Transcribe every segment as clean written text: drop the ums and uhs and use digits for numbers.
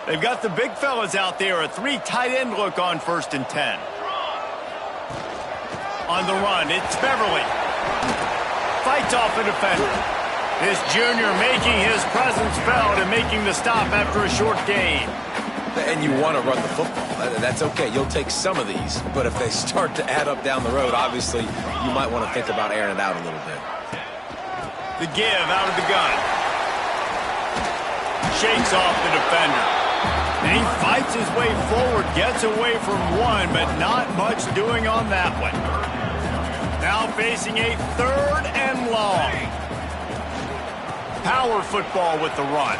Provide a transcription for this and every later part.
They've got the big fellas out there, a 3 tight end look on 1st and 10. On the run, it's Beverly. Fights off the defender. This junior making his presence felt and making the stop after a short gain. And you want to run the football. That's okay. You'll take some of these. But if they start to add up down the road, obviously, you might want to think about airing it out a little bit. The give out of the gun. Shakes off the defender. And he fights his way forward, gets away from one, but not much doing on that one. Now facing a 3rd and long. Power football with the run.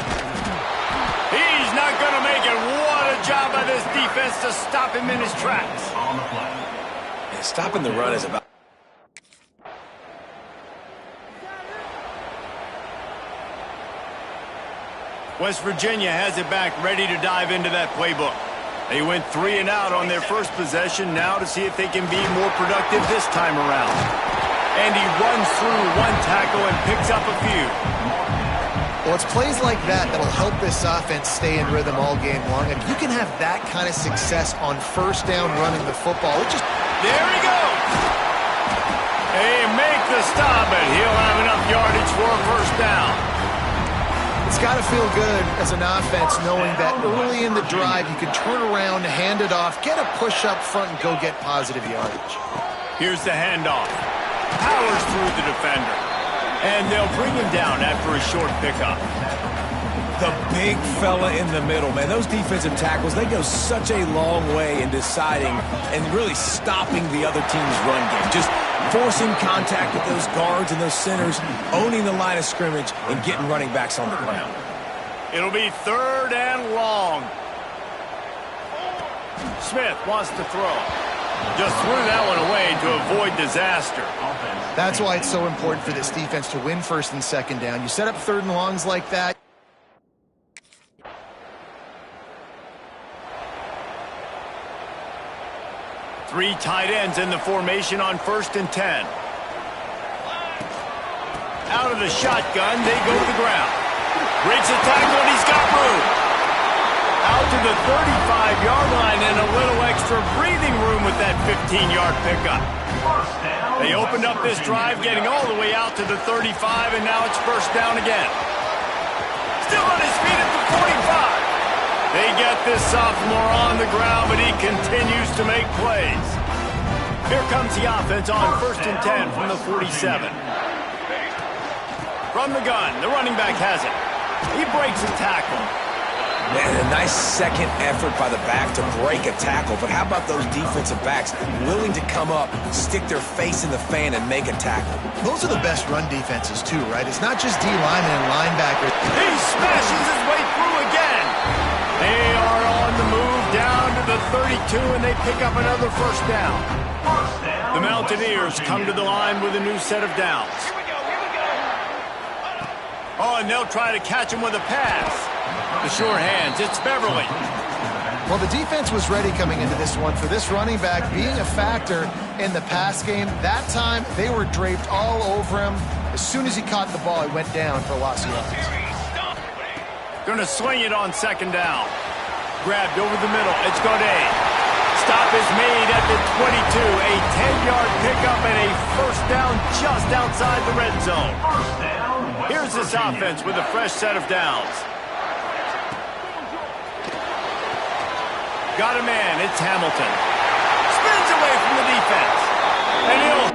He's not going to make it. What a job by this defense to stop him in his tracks. Yeah, stopping the run is about... West Virginia has it back, ready to dive into that playbook. They went 3 and out on their first possession, now to see if they can be more productive this time around. And he runs through 1 tackle and picks up a few. Well, it's plays like that that'll help this offense stay in rhythm all game long. If you can have that kind of success on 1st down running the football, it just... There he goes! They make the stop, but he'll have enough yardage for a 1st down. It's got to feel good as an offense knowing that early in the drive you can turn around, hand it off, get a push up front, and go get positive yardage. Here's the handoff. Powers through the defender. And they'll bring him down after a short pickup. The big fella in the middle, man. Those defensive tackles, they go such a long way in deciding and really stopping the other team's run game. Just forcing contact with those guards and those centers, owning the line of scrimmage, and getting running backs on the ground. It'll be 3rd and long. Smith wants to throw. Just threw that one away to avoid disaster. That's why it's so important for this defense to win 1st and 2nd down. You set up 3rd and longs like that. Three tight ends in the formation on 1st and 10. Out of the shotgun, they go to the ground. Breaks a tackle, and he's got room. Out to the 35-yard line and a little extra breathing room with that 15-yard pickup. They opened up this drive, getting all the way out to the 35, and now it's 1st down again. Still on his feet at the 45. They get this sophomore on the ground, but he continues to make plays. Here comes the offense on 1st and 10 from the 47. From the gun, the running back has it. He breaks a tackle. Man, a nice second effort by the back to break a tackle, but how about those defensive backs willing to come up, stick their face in the fan, and make a tackle? Those are the best run defenses, too, right? It's not just D-linemen and linebackers. He smashes his way through again. They are on the move down to the 32, and they pick up another 1st down. The Mountaineers come to the line with a new set of downs. Oh, and they'll try to catch him with a pass. The sure hands, it's Beverly. Well, the defense was ready coming into this one for this running back being a factor in the pass game. That time, they were draped all over him. As soon as he caught the ball, he went down for loss of yards. Going to swing it on 2nd down. Grabbed over the middle. It's Godet. Stop is made at the 22. A 10-yard pickup and a 1st down just outside the red zone. Here's this offense with a fresh set of downs. Got a man. It's Hamilton. Spins away from the defense. And he'll...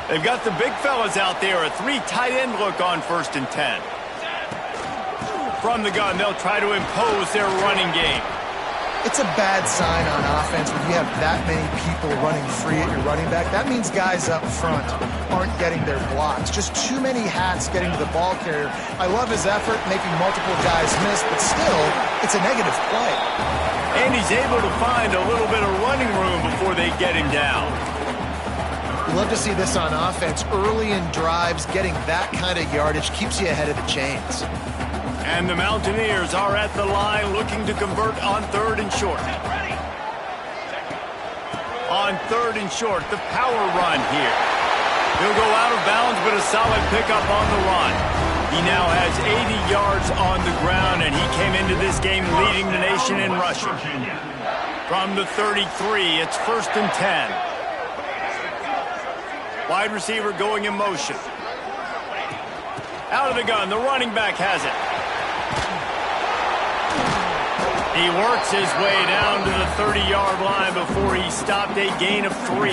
They've got the big fellas out there, a 3 tight end look on 1st and 10. From the gun, they'll try to impose their running game. It's a bad sign on offense when you have that many people running free at your running back. That means guys up front aren't getting their blocks. Just too many hats getting to the ball carrier. I love his effort, making multiple guys miss, but still, it's a negative play. And he's able to find a little bit of running room before they get him down. Love to see this on offense. Early in drives, getting that kind of yardage keeps you ahead of the chains. And the Mountaineers are at the line looking to convert on 3rd and short. On 3rd and short, the power run here. He'll go out of bounds, but a solid pickup on the run. He now has 80 yards on the ground, and he came into this game leading the nation in rushing. From the 33, it's 1st and 10. Wide receiver going in motion. Out of the gun, the running back has it. He works his way down to the 30-yard line before he stopped, a gain of 3.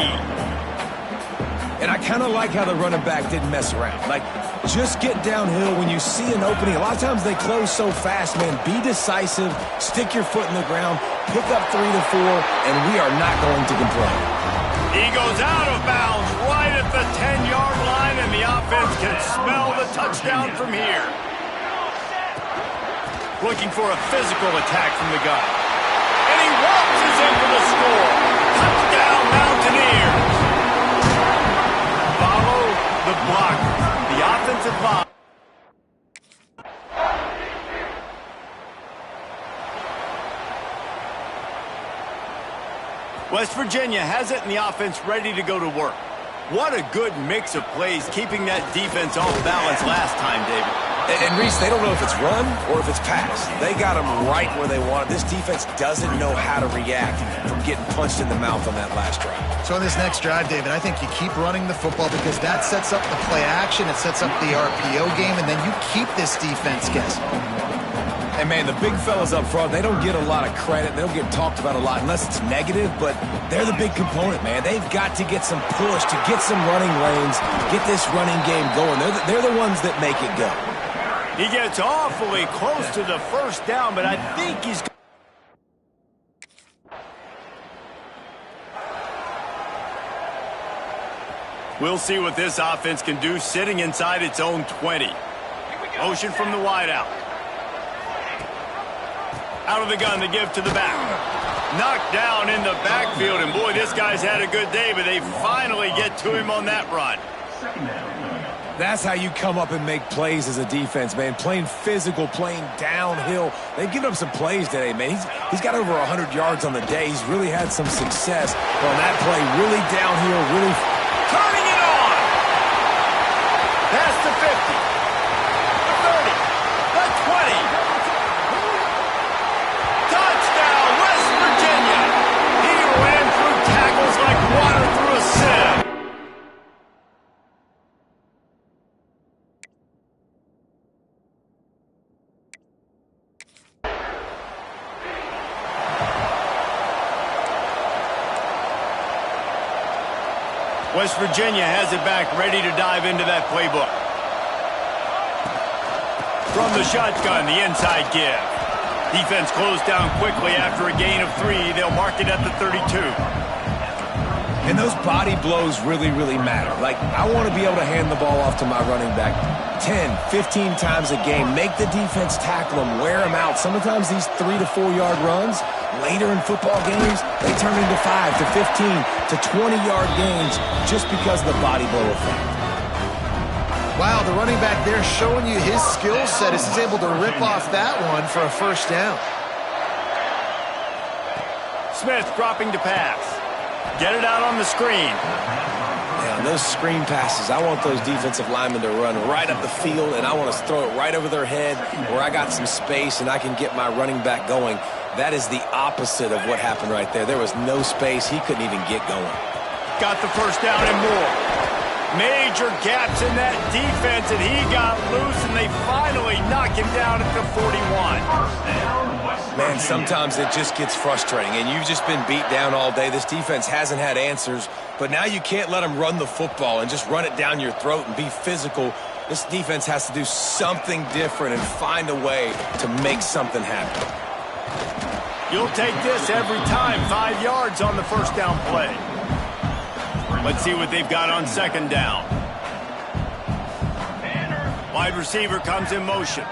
And I kind of like how the running back didn't mess around. Like, just get downhill when you see an opening. A lot of times they close so fast, man. Be decisive, stick your foot in the ground, pick up 3 to 4, and we are not going to complain. He goes out of bounds right at the 10-yard line, and the offense can smell the touchdown from here. Looking for a physical attack from the gun. And he waltzes in for the score. Touchdown, Mountaineers. Follow the blocker. The offensive line. West Virginia has it, and the offense ready to go to work. What a good mix of plays, keeping that defense off balance last time, David. And Reese, they don't know if it's run or if it's pass. They got them right where they want it. This defense doesn't know how to react from getting punched in the mouth on that last drive. So on this next drive, David, I think you keep running the football because that sets up the play action, it sets up the RPO game, and then you keep this defense guessing. And, man, the big fellas up front, they don't get a lot of credit. They don't get talked about a lot unless it's negative, but they're the big component, man. They've got to get some push, to get some running lanes, get this running game going. They're the ones that make it go. He gets awfully close to the first down, but I think he's... We'll see what this offense can do sitting inside its own 20. Motion from the wideout. Out of the gun, the give to the back. Knocked down in the backfield, and boy, this guy's had a good day, but they finally get to him on that run. That's how you come up and make plays as a defense, man. Playing physical, playing downhill. They've given up some plays today, man. He's got over 100 yards on the day. He's really had some success on that play. Really downhill, really... Turning it on! Past the 50. The 30. The 20. Touchdown, West Virginia! He ran through tackles like water through a sieve. West Virginia has it back, ready to dive into that playbook. From the shotgun, the inside give. Defense closed down quickly after a gain of 3. They'll mark it at the 32. And those body blows really, really matter. Like, I want to be able to hand the ball off to my running back 10, 15 times a game. Make the defense tackle them, wear them out. Sometimes these 3 to 4 yard runs, later in football games, they turn into 5 to 15 to 20-yard gains just because of the body blow effect. Wow, the running back there showing you his skill set as he's able to rip off that one for a first down. Smith dropping to pass. Get it out on the screen. Yeah, those screen passes, I want those defensive linemen to run right up the field, and I want to throw it right over their head where I got some space and I can get my running back going. That is the opposite of what happened right there. There was no space. He couldn't even get going. Got the first down and more. Major gaps in that defense, and he got loose, and they finally knock him down at the 41. Man, sometimes it just gets frustrating, and you've just been beat down all day. This defense hasn't had answers, but now you can't let them run the football and just run it down your throat and be physical. This defense has to do something different and find a way to make something happen. You'll take this every time. 5 yards on the first down play. Let's see what they've got on second down. Wide receiver comes in motion.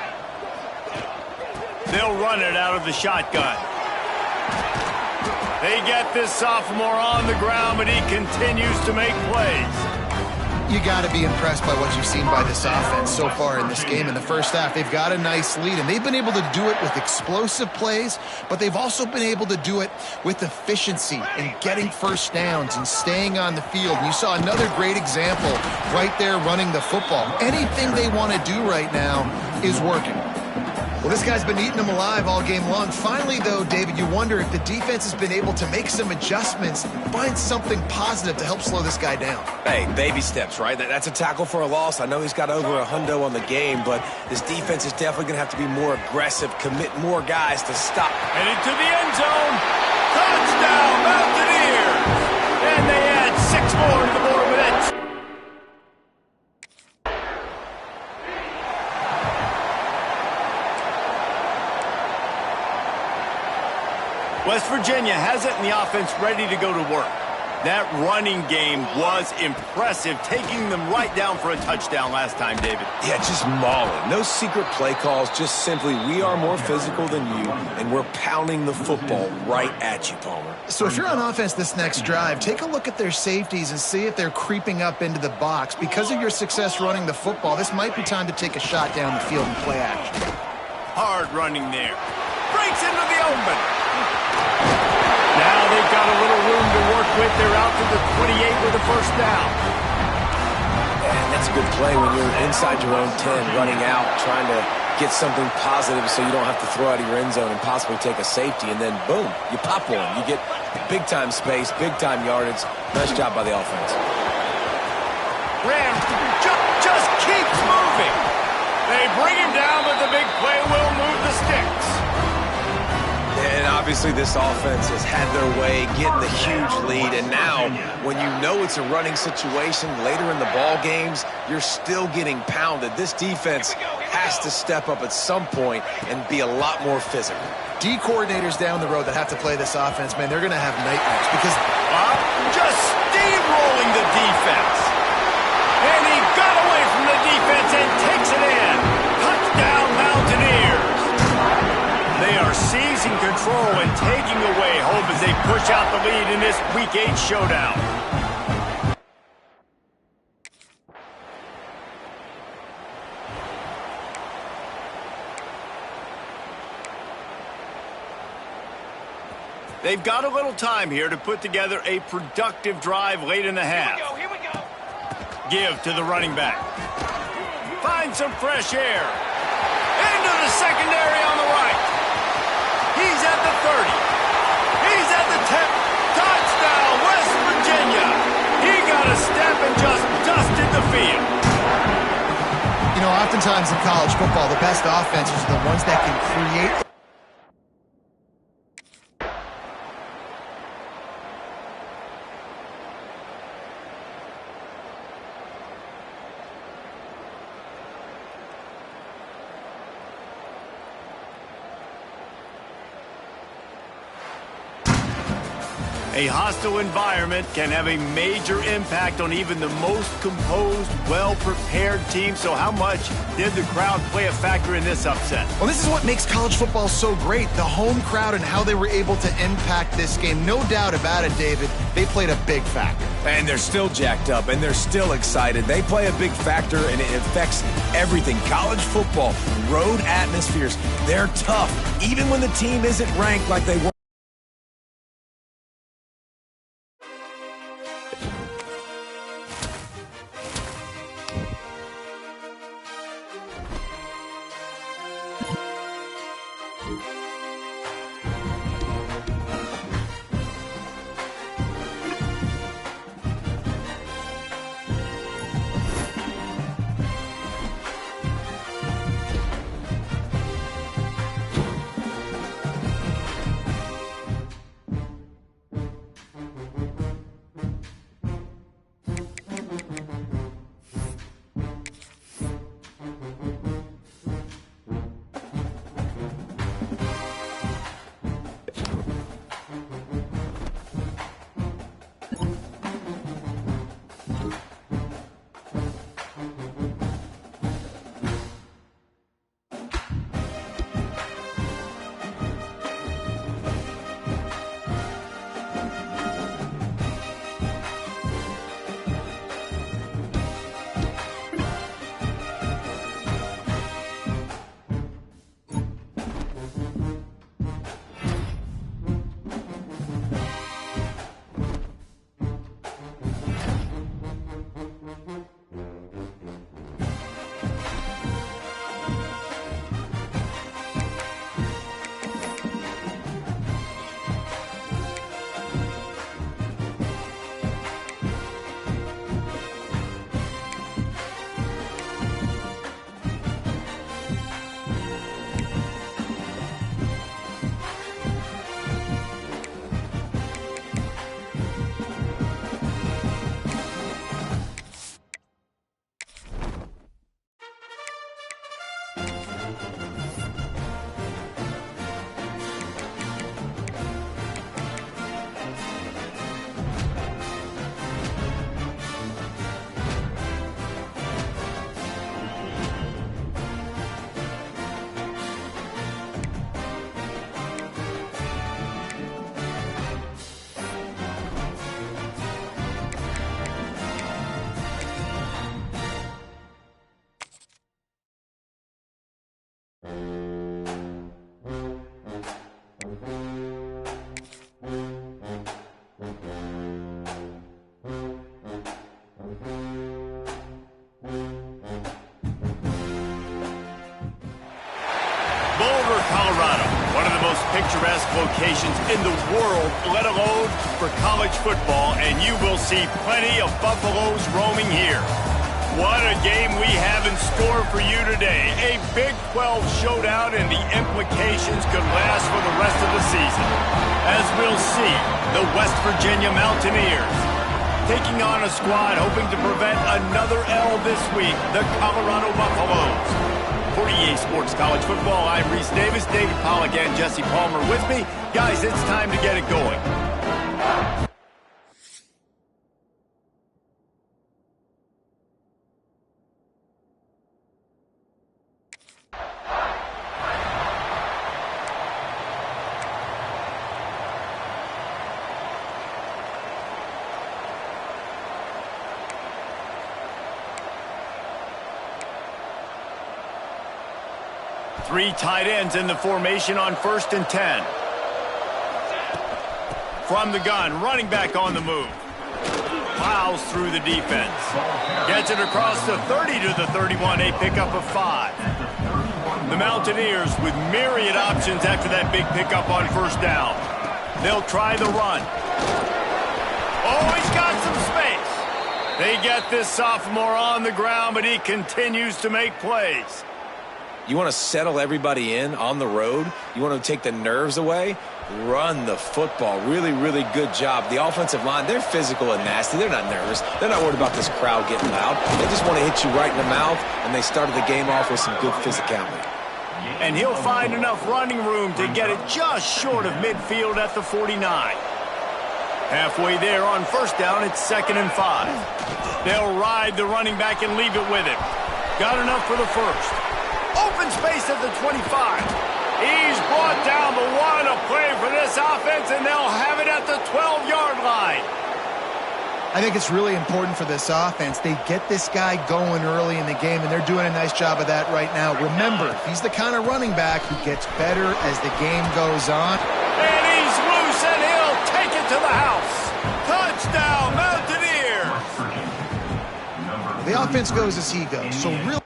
They'll run it out of the shotgun. They get this sophomore on the ground, but he continues to make plays. You got to be impressed by what you've seen by this offense so far in this game. In the first half, they've got a nice lead, and they've been able to do it with explosive plays, but they've also been able to do it with efficiency and getting first downs and staying on the field. And you saw another great example right there running the football. Anything they want to do right now is working. Well, this guy's been eating them alive all game long. Finally, though, David, you wonder if the defense has been able to make some adjustments, find something positive to help slow this guy down. Hey, baby steps, right? That's a tackle for a loss. I know he's got over a hundo on the game, but this defense is definitely going to have to be more aggressive, commit more guys to stop. Headed to the end zone. Touchdown, Mountaineers! And they add 6 more to the board with it. West Virginia has it in the offense ready to go to work. That running game was impressive, taking them right down for a touchdown last time, David. Yeah, just mauling. No secret play calls, just simply we are more physical than you, and we're pounding the football right at you, Palmer. So if you're on offense this next drive, take a look at their safeties and see if they're creeping up into the box. Because of your success running the football, this might be time to take a shot down the field and play action. Hard running there. Breaks into the open. Now they've got a little room to work with. They're out to the 28 with a first down. And that's a good play when you're inside your own 10, running out, trying to get something positive so you don't have to throw out of your end zone and possibly take a safety, and then boom, you pop one. You get big-time space, big-time yardage. Nice job by the offense. Ram just keeps moving. They bring him down, but the big play will move the sticks. And obviously this offense has had their way, getting the huge lead, and now when you know it's a running situation later in the ball games, you're still getting pounded. This defense has to step up at some point and be a lot more physical. D coordinators down the road that have to play this offense, man, they're going to have nightmares because just steamrolling the defense. And he got away from the defense and takes it in. Touchdown, Mountaineers. They are seizing control and taking away hope as they push out the lead in this Week 8 showdown. They've got a little time here to put together a productive drive late in the half. Here we go. Give to the running back. Find some fresh air. Into the secondary on the right. He's at the 30. He's at the 10. Touchdown, West Virginia. He got a step and just dusted the field. you know, oftentimes in college football, the best offenses are the ones that can create. A hostile environment can have a major impact on even the most composed, well-prepared team. So how much did the crowd play a factor in this upset? Well, this is what makes college football so great, the home crowd and how they were able to impact this game. No doubt about it, David. They played a big factor. And they're still jacked up, and they're still excited. They play a big factor, and it affects everything. College football, road atmospheres, they're tough, even when the team isn't ranked like they were. most picturesque locations in the world, let alone for college football, and you will see plenty of Buffaloes roaming here. What a game we have in store for you today. A Big 12 showdown, and the implications could last for the rest of the season. As we'll see, the West Virginia Mountaineers taking on a squad hoping to prevent another L this week, the Colorado Buffaloes. For EA Sports College Football, I'm Reese Davis, David Pollack, and Jesse Palmer with me. Guys, it's time to get it going. Three tight ends in the formation on 1st and 10. From the gun, running back on the move. Plows through the defense. Gets it across the 30 to the 31, a pickup of 5. The Mountaineers with myriad options after that big pickup on 1st down. They'll try the run. Oh, he's got some space. They get this sophomore on the ground, but he continues to make plays. You want to settle everybody in on the road? You want to take the nerves away? Run the football. Really, really good job. The offensive line, they're physical and nasty. They're not nervous. They're not worried about this crowd getting loud. They just want to hit you right in the mouth, and they started the game off with some good physicality. And he'll find enough running room to get it just short of midfield at the 49. Halfway there on 1st down, it's 2nd and 5. They'll ride the running back and leave it with him. Got enough for the 1st. Open space at the 25. He's brought down, but what a play for this offense, and they'll have it at the 12-yard line. I think it's really important for this offense. They get this guy going early in the game, and they're doing a nice job of that right now. Remember, he's the kind of running back who gets better as the game goes on. And he's loose, and he'll take it to the house. Touchdown, Mountaineers! The offense goes as he goes, so really...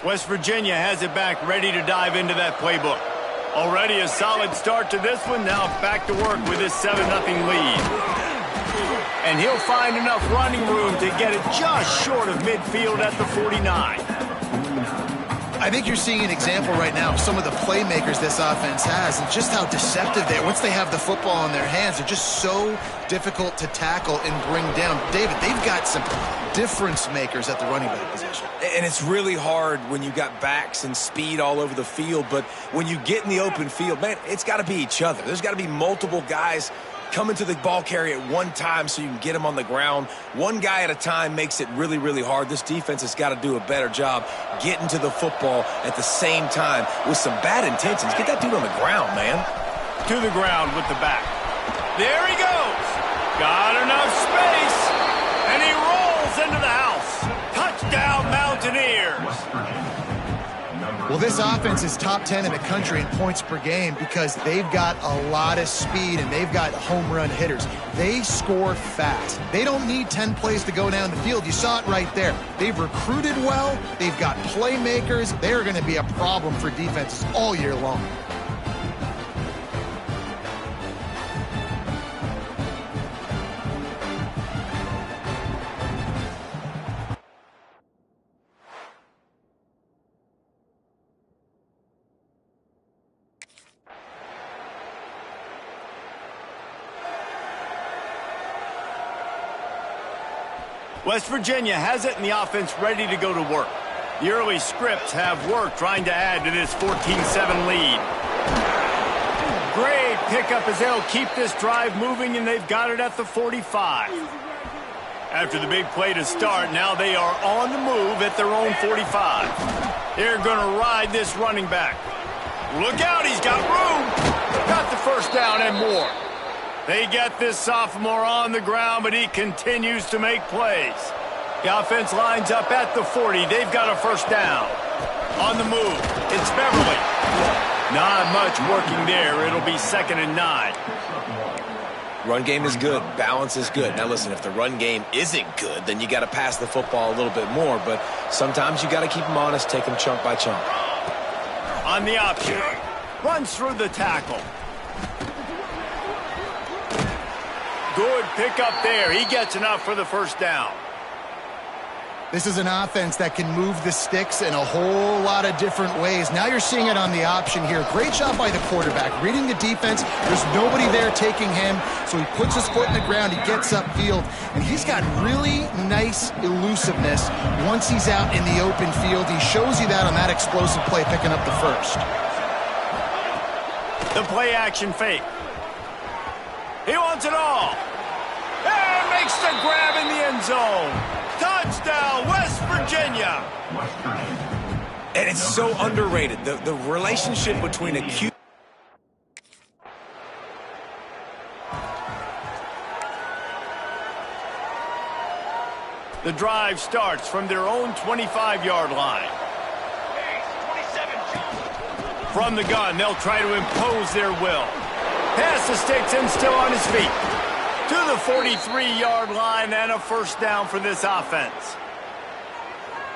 West Virginia has it back, ready to dive into that playbook. Already a solid start to this one. Now back to work with this 7-0 lead. And he'll find enough running room to get it just short of midfield at the 49. I think you're seeing an example right now of some of the playmakers this offense has and just how deceptive they are. Once they have the football in their hands, they're just so difficult to tackle and bring down. David, they've got some difference makers at the running back position. And it's really hard when you got backs and speed all over the field, but when you get in the open field, man, it's got to be each other. There's got to be multiple guys coming to the ball carrier at one time so you can get them on the ground. One guy at a time makes it really, really hard. This defense has got to do a better job getting to the football at the same time with some bad intentions. Get that dude on the ground, man. To the ground with the back. There he goes. Got enough space. And he rolls into the house. Touchdown, Mountaineers. Well, this offense is top 10 in the country in points per game because they've got a lot of speed and they've got home run hitters. They score fast. They don't need 10 plays to go down the field. You saw it right there. They've recruited well. They've got playmakers. They're going to be a problem for defenses all year long. West Virginia has it and the offense ready to go to work. The early scripts have worked trying to add to this 14-7 lead. Great pickup as they'll keep this drive moving, and they've got it at the 45. After the big play to start, now they are on the move at their own 45. They're going to ride this running back. Look out, he's got room. Got the 1st down and more. They get this sophomore on the ground, but he continues to make plays. The offense lines up at the 40. They've got a 1st down. On the move, it's Beverly. Not much working there. It'll be 2nd and 9. Run game is good. Balance is good. Now, listen, if the run game isn't good, then you got to pass the football a little bit more. But sometimes you got to keep them honest, take them chunk by chunk. On the option. Runs through the tackle. Good pickup there. He gets enough for the first down. This is an offense that can move the sticks in a whole lot of different ways. Now you're seeing it on the option here. Great job by the quarterback. Reading the defense, there's nobody there taking him, so he puts his foot in the ground, he gets upfield, and he's got really nice elusiveness once he's out in the open field. He shows you that on that explosive play, picking up the first. The play action fake. He wants it all. And makes the grab in the end zone. Touchdown, West Virginia. And it's so underrated. The relationship between a Q. The drive starts from their own 25-yard line. From the gun, they'll try to impose their will. Pass the sticks and still on his feet. To the 43-yard line and a first down for this offense.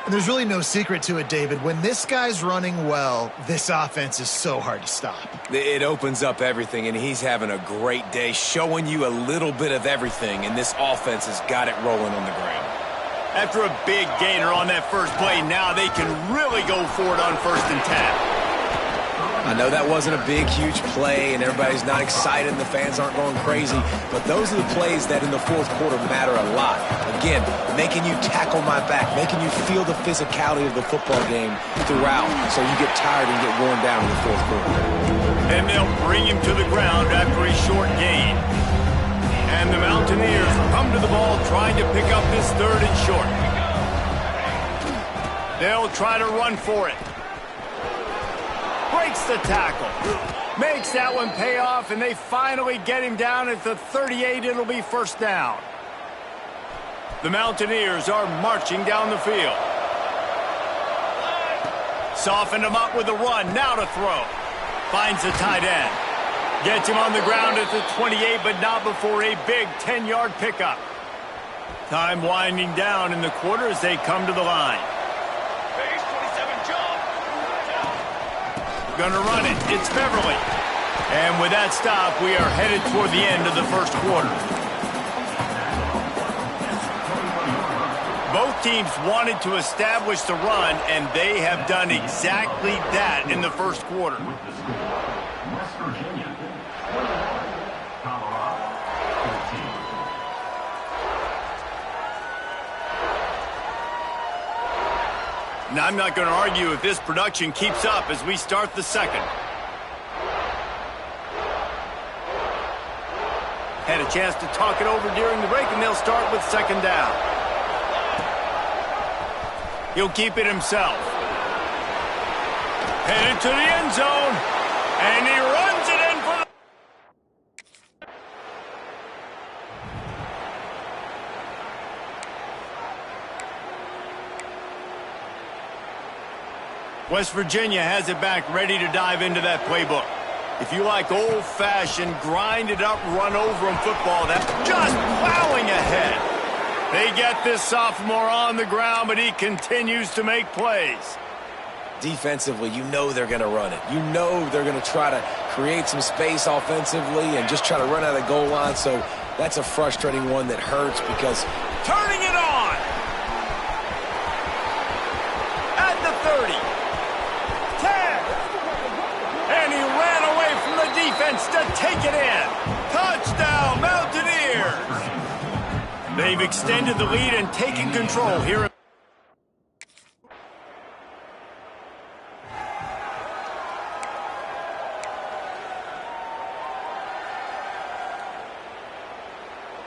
And there's really no secret to it, David. When this guy's running well, this offense is so hard to stop. It opens up everything, and he's having a great day, showing you a little bit of everything, and this offense has got it rolling on the ground. After a big gainer on that first play, now they can really go for it on 1st and 10. I know that wasn't a big, huge play, and everybody's not excited, and the fans aren't going crazy, but those are the plays that in the fourth quarter matter a lot. Again, making you tackle my back, making you feel the physicality of the football game throughout, so you get tired and get worn down in the fourth quarter. And they'll bring him to the ground after a short gain. And the Mountaineers come to the ball trying to pick up this 3rd and short. They'll try to run for it. Breaks the tackle. Makes that one pay off, and they finally get him down at the 38. It'll be first down. The Mountaineers are marching down the field. Softened him up with a run. Now to throw. Finds the tight end. Gets him on the ground at the 28, but not before a big 10-yard pickup. Time winding down in the quarter as they come to the line. Going to run it. It's Beverly. And with that stop, we are headed toward the end of the first quarter. Both teams wanted to establish the run, and they have done exactly that in the first quarter. Now, I'm not going to argue if this production keeps up as we start the second. Had a chance to talk it over during the break, and they'll start with second down. He'll keep it himself. Headed to the end zone, and he runs it in for the... West Virginia has it back, ready to dive into that playbook. If you like old-fashioned, grind-it-up, run-over-'em football, that's just plowing ahead. They get this sophomore on the ground, but he continues to make plays. Defensively, you know they're going to run it. You know they're going to try to create some space offensively and just try to run out of the goal line, so that's a frustrating one that hurts because... Turning it on! At the 30. 10. And he ran away from the defense to take it in. Touchdown, Mountaineers! They've extended the lead and taken control here.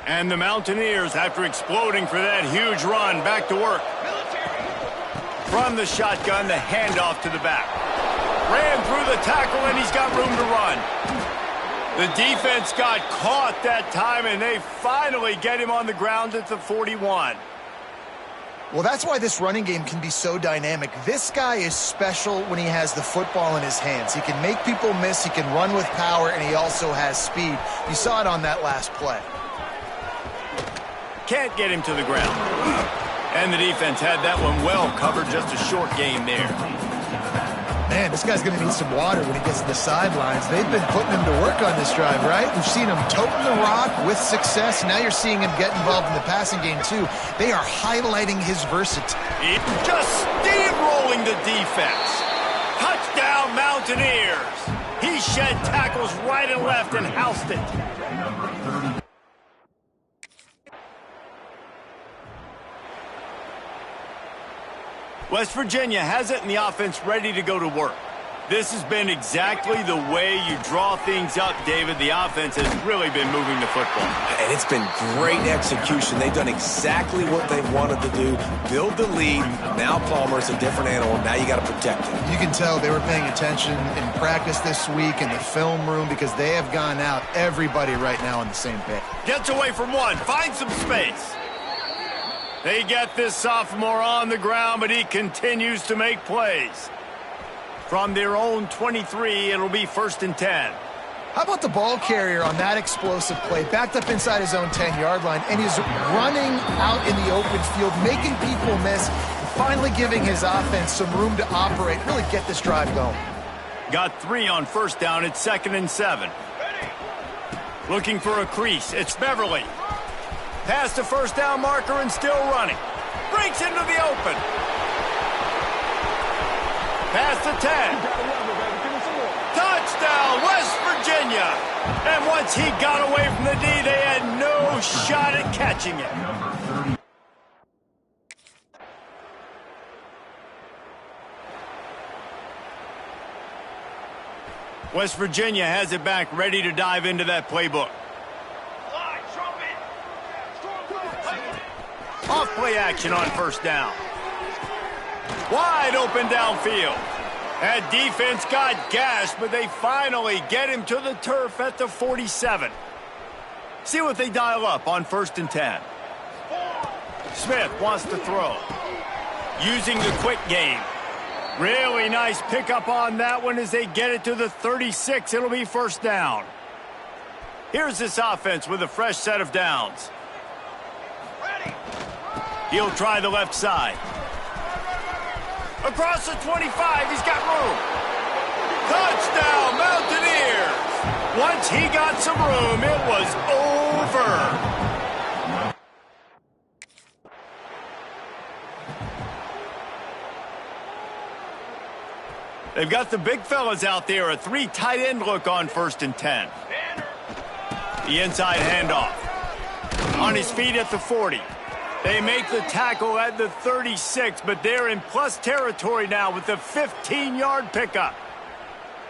And the Mountaineers, after exploding for that huge run, back to work. From the shotgun, the handoff to the back. Ran through the tackle, and he's got room to run. The defense got caught that time, and they finally get him on the ground at the 41. Well, that's why this running game can be so dynamic. This guy is special when he has the football in his hands. He can make people miss, he can run with power, and he also has speed. You saw it on that last play. Can't get him to the ground. And the defense had that one well covered, just a short game there. Man, this guy's going to need some water when he gets to the sidelines. They've been putting him to work on this drive, right? We've seen him toting the rock with success. Now you're seeing him get involved in the passing game, too. They are highlighting his versatility. Just steamrolling the defense. Touchdown, Mountaineers. He shed tackles right and left and housed it. West Virginia has it, and the offense ready to go to work. This has been exactly the way you draw things up, David. The offense has really been moving the football. And it's been great execution. They've done exactly what they've wanted to do. Build the lead. Now Palmer's a different animal. Now you got to protect him. You can tell they were paying attention in practice this week in the film room because they have gone out, everybody right now on the same page. Gets away from one. Finds some space. They get this sophomore on the ground, but he continues to make plays. From their own 23, it'll be 1st and 10. How about the ball carrier on that explosive play? Backed up inside his own 10-yard line, and he's running out in the open field, making people miss, finally giving his offense some room to operate, really get this drive going. Got 3 on 1st down. It's 2nd and 7. Looking for a crease. It's Beverly. Past the 1st down marker and still running. Breaks into the open. Past the 10. Touchdown, West Virginia. And once he got away from the D, they had no shot at catching it. West Virginia has it back, ready to dive into that playbook. Off play action on 1st down. Wide open downfield. That defense got gashed, but they finally get him to the turf at the 47. See what they dial up on 1st and 10. Smith wants to throw. Using the quick game. Really nice pickup on that one as they get it to the 36. It'll be 1st down. Here's this offense with a fresh set of downs. He'll try the left side. Across the 25, he's got room. Touchdown, Mountaineers! Once he got some room, it was over. They've got the big fellas out there, a 3 tight end look on 1st and 10. The inside handoff. On his feet at the 40. They make the tackle at the 36, but they're in plus territory now with the 15-yard pickup.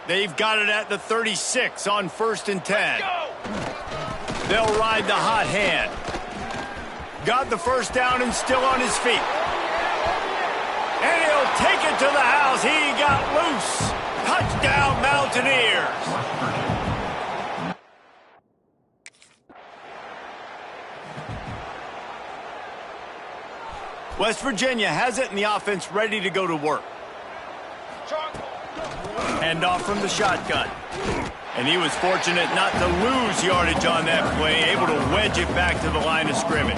They've got it at the 36 on 1st and 10. They'll ride the hot hand. Got the 1st down and still on his feet. And he'll take it to the house. He got loose. Touchdown, Mountaineers. West Virginia has it, and the offense ready to go to work. Hand off from the shotgun. And he was fortunate not to lose yardage on that play, able to wedge it back to the line of scrimmage.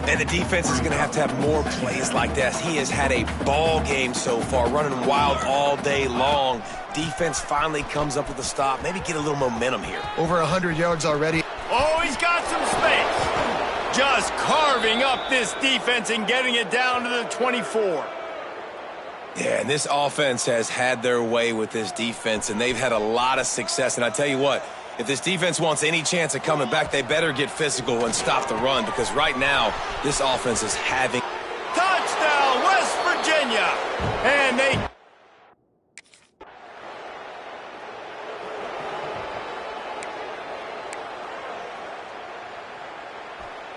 And the defense is going to have more plays like this. He has had a ball game so far, running wild all day long. Defense finally comes up with a stop. Maybe get a little momentum here. Over 100 yards already. Oh, he's got some space. Just carving up this defense and getting it down to the 24. Yeah, and this offense has had their way with this defense, and they've had a lot of success. And I tell you what, if this defense wants any chance of coming back, they better get physical and stop the run, because right now, this offense is having... Touchdown, West Virginia! And they...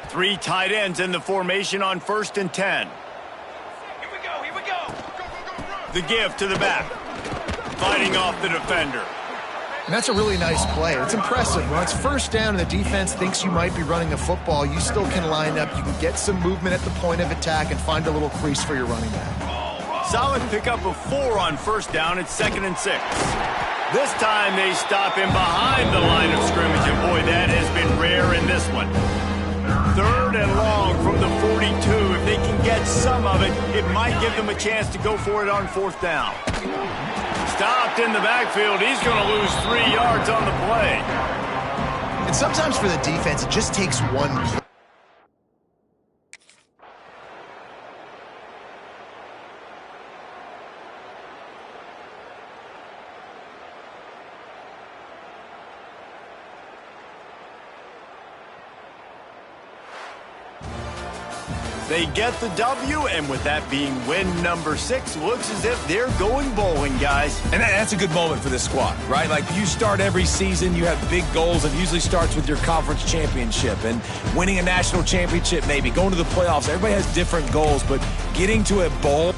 Three tight ends in the formation on 1st and 10. Here we go. The give to the back. Fighting off the defender. And that's a really nice play. It's impressive. When it's first down and the defense thinks you might be running a football, you still can line up. You can get some movement at the point of attack and find a little crease for your running back. Solid pickup of 4 on first down. It's 2nd and 6. This time they stop him behind the line of scrimmage, and boy, that has been rare in this one. 3rd and long from the 42. If they can get some of it, it might give them a chance to go for it on 4th down. Stopped in the backfield. He's going to lose 3 yards on the play. And sometimes for the defense, it just takes one play. They get the W, and with that being win number 6, looks as if they're going bowling, guys. And that's a good moment for this squad, right? Like, you start every season, you have big goals. It usually starts with your conference championship and winning a national championship, maybe going to the playoffs. Everybody has different goals, but getting to a bowl.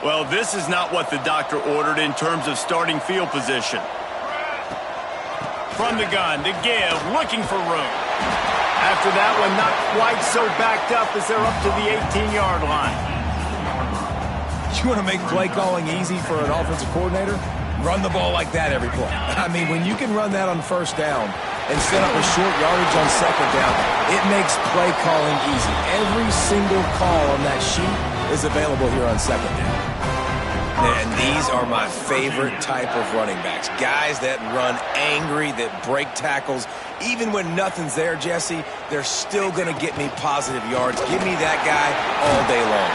Well, this is not what the doctor ordered in terms of starting field position. From the gun, to give, looking for room. After that one, not quite so backed up as they're up to the 18-yard line. You want to make play calling easy for an offensive coordinator? Run the ball like that every play. I mean, when you can run that on first down and set up a short yardage on second down, it makes play calling easy. Every single call on that sheet is available here on second down. And these are my favorite type of running backs. Guys that run angry, that break tackles. Even when nothing's there, Jesse, they're still going to get me positive yards. Give me that guy all day long.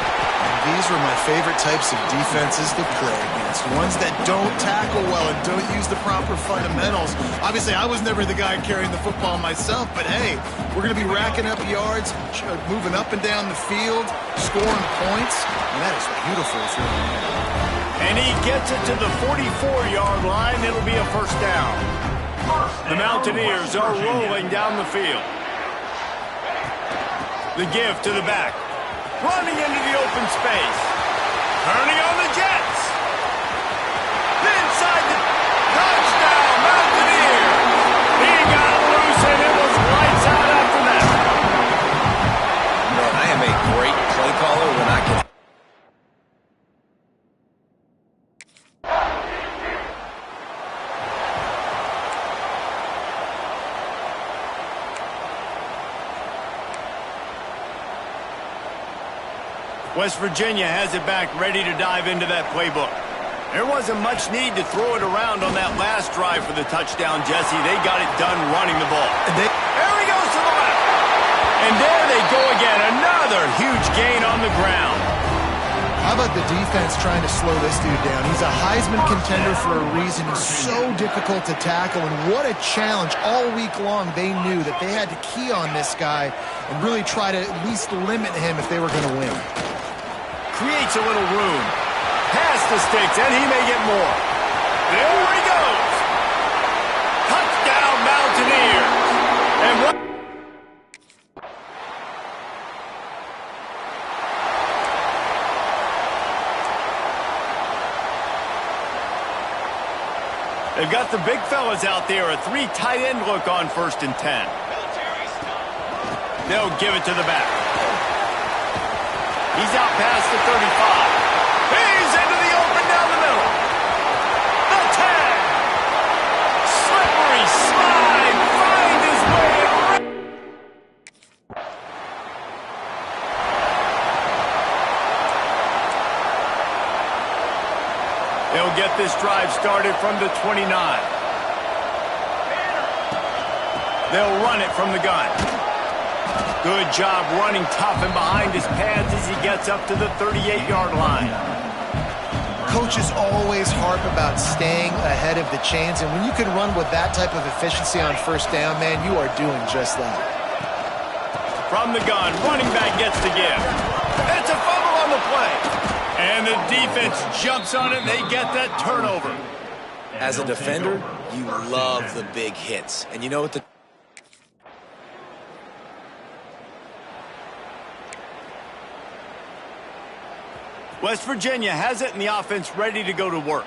These were my favorite types of defenses to play against. Ones that don't tackle well and don't use the proper fundamentals. Obviously, I was never the guy carrying the football myself, but hey, we're going to be racking up yards, moving up and down the field, scoring points, and that is beautiful. And he gets it to the 44-yard line. It'll be a first down. The Mountaineers are rolling down the field. The give to the back. Running into the open space. Turning on the Jets. Inside the touchdown, Mountaineers. He got loose and it was lights out after that. Man, I am a great play caller when I can. West Virginia has it back, ready to dive into that playbook. There wasn't much need to throw it around on that last drive for the touchdown, Jesse. They got it done running the ball. There he goes to the left. And there they go again. Another huge gain on the ground. How about the defense trying to slow this dude down? He's a Heisman contender for a reason. He's so difficult to tackle, and what a challenge. All week long, they knew that they had to key on this guy and really try to at least limit him if they were going to win. Creates a little room. Past the sticks, and he may get more. There he goes. Touchdown, Mountaineers. And what? They've got the big fellas out there. A 3 tight end look on 1st and 10. They'll give it to the back. He's out past the 35. He's into the open down the middle. The 10. Slippery slide. Find his way. They'll get this drive started from the 29. They'll run it from the gun. Good job running tough and behind his pads as he gets up to the 38-yard line. Coaches always harp about staying ahead of the chains, and when you can run with that type of efficiency on first down, man, you are doing just that. From the gun, running back gets the give. It's a fumble on the play. And the defense jumps on it, and they get that turnover. As a defender, you love the big hits. And you know what the... West Virginia has it and the offense ready to go to work.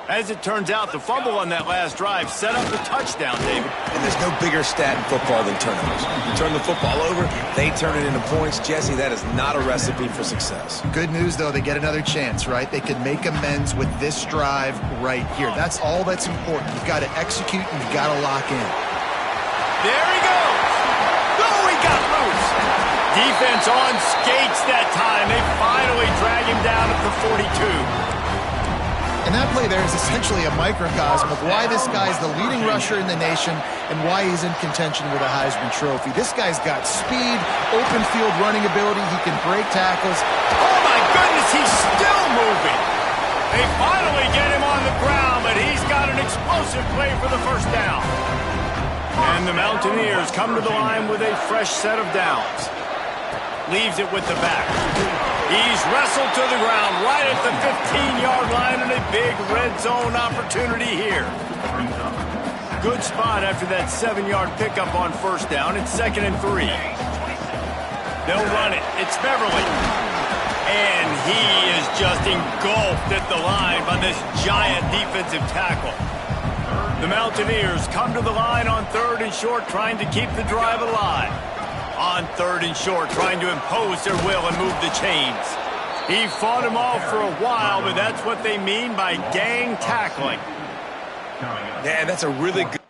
As it turns out, the fumble on that last drive set up the touchdown, David. And there's no bigger stat in football than turnovers. You turn the football over, they turn it into points. Jesse, that is not a recipe for success. Good news, though, they get another chance, right? They can make amends with this drive right here. That's all that's important. You've got to execute and you've got to lock in. There he goes. Oh, he got loose. Defense on skates that time. They finally drag him down at the 42. And that play there is essentially a microcosm of why this guy's the leading rusher in the nation and why he's in contention with a Heisman Trophy. This guy's got speed, open field running ability. He can break tackles. Oh, my goodness, he's still moving. They finally get him on the ground, but he's got an explosive play for the first down. And the Mountaineers come to the line with a fresh set of downs. Leaves it with the back. He's wrestled to the ground right at the 15-yard line and a big red zone opportunity here. Good spot after that 7-yard pickup on first down. It's 2nd and 3. They'll run it. It's Beverly. And he is just engulfed at the line by this giant defensive tackle. The Mountaineers come to the line on 3rd and short, trying to keep the drive alive. On 3rd and short, trying to impose their will and move the chains. He fought them off for a while, but that's what they mean by gang tackling. Yeah, that's a really good...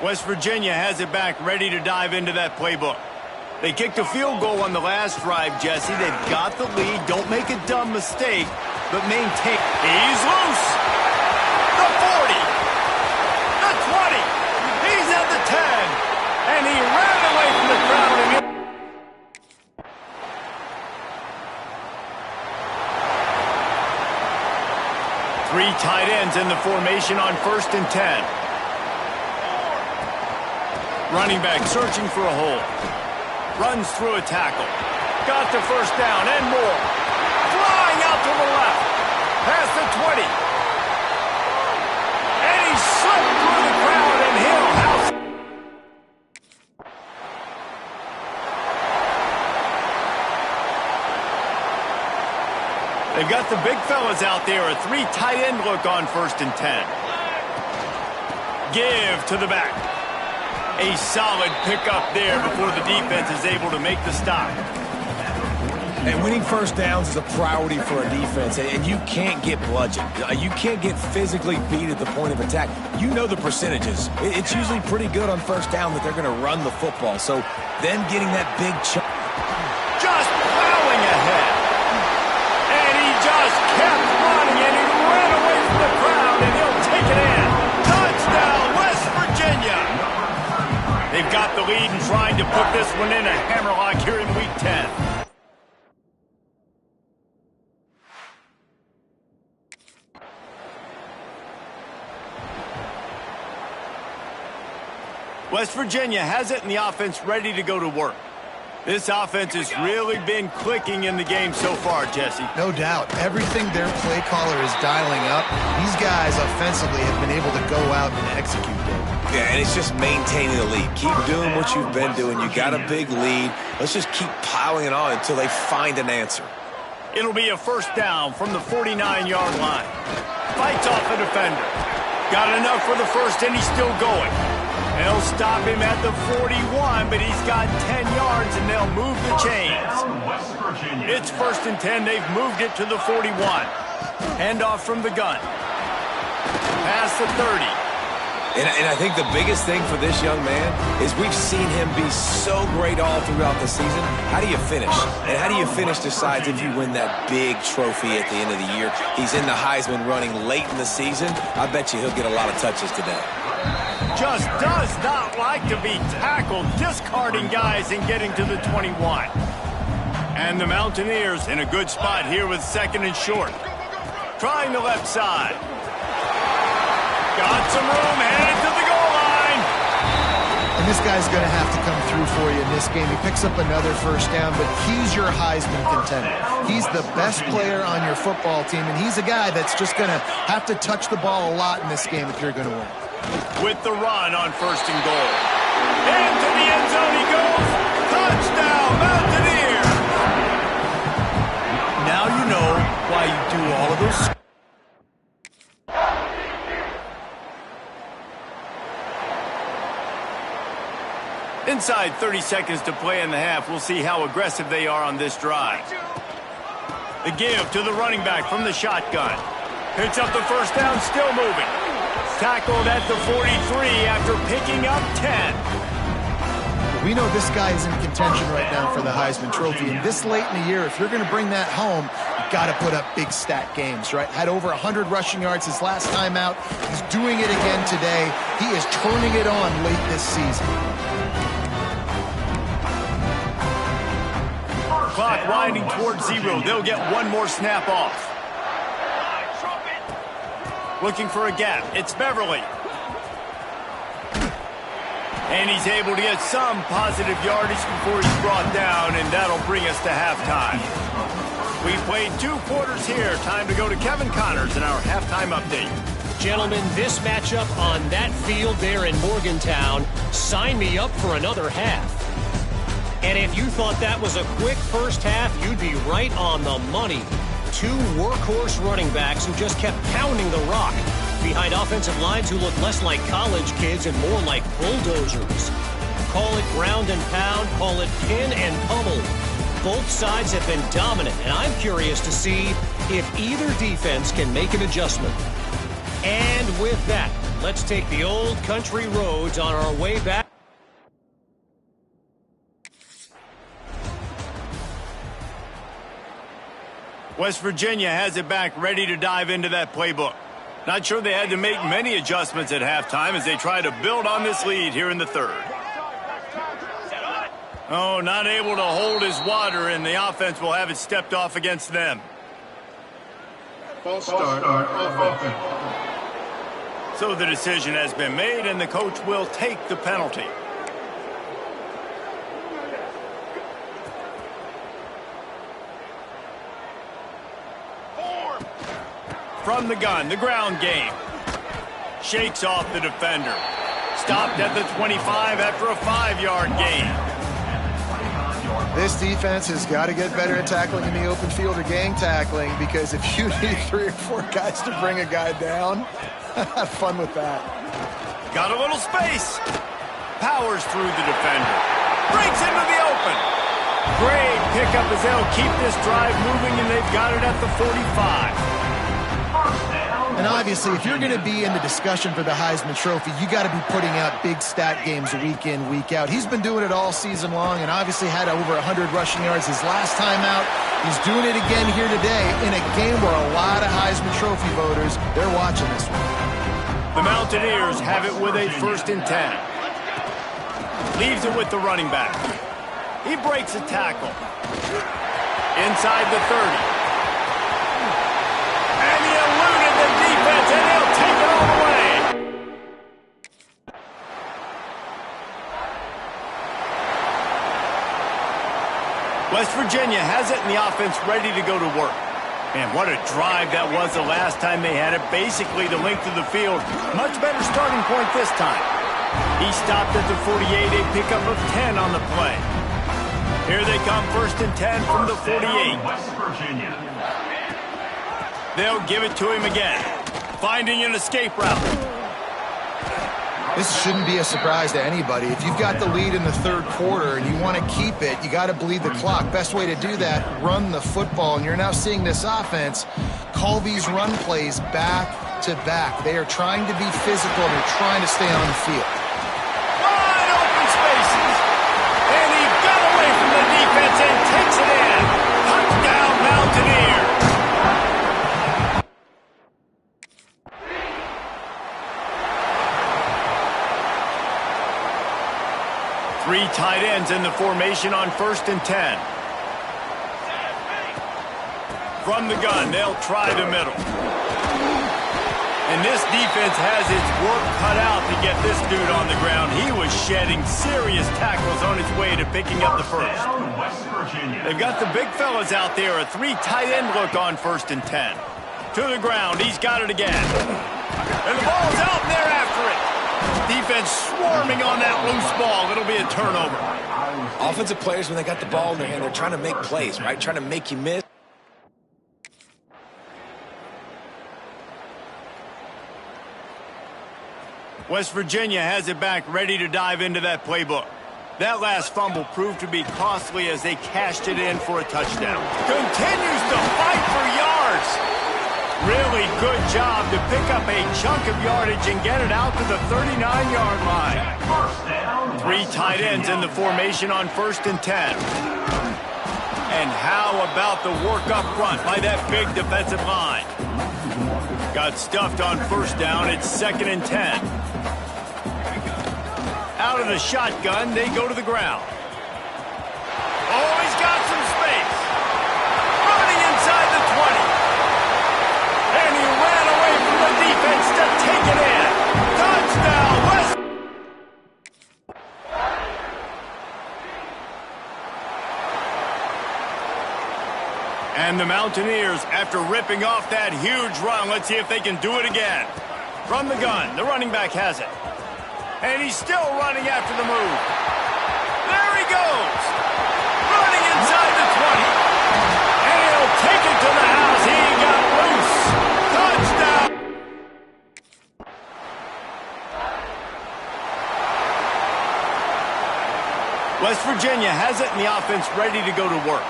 West Virginia has it back, ready to dive into that playbook. They kicked a field goal on the last drive, Jesse. They've got the lead. Don't make a dumb mistake, but maintain. He's loose. The 40. The 20. He's at the 10. And he ran away from the crowd. And 3 tight ends in the formation on 1st and 10. Running back searching for a hole. Runs through a tackle. Got the first down and more. Flying out to the left. Past the 20. And he slipped through the crowd and he'll house. They've got the big fellas out there. A 3 tight end look on 1st and 10. Give to the back. A solid pickup there before the defense is able to make the stop. And winning first downs is a priority for a defense, and you can't get bludgeoned. You can't get physically beat at the point of attack. You know the percentages. It's usually pretty good on first down that they're going to run the football. So them getting that big chunk. Just plowing ahead. And he just kept running, and he ran away from the crowd, and he'll take it in. Touchdown, West Virginia. They've got the lead and trying to put this one in a hammerlock here in Week 10. West Virginia has it and the offense ready to go to work. This offense has really been clicking in the game so far, Jesse. No doubt. Everything their play caller is dialing up, these guys offensively have been able to go out and execute them. Yeah, and it's just maintaining the lead. Keep doing what you've been doing. You got a big lead. Let's just keep piling it on until they find an answer. It'll be a first down from the 49-yard line. Fights off the defender. Got enough for the first, and he's still going. They'll stop him at the 41, but he's got 10 yards, and they'll move the chains. It's 1st and 10. They've moved it to the 41. Handoff from the gun. Past the 30. And I think the biggest thing for this young man is we've seen him be so great all throughout the season. How do you finish? And how do you finish decides if you win that big trophy at the end of the year. He's in the Heisman running late in the season. I bet you he'll get a lot of touches today. Just does not like to be tackled, discarding guys and getting to the 21. And the Mountaineers in a good spot here with 2nd and short. Trying the left side. Got some room, headed to the goal line. And this guy's going to have to come through for you in this game. He picks up another first down, but he's your Heisman contender. He's the best player on your football team, and he's a guy that's just going to have to touch the ball a lot in this game if you're going to win. With the run on 1st and goal. Into the end zone he goes. Touchdown, Mountaineers. Now you know why you do all of those. Inside 30 seconds to play in the half. We'll see how aggressive they are on this drive. The give to the running back from the shotgun. Picks up the first down, still moving. Tackled at the 43 after picking up 10. We know this guy is in contention right now for the Heisman Trophy. And this late in the year, if you're going to bring that home, you've got to put up big stat games, right? Had over 100 rushing yards his last time out. He's doing it again today. He is turning it on late this season. Clock winding towards 0. They'll get one more snap off. Looking for a gap. It's Beverly. And he's able to get some positive yardage before he's brought down, and that'll bring us to halftime. We've played 2 quarters here. Time to go to Kevin Connors in our halftime update. Gentlemen, this matchup on that field there in Morgantown, sign me up for another half. And if you thought that was a quick first half, you'd be right on the money. Two workhorse running backs who just kept pounding the rock behind offensive lines who look less like college kids and more like bulldozers. Call it ground and pound, call it pin and pummel. Both sides have been dominant, and I'm curious to see if either defense can make an adjustment. And with that, let's take the old country roads on our way back. West Virginia has it back, ready to dive into that playbook. Not sure they had to make many adjustments at halftime as they try to build on this lead here in the third. Oh, not able to hold his water, and the offense will have it stepped off against them. False start, offense. So the decision has been made, and the coach will take the penalty. From the gun, the ground game. Shakes off the defender. Stopped at the 25 after a 5-yard gain. This defense has got to get better at tackling in the open field or gang tackling, because if you need 3 or 4 guys to bring a guy down, have fun with that. Got a little space. Powers through the defender. Breaks into the open. Great pickup as they'll keep this drive moving, and they've got it at the 45. And obviously, if you're going to be in the discussion for the Heisman Trophy, you got to be putting out big stat games week in, week out. He's been doing it all season long and obviously had over 100 rushing yards his last time out. He's doing it again here today in a game where a lot of Heisman Trophy voters, they're watching this one. The Mountaineers have it with a 1st and 10. Leaves it with the running back. He breaks a tackle. Inside the 30. And he eluded the defense, and he'll take it all the way. West Virginia has it, and the offense ready to go to work. Man, what a drive that was the last time they had it. Basically the length of the field. Much better starting point this time. He stopped at the 48, a pickup of 10 on the play. Here they come, 1st and 10 from the 48. West Virginia. They'll give it to him again. Finding an escape route. This shouldn't be a surprise to anybody. If you've got the lead in the 3rd quarter and you want to keep it, you got to bleed the clock. Best way to do that, run the football. And you're now seeing this offense call these run plays back to back. They are trying to be physical. They're trying to stay on the field. Wide open spaces. And he got away from the defense and takes it in. Touchdown, Mountaineers. Three tight ends in the formation on 1st and 10. From the gun, they'll try the middle. And this defense has its work cut out to get this dude on the ground. He was shedding serious tackles on his way to picking up the first. They've got the big fellas out there, a 3 tight end look on 1st and 10. To the ground, he's got it again. And the ball's out, and they're after it. Defense swarming on that loose ball. It'll be a turnover. Offensive players, when they got the ball in their hand, they're trying to make plays, right? Trying to make you miss. West Virginia has it back, ready to dive into that playbook. That last fumble proved to be costly as they cashed it in for a touchdown. Continues to fight for yards. Really good job to pick up a chunk of yardage and get it out to the 39-yard line. 3 tight ends in the formation on 1st and 10. And how about the work up front by that big defensive line? Got stuffed on 1st down. It's 2nd and 10. Out of the shotgun, they go to the ground. Oh, he's got some space. Running inside the 20. And he ran away from the defense to take it in. Touchdown, West. And the Mountaineers, after ripping off that huge run, let's see if they can do it again. From the gun, the running back has it. And he's still running after the move. There he goes. Running inside the 20. And he'll take it to the house. He got loose. Touchdown. West Virginia has it and the offense ready to go to work.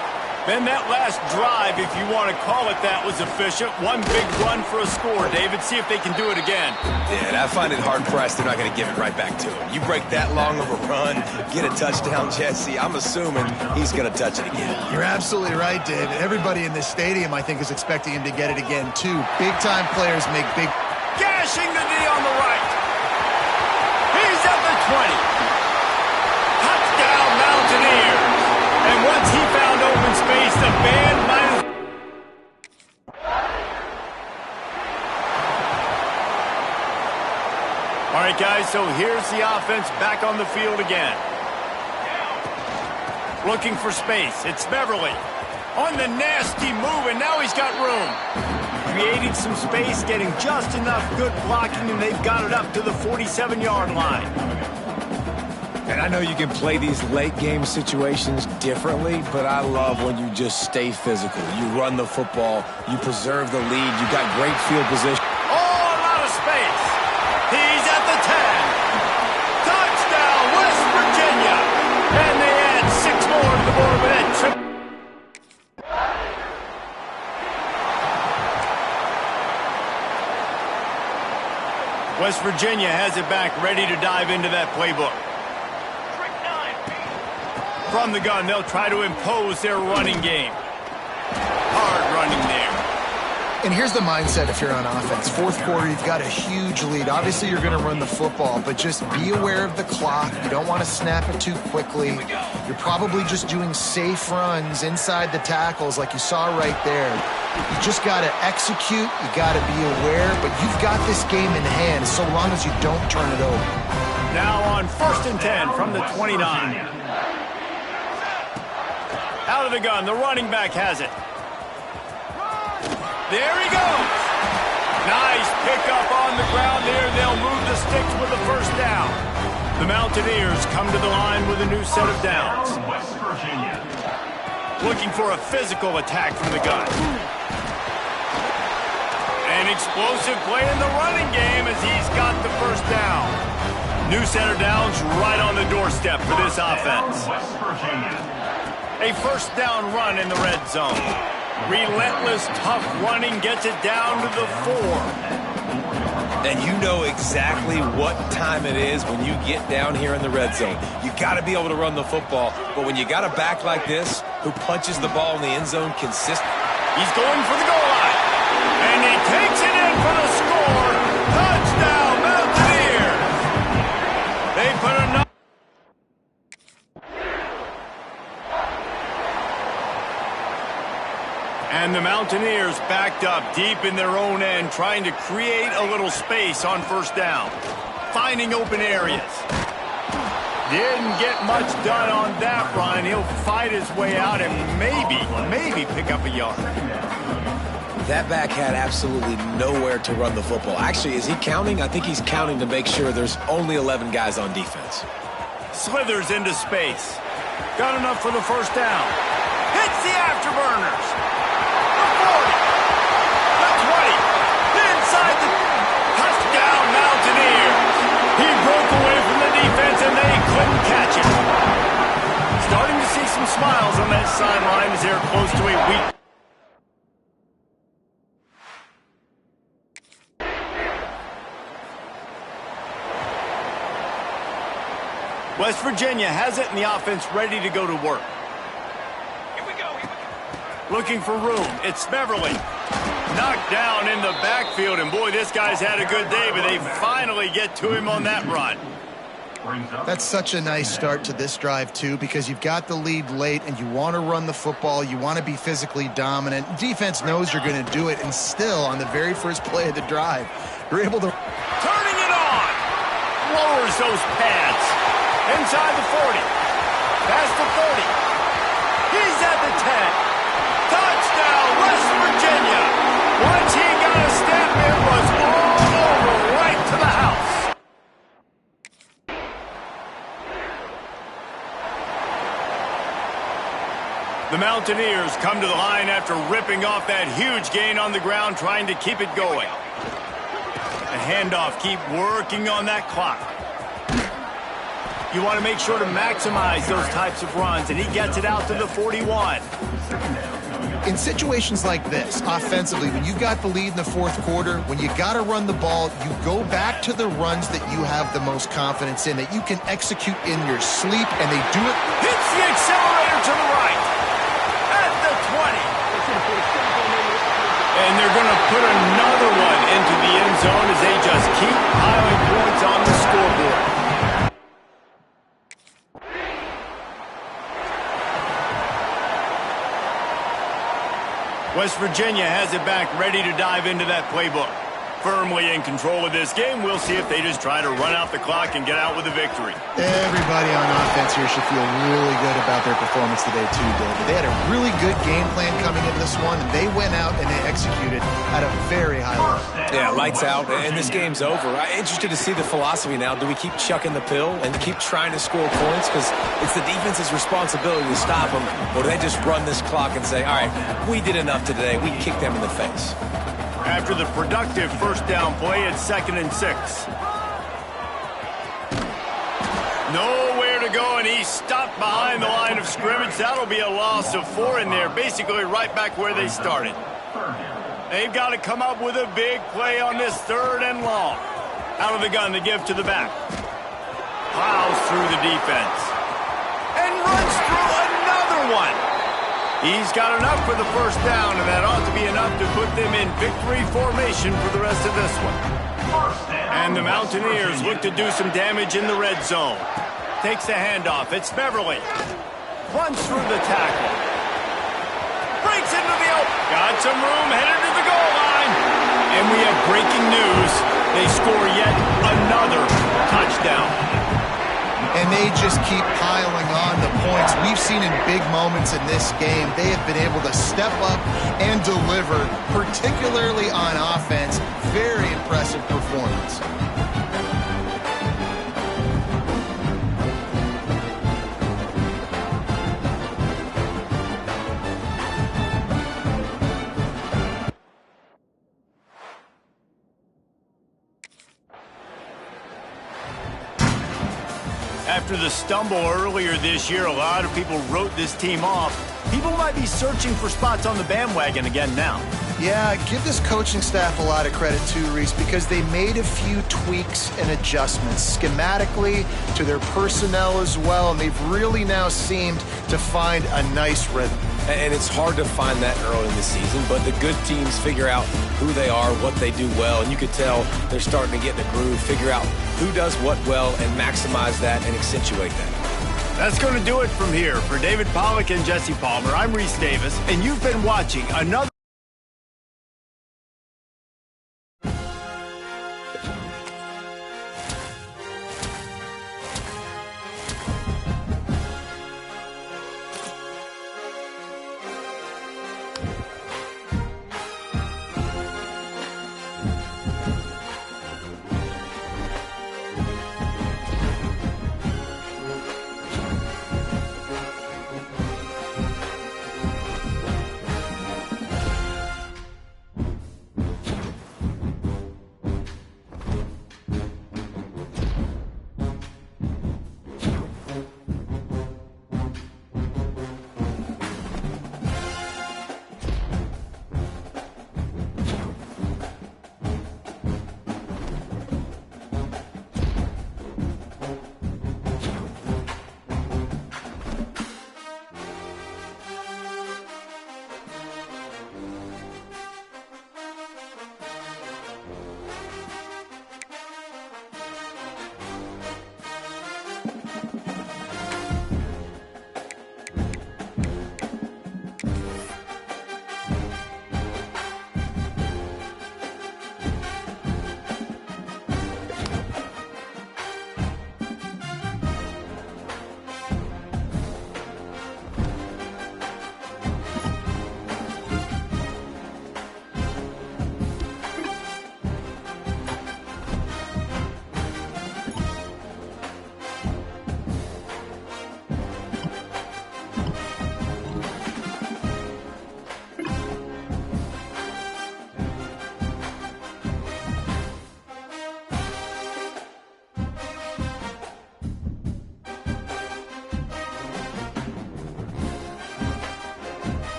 Then that last drive, if you want to call it that, was efficient. One big run for a score, David. See if they can do it again. Yeah, and I find it hard-pressed they're not going to give it right back to him. You break that long of a run, get a touchdown, Jesse, I'm assuming he's going to touch it again. You're absolutely right, David. Everybody in this stadium, I think, is expecting him to get it again, too. Big-time players make big... Gashing the knee on the right. He's at the 20. Touchdown, Mountaineers. And once he found open space, the band might... All right, guys, so here's the offense back on the field again. Looking for space. It's Beverly. On the nasty move, and now he's got room. Creating some space, getting just enough good blocking, and they've got it up to the 47-yard line. And I know you can play these late-game situations differently, but I love when you just stay physical. You run the football, you preserve the lead, you got great field position. Oh, a lot of space. He's at the 10. Touchdown, West Virginia. And they add 6 more to the board with that trip. West Virginia has it back, ready to dive into that playbook. From the gun, they'll try to impose their running game. Hard running there. And here's the mindset if you're on offense. Fourth quarter, you've got a huge lead. Obviously, you're going to run the football, but just be aware of the clock. You don't want to snap it too quickly. You're probably just doing safe runs inside the tackles like you saw right there. You just got to execute. You got to be aware, but you've got this game in hand so long as you don't turn it over. Now on 1st and 10 from the 29. Out of the gun, the running back has it. There he goes. Nice pickup on the ground there. They'll move the sticks with the first down. The Mountaineers come to the line with a new set of downs. West Virginia. Looking for a physical attack from the gun. An explosive play in the running game as he's got the first down. New set of downs right on the doorstep for this offense. West Virginia. A first down run in the red zone. Relentless, tough running gets it down to the 4. And you know exactly what time it is when you get down here in the red zone. You got to be able to run the football, but when you got a back like this who punches the ball in the end zone consistently. He's going for the goal line. And he takes it in for the score. Touchdown, Mountaineers. They put another. And the Mountaineers backed up deep in their own end, trying to create a little space on first down. Finding open areas. Didn't get much done on that run. He'll fight his way out and maybe pick up a yard. That back had absolutely nowhere to run the football. Actually, is he counting? I think he's counting to make sure there's only 11 guys on defense. Slithers into space. Got enough for the first down. Hits the afterburners. The 40. The 20. Inside the touchdown, Mountaineers. He broke away from the defense and they couldn't catch him. Starting to see some smiles on that sideline as they're close to a week. West Virginia has it and the offense ready to go to work. Here we go. Looking for room. It's Beverly. Knocked down in the backfield, and boy, this guy's had a good day, but they finally get to him on that run. That's such a nice start to this drive, too, because you've got the lead late and you want to run the football. You want to be physically dominant. Defense knows you're going to do it, and still, on the very first play of the drive, you're able to... Turning it on! Lowers those pads. Inside the 40. Past the 30. He's at the 10. Touchdown, West Virginia. Once he got a step, it was all over right The Mountaineers come to the line after ripping off that huge gain on the ground, trying to keep it going. A handoff, keep working on that clock. You want to make sure to maximize those types of runs, and he gets it out to the 41. In situations like this, offensively, when you've got the lead in the fourth quarter, when you got to run the ball, you go back to the runs that you have the most confidence in, that you can execute in your sleep, and they do it. Hits the accelerator to the right. At the 20. And they're going to put another one into the end zone as they just keep piling points on the scoreboard. West Virginia has it back, ready to dive into that playbook. Firmly in control of this game. We'll see if they just try to run out the clock and get out with a victory. Everybody on offense here should feel really good about their performance today too, David. They had a really good game plan coming into this one, and they went out and they executed at a very high level. Yeah, lights out, and this game's over. I'm interested to see the philosophy now. Do we keep chucking the pill and keep trying to score points? Because it's the defense's responsibility to stop them. Or do they just run this clock and say, all right, we did enough today. We kicked them in the face. After the productive first down play, it's 2nd and 6. Nowhere to go, and he's stopped behind the line of scrimmage. That'll be a loss of 4 in there, basically right back where they started. They've got to come up with a big play on this 3rd and long. Out of the gun to give to the back. Plows through the defense. And runs through another one. He's got enough for the first down, and that ought to be enough to put them in victory formation for the rest of this one. And the Mountaineers look to do some damage in the red zone. Takes the handoff. It's Beverly. Runs through the tackle. Breaks into the open. Got some room, headed to the goal line. And we have breaking news. They score yet another touchdown. And they just keep piling on the points. We've seen in big moments in this game, they have been able to step up and deliver, particularly on offense. Very impressive performance. After the stumble earlier this year, a lot of people wrote this team off. People might be searching for spots on the bandwagon again now. Yeah, give this coaching staff a lot of credit too, Reese, because they made a few tweaks and adjustments schematically to their personnel as well, and they've really now seemed to find a nice rhythm. And it's hard to find that early in the season, but the good teams figure out who they are, what they do well, and you could tell they're starting to get in a groove, figure out who does what well, and maximize that and accentuate that. That's going to do it from here. For David Pollack and Jesse Palmer, I'm Reese Davis, and you've been watching another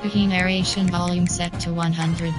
Speaking aeration volume set to 100.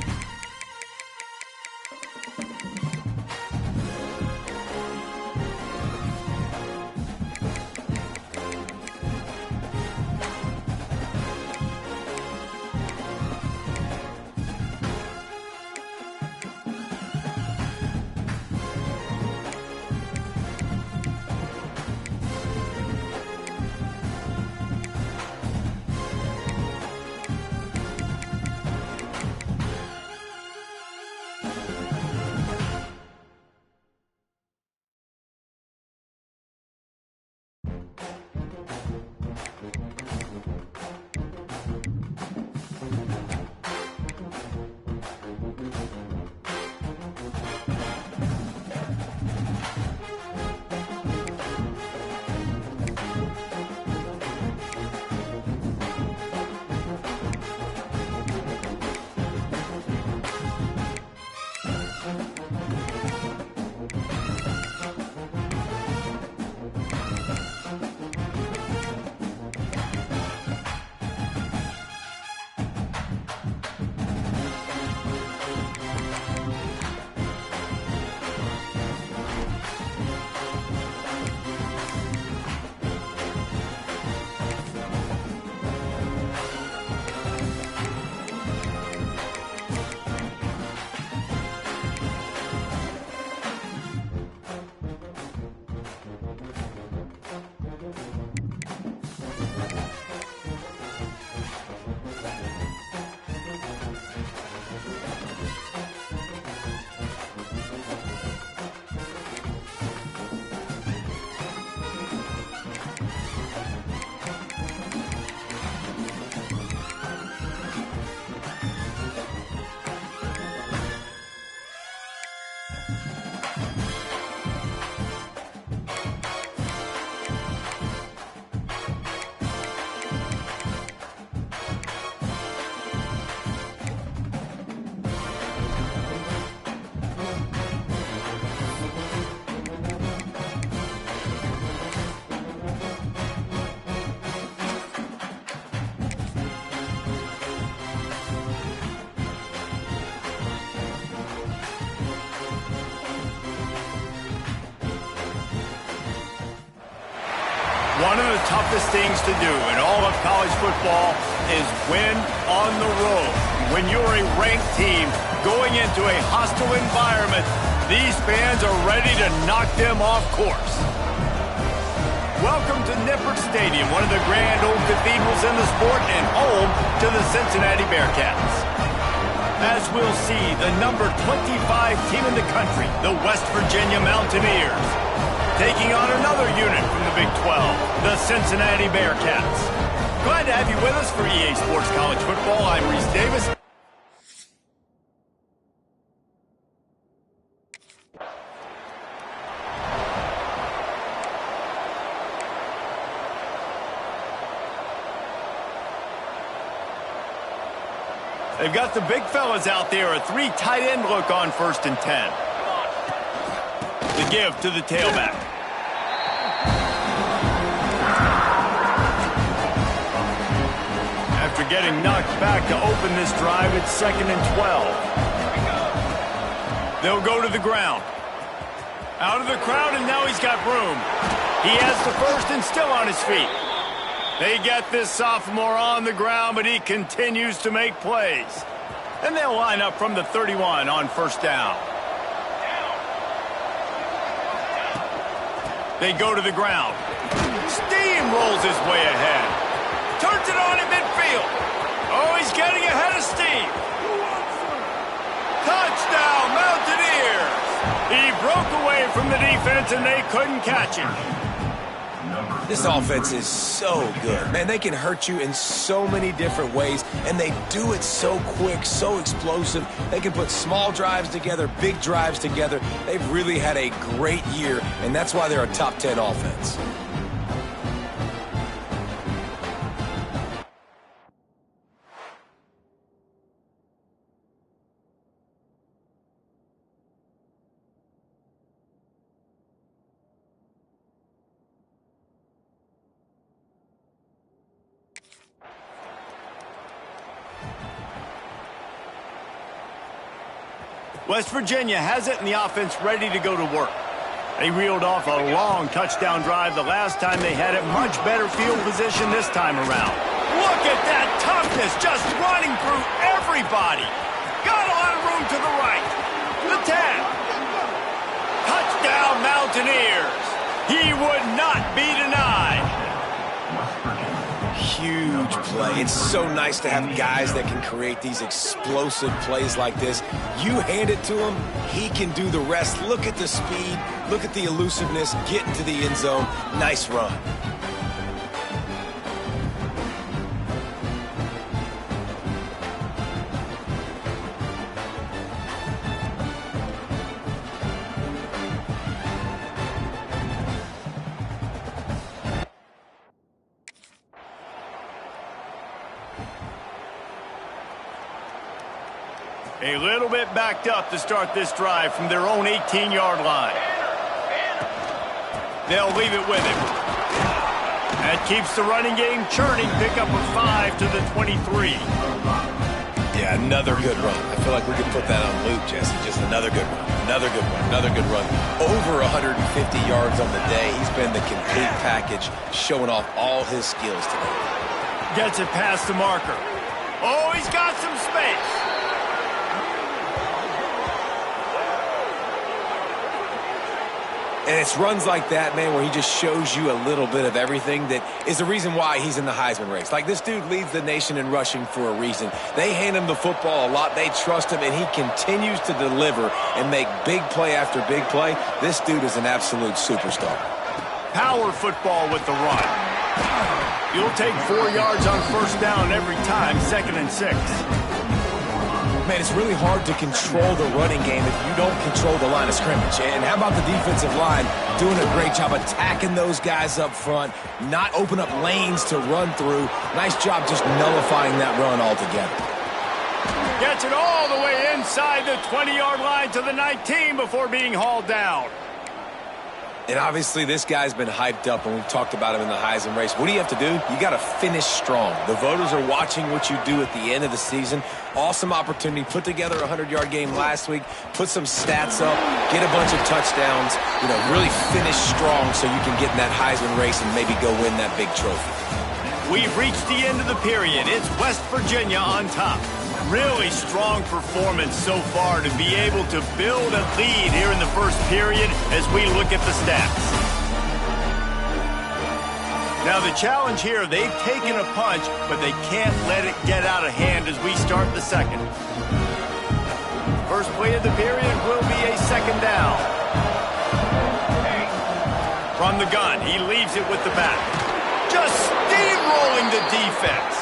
One of the toughest things to do in all of college football is win on the road. When you're a ranked team going into a hostile environment, these fans are ready to knock them off course. Welcome to Nippert Stadium, one of the grand old cathedrals in the sport and home to the Cincinnati Bearcats. As we'll see, the number 25 team in the country, the West Virginia Mountaineers, taking on another unit from the Big 12, the Cincinnati Bearcats. Glad to have you with us for EA Sports College Football. I'm Reese Davis. They've got the big fellas out there, a three tight end look on 1st and 10. The give to the tailback. After getting knocked back to open this drive, it's 2nd and 12. They'll go to the ground. Out of the crowd, and now he's got room. He has the first and still on his feet. They get this sophomore on the ground, but he continues to make plays. And they'll line up from the 31 on 1st down. They go to the ground. Steamrolls his way ahead. Turns it on in midfield. Oh, he's getting ahead of steam. Touchdown, Mountaineers. He broke away from the defense, and they couldn't catch him. This offense is so good. Man, they can hurt you in so many different ways, and they do it so quick, so explosive. They can put small drives together, big drives together. They've really had a great year, and that's why they're a top 10 offense. West Virginia has it and the offense ready to go to work. They reeled off a long touchdown drive the last time they had it. Much better field position this time around. Look at that toughness, just running through everybody. Got a lot of room to the right. The 10. Touchdown Mountaineers. He would not be denied. Huge play. It's so nice to have guys that can create these explosive plays like this. You hand it to him, he can do the rest. Look at the speed, look at the elusiveness, get into the end zone. Nice run. A little bit backed up to start this drive from their own 18-yard line. They'll leave it with him. That keeps the running game churning. Pick up a 5 to the 23. Yeah, another good run. I feel like we could put that on loop, Jesse. Just another good run. Another good one. Another good run. Over 150 yards on the day. He's been the complete package, showing off all his skills today. Gets it past the marker. Oh, he's got some space. And it's runs like that, man, where he just shows you a little bit of everything that is the reason why he's in the Heisman race. Like, this dude leads the nation in rushing for a reason. They hand him the football a lot. They trust him, and he continues to deliver and make big play after big play. This dude is an absolute superstar. Power football with the run. You'll take 4 yards on first down every time, 2nd and 6. Man, it's really hard to control the running game if you don't control the line of scrimmage. And how about the defensive line doing a great job attacking those guys up front, not open up lanes to run through. Nice job just nullifying that run altogether. Gets it all the way inside the 20-yard line to the 19 before being hauled down. And obviously this guy's been hyped up, and we've talked about him in the Heisman race. What do you have to do? You got to finish strong. The voters are watching what you do at the end of the season. Awesome opportunity. Put together a 100-yard game last week. Put some stats up. Get a bunch of touchdowns. You know, really finish strong so you can get in that Heisman race and maybe go win that big trophy. We've reached the end of the period. It's West Virginia on top. Really strong performance so far to be able to build a lead here in the first period as we look at the stats. Now the challenge here, they've taken a punch, but they can't let it get out of hand as we start the second. First play of the period will be a 2nd down. From the gun, he leaves it with the back. Just steamrolling the defense.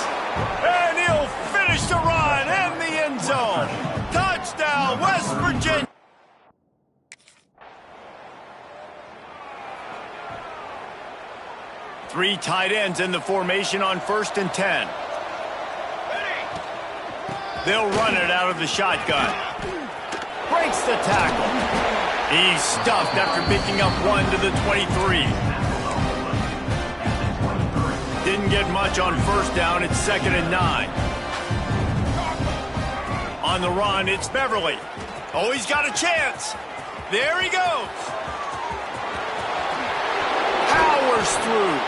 And he'll finish the run in the end zone. Touchdown, West Virginia. Three tight ends in the formation on 1st and 10. They'll run it out of the shotgun. Breaks the tackle. He's stuffed after picking up 1 to the 23. Didn't get much on first down. It's 2nd and 9. On the run, it's Beverly. Oh, he's got a chance. There he goes. Powers through.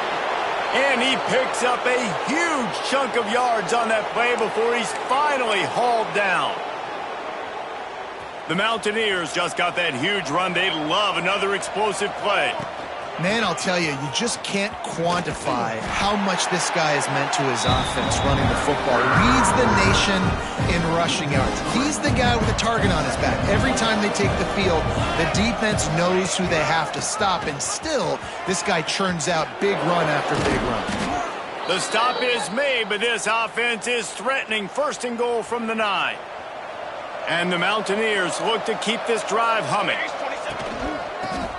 And he picks up a huge chunk of yards on that play before he's finally hauled down. The Mountaineers just got that huge run. They'd love another explosive play. Man, I'll tell you, you just can't quantify how much this guy has meant to his offense running the football. Leads the nation in rushing yards. He's the guy with a target on his back. Every time they take the field, the defense knows who they have to stop, and still, this guy churns out big run after big run. The stop is made, but this offense is threatening. 1st and goal from the 9. And the Mountaineers look to keep this drive humming.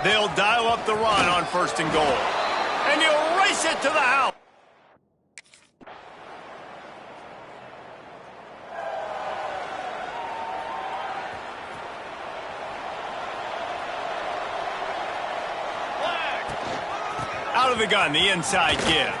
They'll dial up the run on 1st and goal. And he'll race it to the house. Out of the gun, the inside give.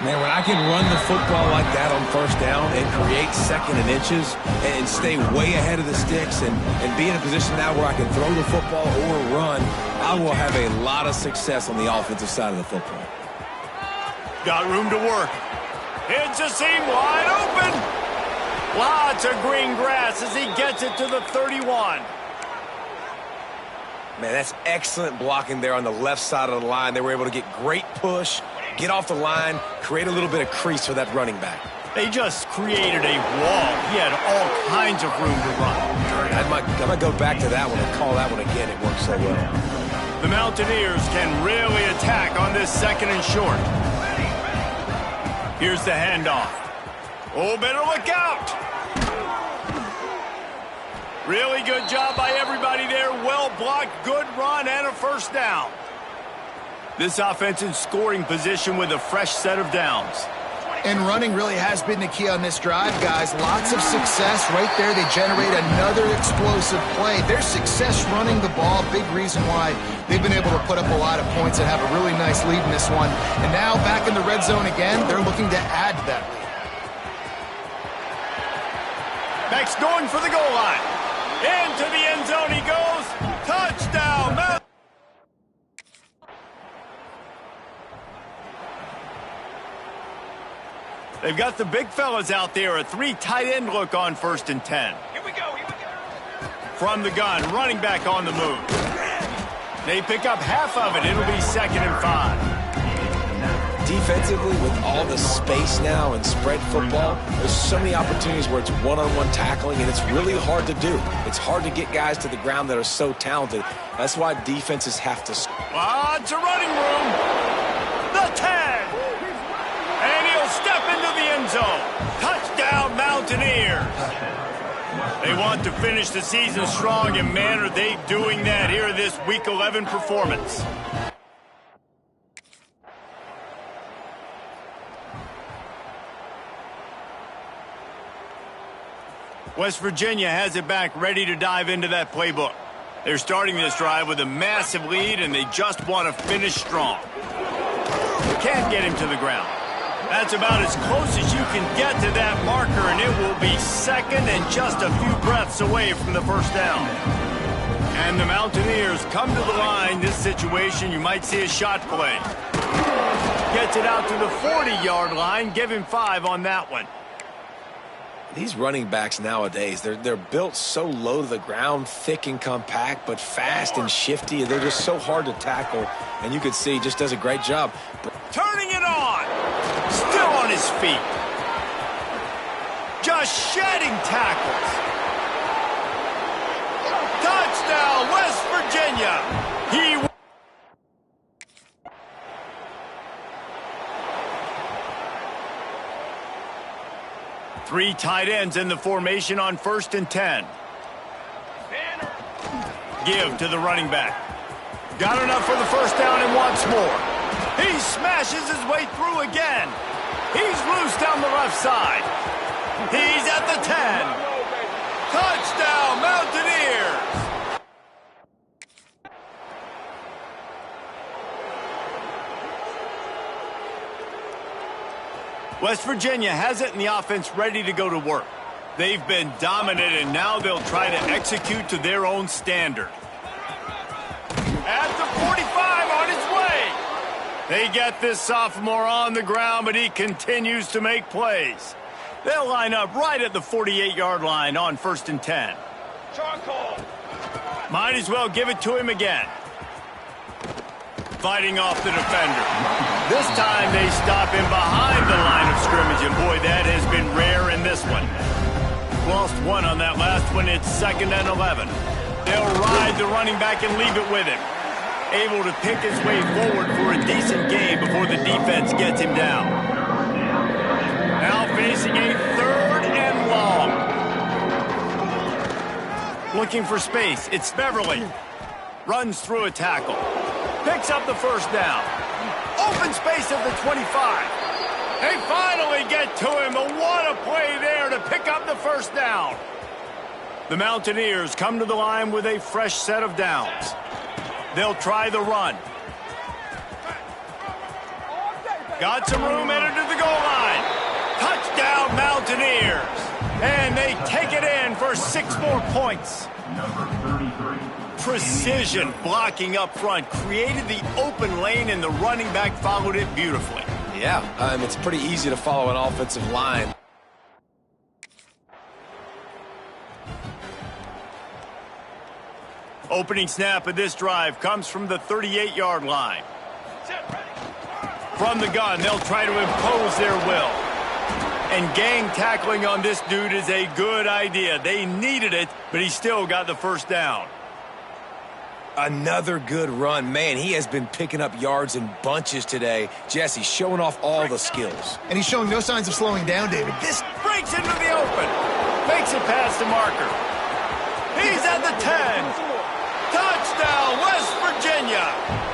Man, when I can run the football like that on first down and create second and inches and stay way ahead of the sticks and be in a position now where I can throw the football or run, I will have a lot of success on the offensive side of the football. Got room to work. Hits a seam wide open. Lots of green grass as he gets it to the 31. Man, that's excellent blocking there on the left side of the line. They were able to get great push, get off the line, create a little bit of crease for that running back. They just created a wall. He had all kinds of room to run. I might go back to that one and call that one again. It worked so well. The Mountaineers can really attack on this second and short. Here's the handoff. Oh, better look out. Really good job by everybody there. Well blocked, good run, and a first down. This offense in scoring position with a fresh set of downs. And running really has been the key on this drive, guys. Lots of success right there. They generate another explosive play. Their success running the ball, big reason why they've been able to put up a lot of points and have a really nice lead in this one. And now back in the red zone again, they're looking to add that lead. Next going for the goal line. Into the end zone he goes. Touchdown, Mount. They've got the big fellas out there. A 3 tight end look on 1st and 10. Here we go. From the gun, running back on the move. They pick up half of it. It'll be 2nd and 5. Defensively, with all the space now and spread football, there's so many opportunities where it's one-on-one tackling, and it's really hard to do. It's hard to get guys to the ground that are so talented. That's why defenses have to. Lots of running room. The 10. And he'll step into the end zone. Touchdown, Mountaineers. They want to finish the season strong, and man, are they doing that here in this Week 11 performance. West Virginia has it back, ready to dive into that playbook. They're starting this drive with a massive lead, and they just want to finish strong. Can't get him to the ground. That's about as close as you can get to that marker, and it will be 2nd and just a few breaths away from the first down. And the Mountaineers come to the line. This situation, you might see a shot play. Gets it out to the 40-yard line. Give him 5 on that one. These running backs nowadays, they're built so low to the ground, thick and compact, but fast and shifty. They're just so hard to tackle, and you can see just does a great job. Turning it on. Still on his feet. Just shedding tackles. Touchdown, West Virginia. 3 tight ends in the formation on 1st and 10. Give to the running back. Got enough for the first down and wants more. He smashes his way through again. He's loose down the left side. He's at the 10. Touchdown, Mountaineers. West Virginia has it in the offense ready to go to work. They've been dominant, and now they'll try to execute to their own standard. At the 45 on his way. They get this sophomore on the ground, but he continues to make plays. They'll line up right at the 48-yard line on 1st and 10. Charcoal. Might as well give it to him again. Fighting off the defender. This time they stop him behind the line of scrimmage, and boy, that has been rare in this one. Lost 1 on that last one. It's 2nd and 11. They'll ride the running back and leave it with him. Able to pick his way forward for a decent gain before the defense gets him down. Now facing a 3rd and long. Looking for space. It's Beverly. Runs through a tackle. Picks up the first down. Open space at the 25. They finally get to him, but what a play there to pick up the first down. The Mountaineers come to the line with a fresh set of downs. They'll try the run. Got some room headed to the goal line. Touchdown, Mountaineers. And they take it in for 6 more points. Number 33. Precision blocking up front created the open lane, and the running back followed it beautifully. Yeah, it's pretty easy to follow an offensive line. Opening snap of this drive comes from the 38-yard line. From the gun, they'll try to impose their will. And gang tackling on this dude is a good idea. They needed it, but he still got the first down. Another good run. Man, he has been picking up yards in bunches today. Jesse showing off all the skills. And he's showing no signs of slowing down, David. This breaks into the open. Makes it past the marker. He's at the 10. Touchdown, West Virginia.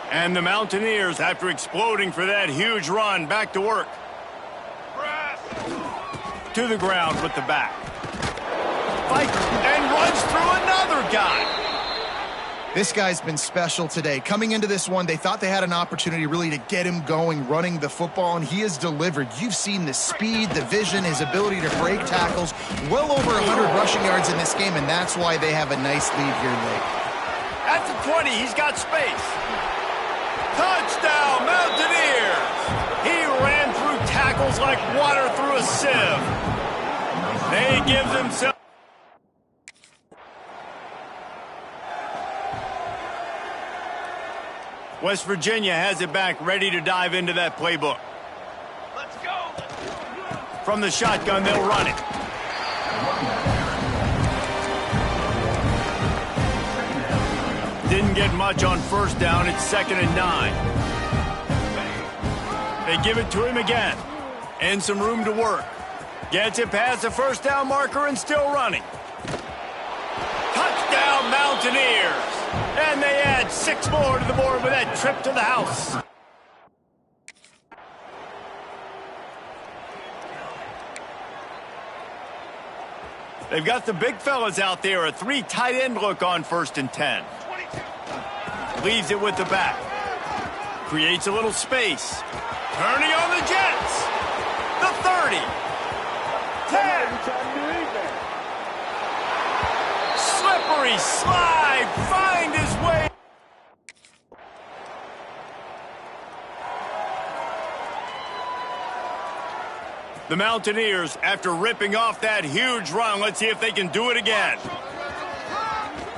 And the Mountaineers, after exploding for that huge run, back to work. To the ground with the back. Fight and runs through another guy. This guy's been special today. Coming into this one, they thought they had an opportunity really to get him going, running the football, and he has delivered. You've seen the speed, the vision, his ability to break tackles. Well over 100 rushing yards in this game, and that's why they have a nice lead here late. At the 20, he's got space. Touchdown, Mountaineers! He ran through tackles like water through a sieve. They give themselves... West Virginia has it back, ready to dive into that playbook. Let's go! From the shotgun, they'll run it. Didn't get much on first down. It's 2nd and 9. They give it to him again. And some room to work. Gets it past the first down marker and still running. Touchdown, Mountaineers! And they add 6 more to the board with that trip to the house. They've got the big fellas out there. A 3 tight end look on 1st and 10. Leaves it with the back. Creates a little space. Turning on the Jets. The 30. 10. Slippery slide. Find his way. The Mountaineers, after ripping off that huge run, let's see if they can do it again.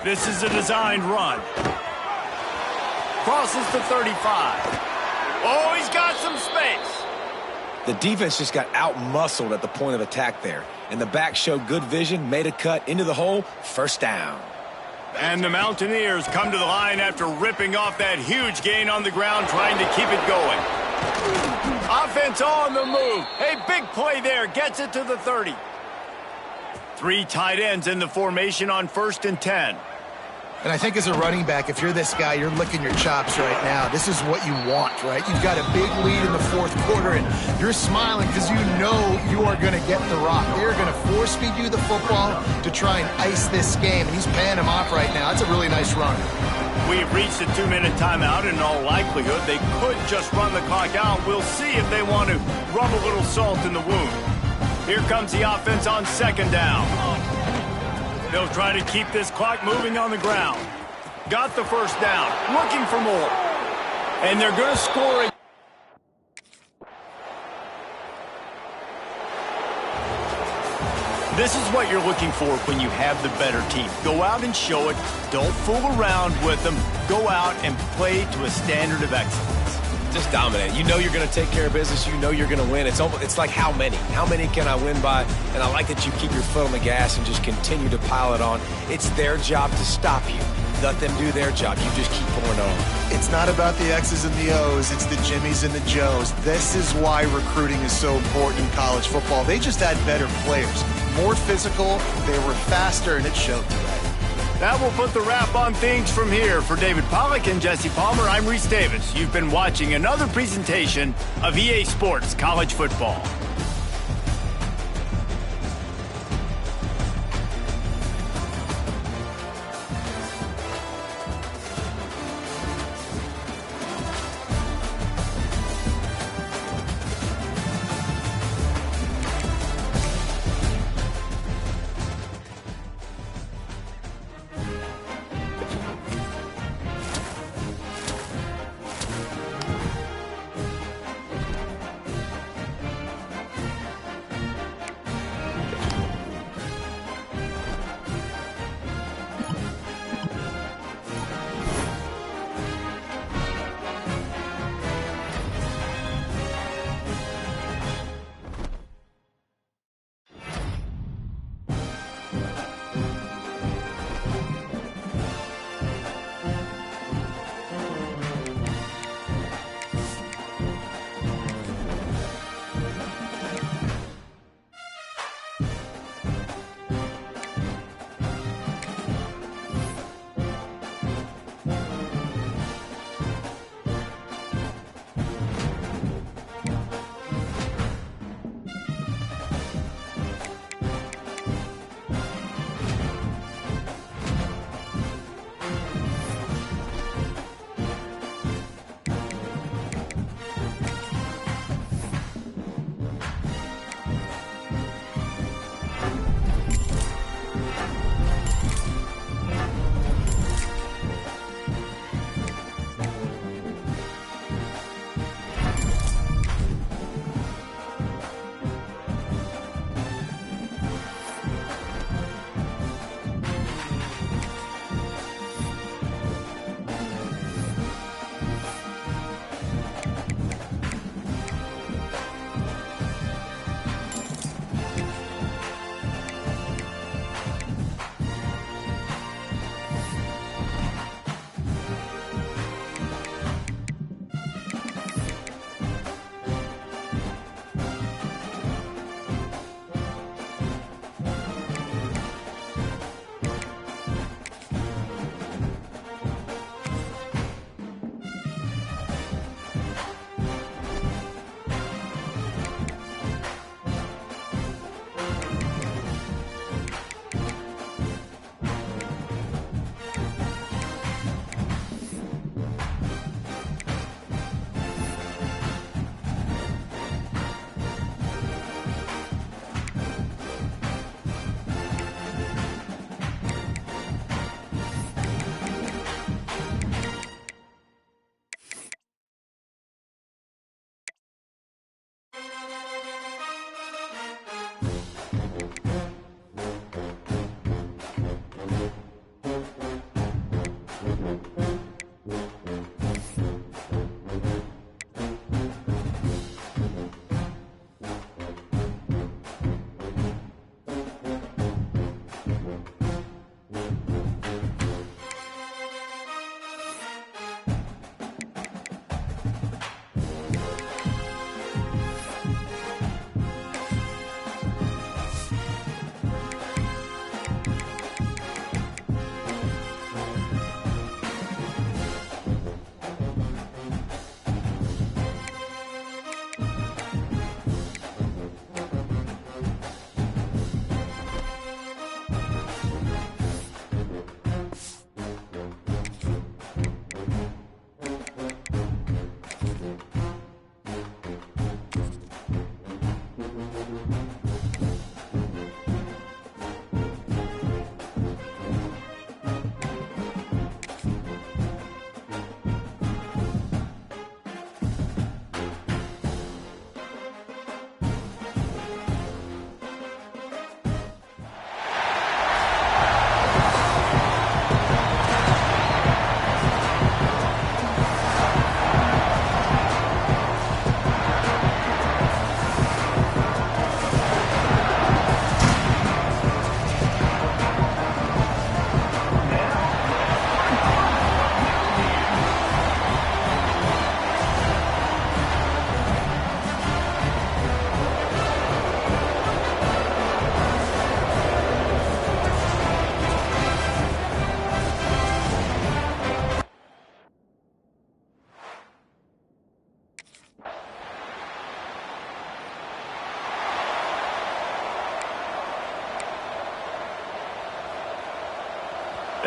This is a designed run. Crosses the 35. Oh, he's got some space. The defense just got out-muscled at the point of attack there. And the back showed good vision, made a cut into the hole, first down. And the Mountaineers come to the line after ripping off that huge gain on the ground, trying to keep it going. Offense on the move. A big play there. Gets it to the 30. 3 tight ends in the formation on 1st and 10. And I think as a running back, if you're this guy, you're licking your chops right now. This is what you want, right? You've got a big lead in the 4th quarter, and you're smiling because you know you are going to get the rock. They're going to force-feed you the football to try and ice this game, and he's paying him off right now. That's a really nice run. We've reached a 2-minute timeout, and in all likelihood, they could just run the clock out. We'll see if they want to rub a little salt in the wound. Here comes the offense on 2nd down. They'll try to keep this clock moving on the ground. Got the first down, looking for more. And they're going to score it. This is what you're looking for when you have the better team. Go out and show it. Don't fool around with them. Go out and play to a standard of excellence. Just dominate. You know you're going to take care of business. You know you're going to win. It's like how many? How many can I win by? And I like that you keep your foot on the gas and just continue to pile it on. It's their job to stop you. Let them do their job. You just keep pouring on. It's not about the X's and the O's. It's the Jimmies and the Joes. This is why recruiting is so important in college football. They just had better players. More physical, they were faster, and it showed today. That will put the wrap on things from here. For David Pollack and Jesse Palmer, I'm Reese Davis. You've been watching another presentation of EA Sports College Football.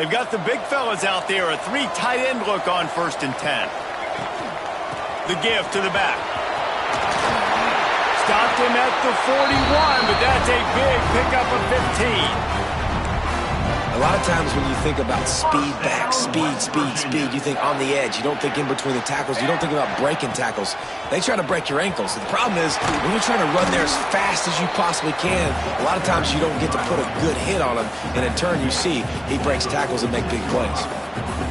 They've got the big fellas out there, a 3 tight end look on 1st and 10. The give to the back. Stopped him at the 41, but that's a big pickup of 15. A lot of times when you think about speed back, speed, you think on the edge. You don't think in between the tackles. You don't think about breaking tackles. They try to break your ankles. The problem is when you're trying to run there as fast as you possibly can, a lot of times you don't get to put a good hit on him, and in turn you see he breaks tackles and make big plays.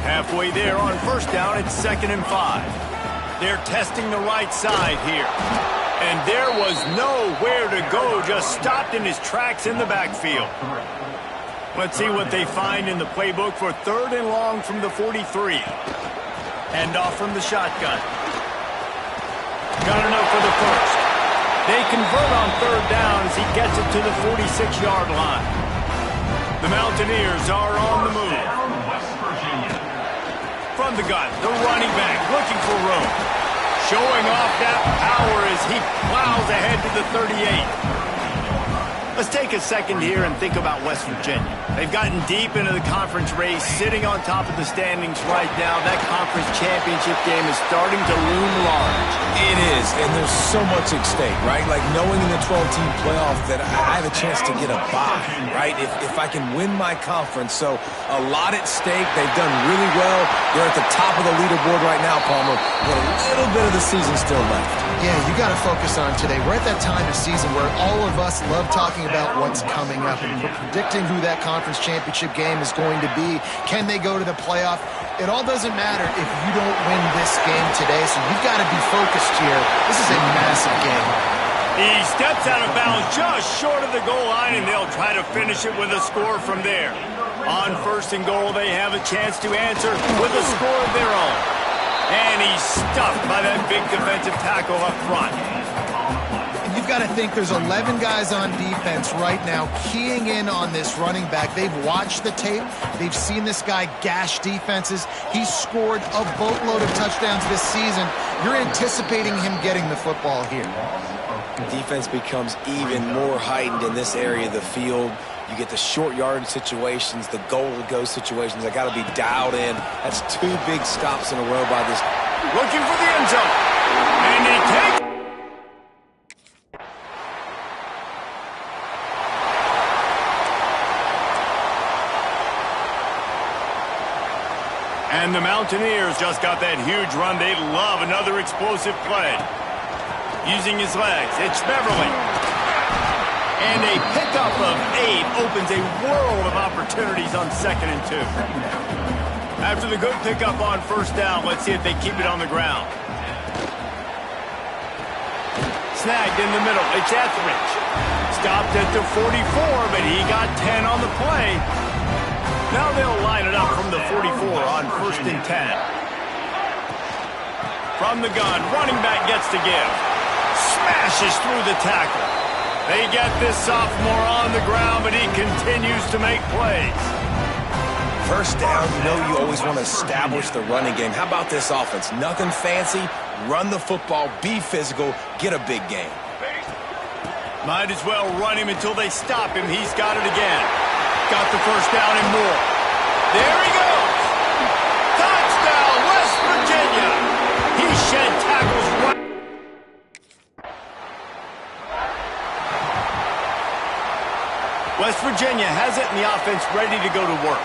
Halfway there on 1st down, it's 2nd and 5. They're testing the right side here. And there was nowhere to go, just stopped in his tracks in the backfield. Let's see what they find in the playbook for 3rd and long from the 43. Hand off from the shotgun. Got enough for the 1st. They convert on 3rd down as he gets it to the 46-yard line. The Mountaineers are on the move. From the gun, the running back looking for room. Showing off that power as he plows ahead to the 38. Let's take a second here and think about West Virginia. They've gotten deep into the conference race, sitting on top of the standings right now. That conference championship game is starting to loom large. It is, and there's so much at stake, right? Like knowing in the 12-team playoff that I have a chance to get a bye, right? If I can win my conference. So a lot at stake. They've done really well. They're at the top of the leaderboard right now, Palmer. But a little bit of the season still left. Yeah, you got to focus on today. We're at that time of season where all of us love talking about what's coming up and we're predicting who that conference championship game is going to be. Can they go to the playoff? It all doesn't matter if you don't win this game today, so you've got to be focused here. This is a massive game. He steps out of bounds just short of the goal line, and they'll try to finish it with a score from there. On 1st and goal, they have a chance to answer with a score of their own. And he's stuffed by that big defensive tackle up front. You've got to think there's 11 guys on defense right now keying in on this running back. They've watched the tape. They've seen this guy gash defenses. He's scored a boatload of touchdowns this season. You're anticipating him getting the football here. Defense becomes even more heightened in this area of the field. You get the short yardage situations, the goal-to-go situations. They got to be dialed in. That's 2 big stops in a row by this. Looking for the end zone. And he takes. And the Mountaineers just got that huge run. They love another explosive play. Using his legs, it's Beverly. And a pickup of 8 opens a world of opportunities on 2nd and 2. After the good pickup on 1st down, let's see if they keep it on the ground. Snagged in the middle, it's Etheridge. Stopped at the 44, but he got 10 on the play. Now they'll line it up from the 44 on 1st and 10. From the gun, running back gets to give. Smashes through the tackle. They get this sophomore on the ground, but he continues to make plays. 1st down, you know you always want to establish the running game. How about this offense? Nothing fancy. Run the football, be physical, get a big game. Might as well run him until they stop him. He's got it again. Got the 1st down and more. There he goes. Touchdown, West Virginia. He shed tackles right. West Virginia has it and the offense ready to go to work.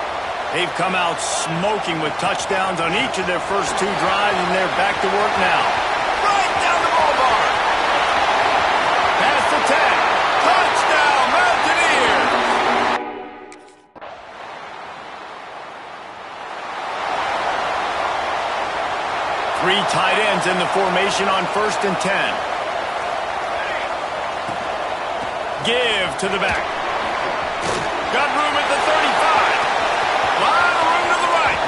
They've come out smoking with touchdowns on each of their first 2 drives, and they're back to work now. Right down the ball bar. Pass the 10. Touchdown, Mountaineers. 3 tight ends in the formation on 1st and 10. Give to the back. Got room at the 35. Lot of room to the right.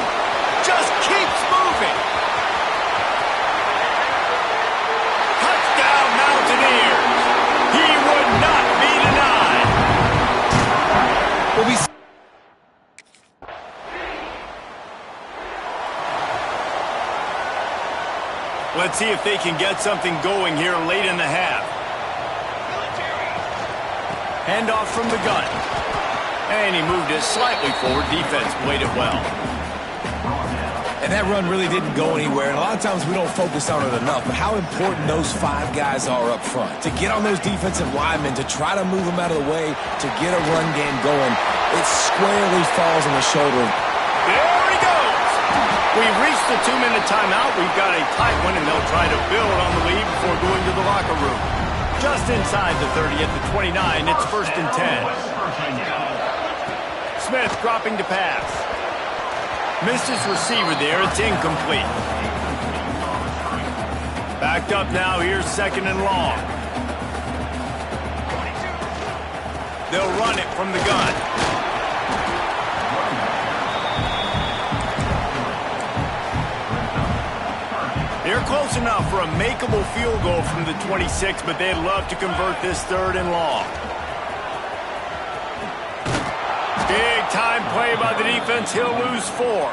Just keeps moving. Touchdown, Mountaineers. He would not be denied. Well, Let's see if they can get something going here late in the half. Handoff from the gun. And he moved it slightly forward. Defense played it well. And that run really didn't go anywhere. And a lot of times we don't focus on it enough. But how important those 5 guys are up front. To get on those defensive linemen, to try to move them out of the way, to get a run game going, it squarely falls on the shoulder. There he goes. We've reached the 2-minute timeout. We've got a tight one, and they'll try to build on the lead before going to the locker room. Just inside the 30 at the 29, it's 1st and 10. Smith dropping to pass. Misses receiver there. It's incomplete. Backed up now. Here's 2nd and long. They'll run it from the gun. They're close enough for a makeable field goal from the 26, but they'd love to convert this 3rd and long. Big time play by the defense. He'll lose 4.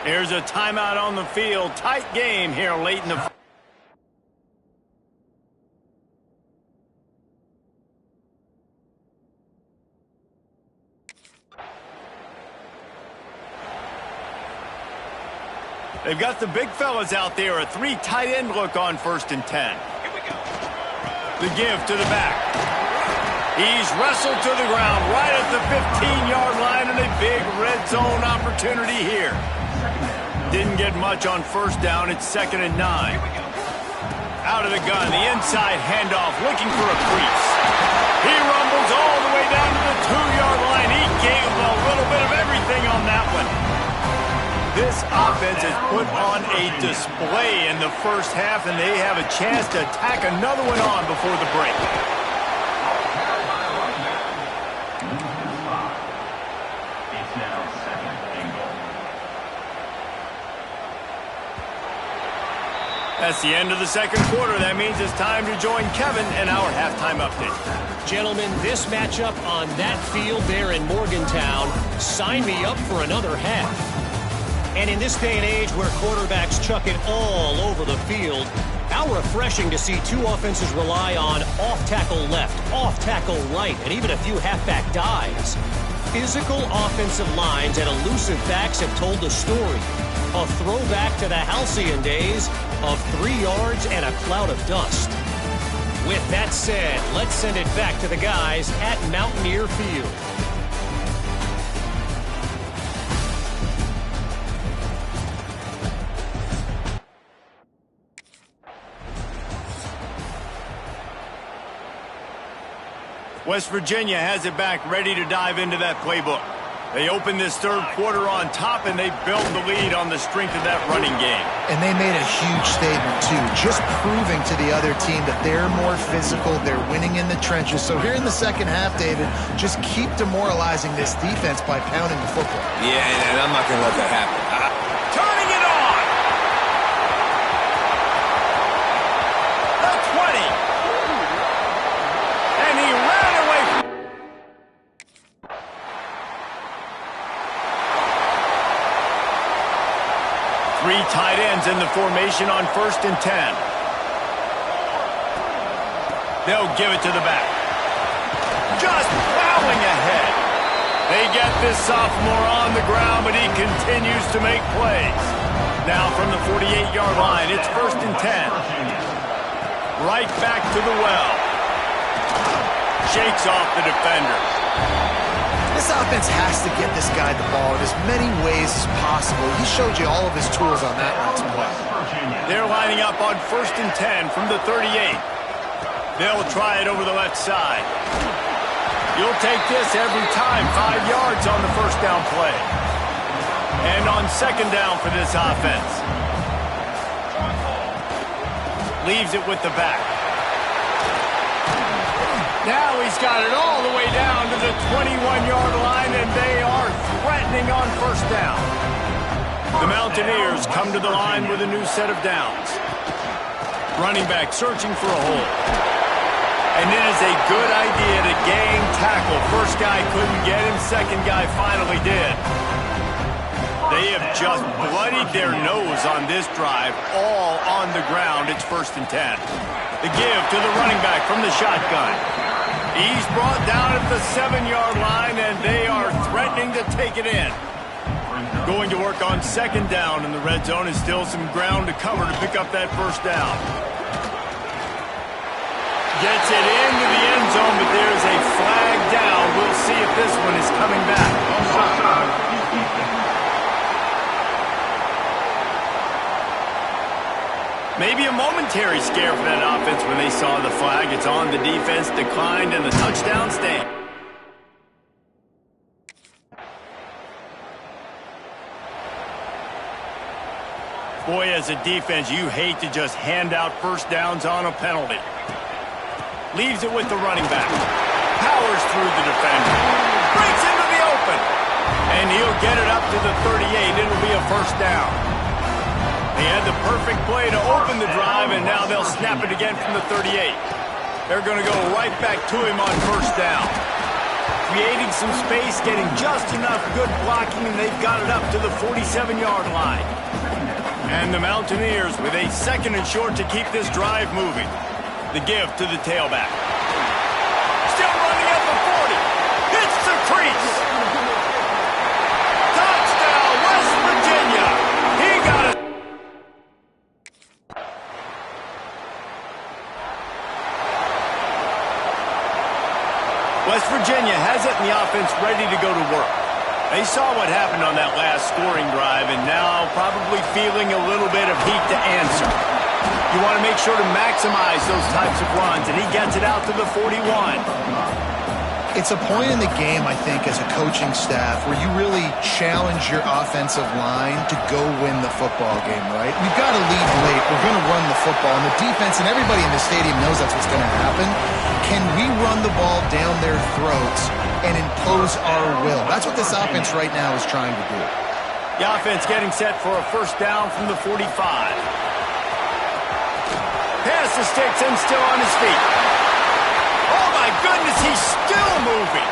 Here's a timeout on the field. Tight game here late in the... They've got the big fellas out there. A 3 tight end look on 1st and 10. Here we go. The give to the back. He's wrestled to the ground right at the 15-yard line, and a big red zone opportunity here. Didn't get much on 1st down. It's 2nd and 9. Out of the gun, the inside handoff, looking for a crease. He rumbles all the way down to the 2-yard line. He gave a little bit of everything on that one. This offense has put on a display in the 1st half, and they have a chance to tack another one on before the break. That's the end of the 2nd quarter. That means it's time to join Kevin and our halftime update. Gentlemen, this matchup on that field there in Morgantown, sign me up for another half. And in this day and age where quarterbacks chuck it all over the field, how refreshing to see 2 offenses rely on off-tackle left, off-tackle right, and even a few halfback dives. Physical offensive lines and elusive backs have told the story. A throwback to the halcyon days of 3 yards and a cloud of dust. With that said, let's send it back to the guys at Mountaineer Field. West Virginia has it back, ready to dive into that playbook. They open this 3rd quarter on top, and they build the lead on the strength of that running game. And they made a huge statement, too, just proving to the other team that they're more physical, they're winning in the trenches. So here in the 2nd half, David, just keep demoralizing this defense by pounding the football. Yeah, and I'm not going to let that happen. Turning it on! The 20! And he ran away from... 3 tight ends in the formation on 1st and 10. They'll give it to the back. Just plowing ahead. They get this sophomore on the ground, but he continues to make plays. Now from the 48-yard line, it's 1st and 10. Right back to the well. Shakes off the defender. This offense has to get this guy the ball in as many ways as possible. He showed you all of his tools on that last play. They're lining up on 1st and 10 from the 38. They'll try it over the left side. You'll take this every time. 5 yards on the 1st down play. And on 2nd down for this offense. Leaves it with the back. Now he's got it all the way down to the 21-yard line, and they are threatening on 1st down. The Mountaineers come to the line with a new set of downs. Running back searching for a hole. And it is a good idea to gang tackle. 1st guy couldn't get him, 2nd guy finally did. They have just bloodied their nose on this drive, all on the ground. It's 1st and 10. The give to the running back from the shotgun. He's brought down at the 7-yard line, and they are threatening to take it in. Going to work on second down in the red zone is still some ground to cover to pick up that first down. Gets it into the end zone, but there's a flag down. We'll see if this one is coming back. Maybe a momentary scare for that offense when they saw the flag. It's on, the defense declined, and the touchdown stand. Boy, as a defense, you hate to just hand out first downs on a penalty. Leaves it with the running back. Powers through the defender. Breaks into the open. And he'll get it up to the 38. It'll be a first down. They had the perfect play to open the drive, and now they'll snap it again from the 38. They're going to go right back to him on first down. Creating some space, getting just enough good blocking, and they've got it up to the 47-yard line. And the Mountaineers with a second and short to keep this drive moving. The give to the tailback. Still running at the 40. Hits the crease. Touchdown, West Virginia. He got it. West Virginia has it in the offense ready to go to work. They saw what happened on that last scoring drive and now probably feeling a little bit of heat to answer. You want to make sure to maximize those types of runs, and he gets it out to the 41. It's a point in the game, I think, as a coaching staff where you really challenge your offensive line to go win the football game, right? We've got to lead late. We're going to run the football. And the defense and everybody in the stadium knows that's what's going to happen. Can we run the ball down their throats and impose our will? That's what this offense right now is trying to do. The offense getting set for a first down from the 45. Pass the sticks and still on his feet. Oh, my goodness, he's still moving.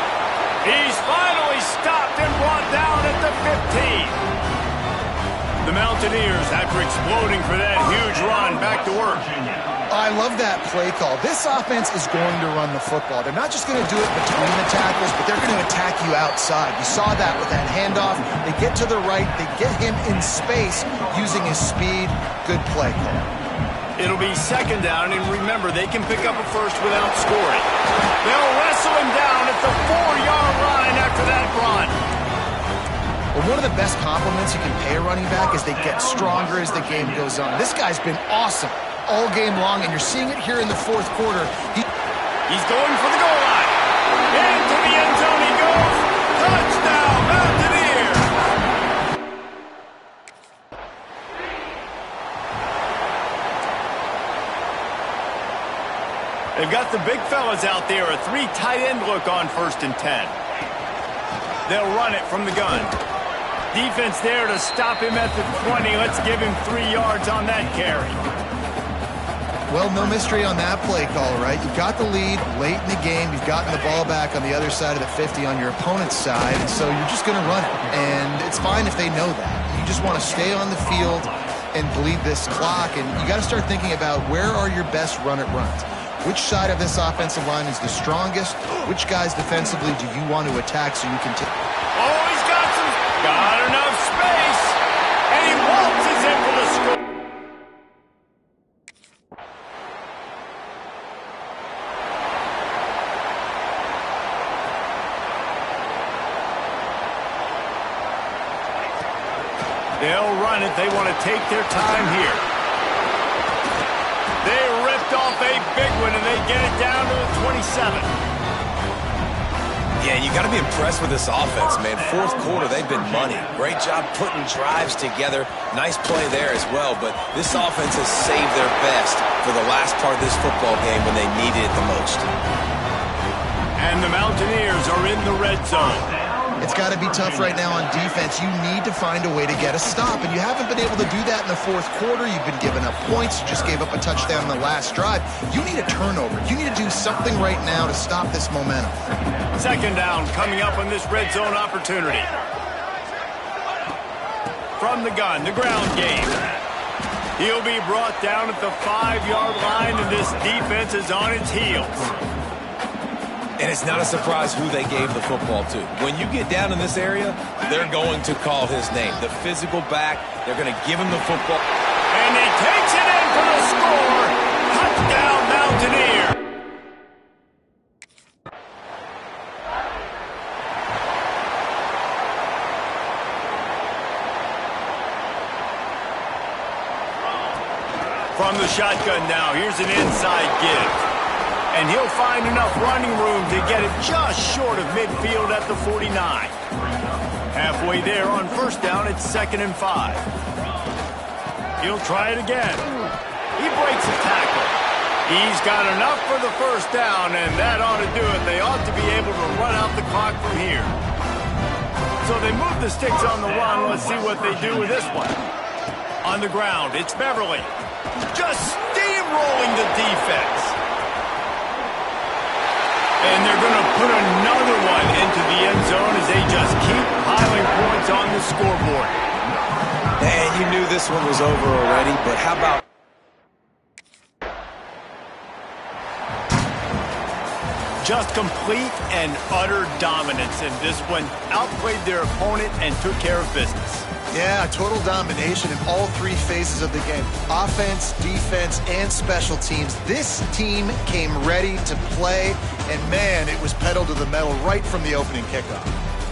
He's finally stopped and brought down at the 15. The Mountaineers, after exploding for that huge run, back to work. I love that play call. This offense is going to run the football. They're not just going to do it between the tackles, but they're going to attack you outside. You saw that with that handoff. They get to the right. They get him in space using his speed. Good play call. It'll be second down, and remember, they can pick up a first without scoring. They'll wrestle him down at the 4-yard line after that run. Well, one of the best compliments you can pay a running back is they get stronger as the game goes on. This guy's been awesome all game long, and you're seeing it here in the fourth quarter. He's going for the goal line. Into the end zone he goes. Touchdown, Mountaineers! They've got the big fellas out there, a 3 tight end look on 1st and 10. They'll run it from the gun. Defense there to stop him at the 20. Let's give him 3 yards on that carry. Well, no mystery on that play call, right? You've got the lead late in the game. You've gotten the ball back on the other side of the 50 on your opponent's side, and so you're just going to run it. And it's fine if they know that. You just want to stay on the field and bleed this clock, and you got to start thinking about where are your best run-it runs. Which side of this offensive line is the strongest? Which guys defensively do you want to attack so you can take? Oh, he's got enough space, and he waltzes in for the score. They'll run it. They want to take their time here. They ripped off a big one, and they get it down to the 27. Yeah, you got to be impressed with this offense, man. Fourth quarter, they've been money. Great job putting drives together. Nice play there as well, but this offense has saved their best for the last part of this football game when they needed it the most. And the Mountaineers are in the red zone. It's got to be tough right now on defense. You need to find a way to get a stop, and you haven't been able to do that in the fourth quarter. You've been giving up points. You just gave up a touchdown in the last drive. You need a turnover. You need to do something right now to stop this momentum. Second down coming up on this red zone opportunity. From the gun, the ground game. He'll be brought down at the 5-yard line, and this defense is on its heels. And it's not a surprise who they gave the football to. When you get down in this area, they're going to call his name. The physical back, they're going to give him the football. And he takes it in for the score. Touchdown, Mountaineer. From the shotgun now, here's an inside give. And he'll find enough running room to get it just short of midfield at the 49. Halfway there on first down, it's 2nd and 5. He'll try it again. He breaks a tackle. He's got enough for the first down, and that ought to do it. They ought to be able to run out the clock from here. So they move the sticks on the run. Let's see what they do with this one. On the ground, it's Beverly. Just steamrolling the defense. And they're going to put another one into the end zone as they just keep piling points on the scoreboard. And you knew this one was over already, but how about... Just complete and utter dominance in this one. Outplayed their opponent and took care of business. Yeah, total domination in all three phases of the game. Offense, defense, and special teams. This team came ready to play, and man, it was pedal to the metal right from the opening kickoff.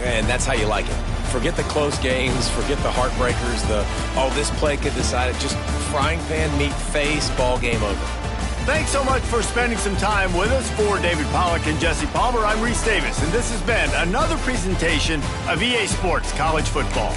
And that's how you like it. Forget the close games, forget the heartbreakers, this play could decide it. Just frying pan, meat face, ball game over. Thanks so much for spending some time with us. For David Pollack and Jesse Palmer, I'm Reese Davis, and this has been another presentation of EA Sports College Football.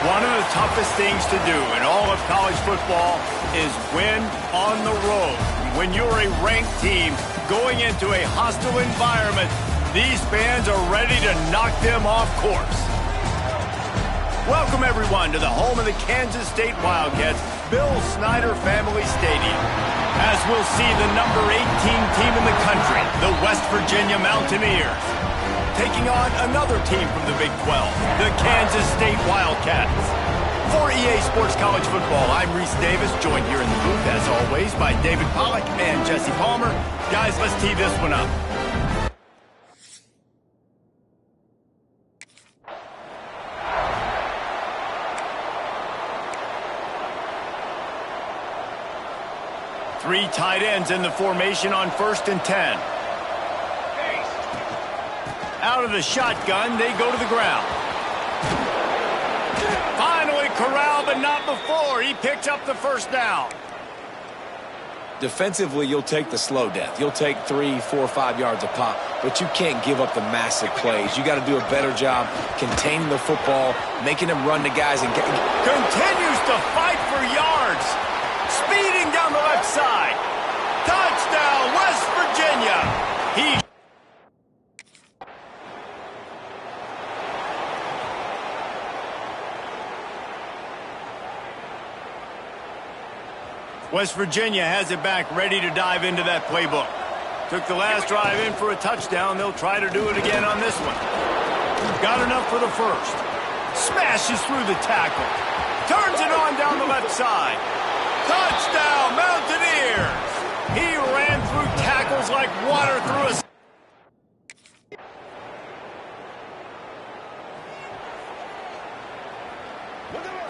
One of the toughest things to do in all of college football is win on the road. When you're a ranked team going into a hostile environment, these fans are ready to knock them off course. Welcome, everyone, to the home of the Kansas State Wildcats, Bill Snyder Family Stadium. As we'll see the number 18 team in the country, the West Virginia Mountaineers, taking on another team from the Big 12, the Kansas State Wildcats. For EA Sports College Football, I'm Reese Davis, joined here in the booth, as always, by David Pollack and Jesse Palmer. Guys, let's tee this one up. tight ends in the formation on 1st and 10. Out of the shotgun, they go to the ground. Finally corralled, but not before. He picks up the first down. Defensively, you'll take the slow death. You'll take 3, 4, 5 yards a pop, but you can't give up the massive plays. You got to do a better job containing the football, making them run to guys, and continues to fight for yards. Speeding down the left side. Touchdown, West Virginia. West Virginia has it back, ready to dive into that playbook. Took the last drive in for a touchdown. They'll try to do it again on this one. Got enough for the first. Smashes through the tackle. Turns it on down the left side. Touchdown, Mountaineers! He ran through tackles like water through a...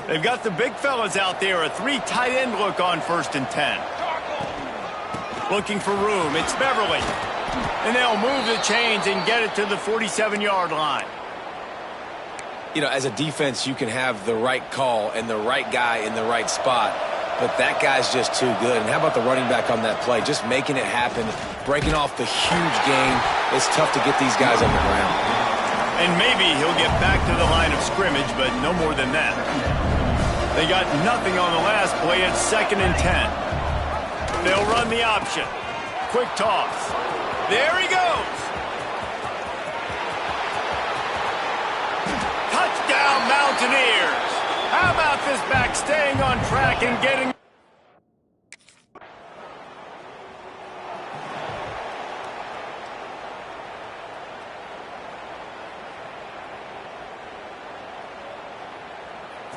They've got the big fellas out there. A 3 tight end look on 1st and 10. Looking for room. It's Beverly. And they'll move the chains and get it to the 47-yard line. You know, as a defense, you can have the right call and the right guy in the right spot, but that guy's just too good. And how about the running back on that play? Just making it happen, breaking off the huge gain. It's tough to get these guys on the ground. And maybe he'll get back to the line of scrimmage, but no more than that. They got nothing on the last play at 2nd and 10. They'll run the option. Quick toss. There he goes. Touchdown, Mountaineers. How about this back staying on track and getting...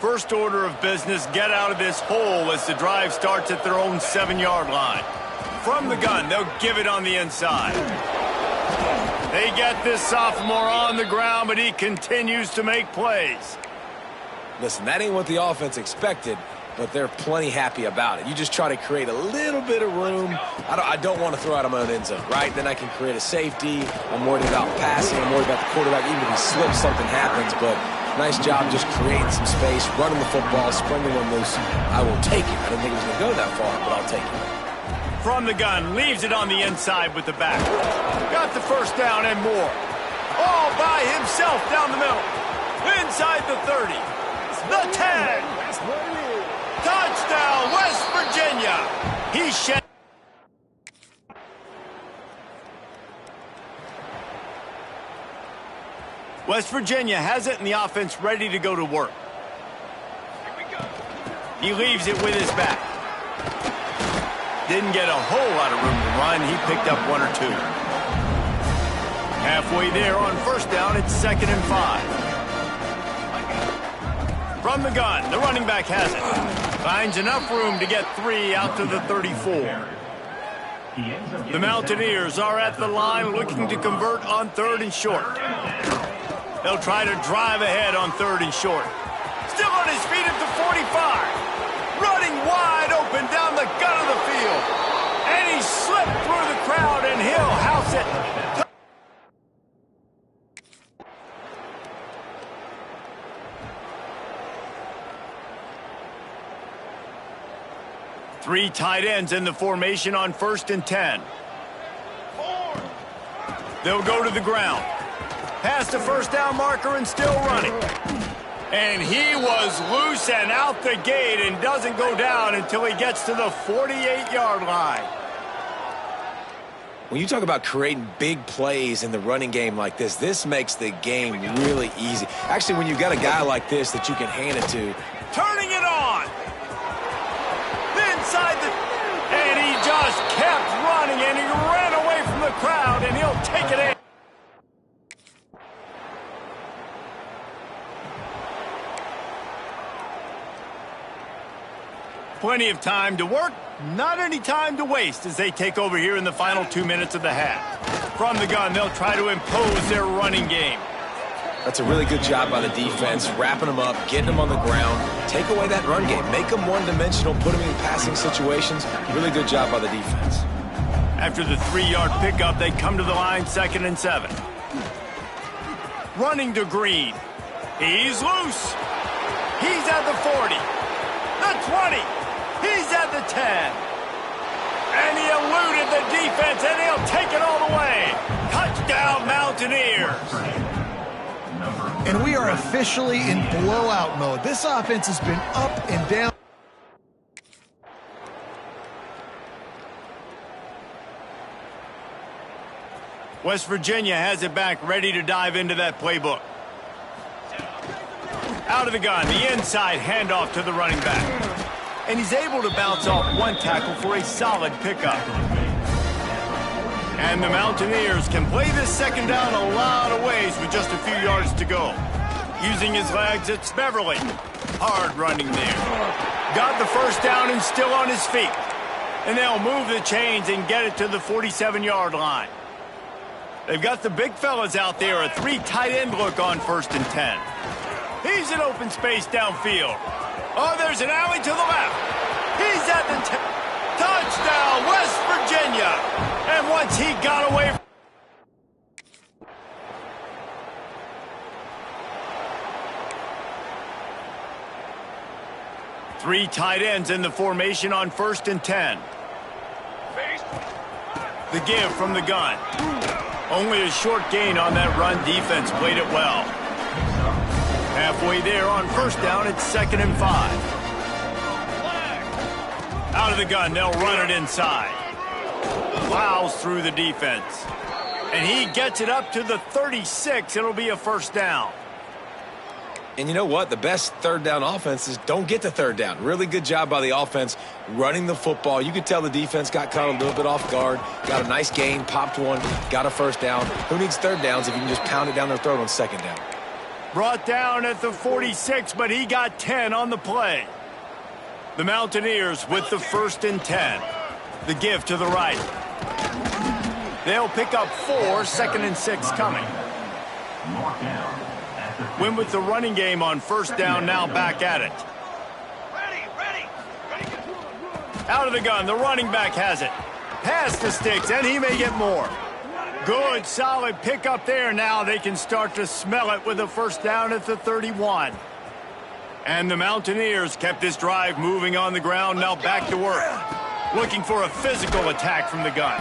First order of business, get out of this hole as the drive starts at their own 7-yard line. From the gun, they'll give it on the inside. They get this sophomore on the ground, but he continues to make plays. Listen, that ain't what the offense expected, but they're plenty happy about it. You just try to create a little bit of room. I don't want to throw out of my own end zone, right? Then I can create a safety. I'm worried about passing. I'm worried about the quarterback. Even if he slips, something happens, but... nice job just creating some space, running the football, springing one loose. I will take it. I didn't think it was going to go that far, but I'll take it. From the gun, leaves it on the inside with the back. Got the first down and more. All by himself down the middle. Inside the 30. The 10. Touchdown, West Virginia. He shed. West Virginia has it in the offense ready to go to work. He leaves it with his back. Didn't get a whole lot of room to run. He picked up 1 or 2. Halfway there on first down, it's 2nd and 5. From the gun, the running back has it. Finds enough room to get 3 out to the 34. The Mountaineers are at the line looking to convert on 3rd and short. They'll try to drive ahead on 3rd and short. Still on his feet at the 45. Running wide open down the gut of the field. And he slipped through the crowd and he'll house it. 3 tight ends in the formation on 1st and 10. They'll go to the ground. Past the first down marker and still running. And he was loose and out the gate and doesn't go down until he gets to the 48-yard line. When you talk about creating big plays in the running game like this makes the game really easy. Actually, when you've got a guy like this that you can hand it to. Turning it on. Inside the... And he just kept running and he ran away from the crowd and he'll take it in. Plenty of time to work, not any time to waste as they take over here in the final 2 minutes of the half. From the gun, they'll try to impose their running game. That's a really good job by the defense, wrapping them up, getting them on the ground. Take away that run game. Make them one-dimensional, put them in passing situations. Really good job by the defense. After the 3-yard pickup, they come to the line, 2nd and 7. Running to Green. He's loose. He's at the 40. The 20. He's at the 10. And he eluded the defense, and he'll take it all the way. Touchdown, Mountaineers. And we are officially in blowout mode. This offense has been up and down. West Virginia has it back, ready to dive into that playbook. Out of the gun, the inside handoff to the running back. And he's able to bounce off one tackle for a solid pickup. And the Mountaineers can play this 2nd down a lot of ways with just a few yards to go. Using his legs, it's Beverly. Hard running there. Got the 1st down and still on his feet. And they'll move the chains and get it to the 47-yard line. They've got the big fellas out there, a 3 tight end look on 1st and 10. He's in open space downfield. Oh, there's an alley to the left. He's at the 10. Touchdown, West Virginia. And once he got away from 3 tight ends in the formation on 1st and 10. The give from the gun. Only a short gain on that run. Defense played it well. Halfway there on 1st down, it's 2nd and 5. Out of the gun, they'll run it inside. Plows through the defense. And he gets it up to the 36. It'll be a 1st down. And you know what? The best 3rd down offenses don't get to 3rd down. Really good job by the offense running the football. You could tell the defense got caught a little bit off guard. Got a nice gain, popped one, got a 1st down. Who needs 3rd downs if you can just pound it down their throat on 2nd down? Brought down at the 46, but he got 10 on the play. The Mountaineers with the 1st and 10. The give to the right. They'll pick up 4, 2nd and 6 coming. Win with the running game on 1st down, now back at it. Out of the gun, the running back has it. Pass to Sticks, and he may get more. Good, solid pickup there. Now they can start to smell it with a 1st down at the 31. And the Mountaineers kept this drive moving on the ground, now back to work. Looking for a physical attack from the gun.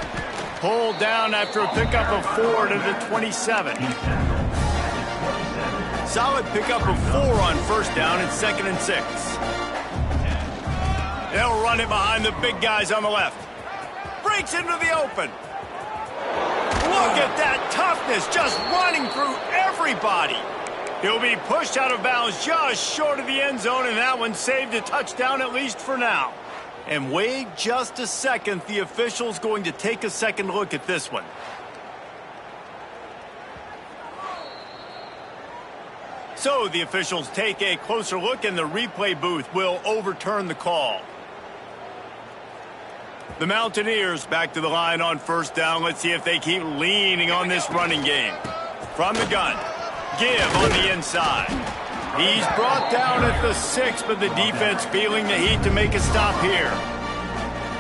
Pulled down after a pickup of 4 to the 27. Solid pickup of 4 on 1st down and 2nd and 6. They'll run it behind the big guys on the left. Breaks into the open. Look at that toughness, just running through everybody. He'll be pushed out of bounds just short of the end zone, and that one saved a touchdown at least for now. And wait just a second, the official's going to take a 2nd look at this one. So the officials take a closer look, and the replay booth will overturn the call. The Mountaineers back to the line on 1st down. Let's see if they keep leaning on this running game. From the gun, give on the inside. He's brought down at the 6, but the defense feeling the heat to make a stop here.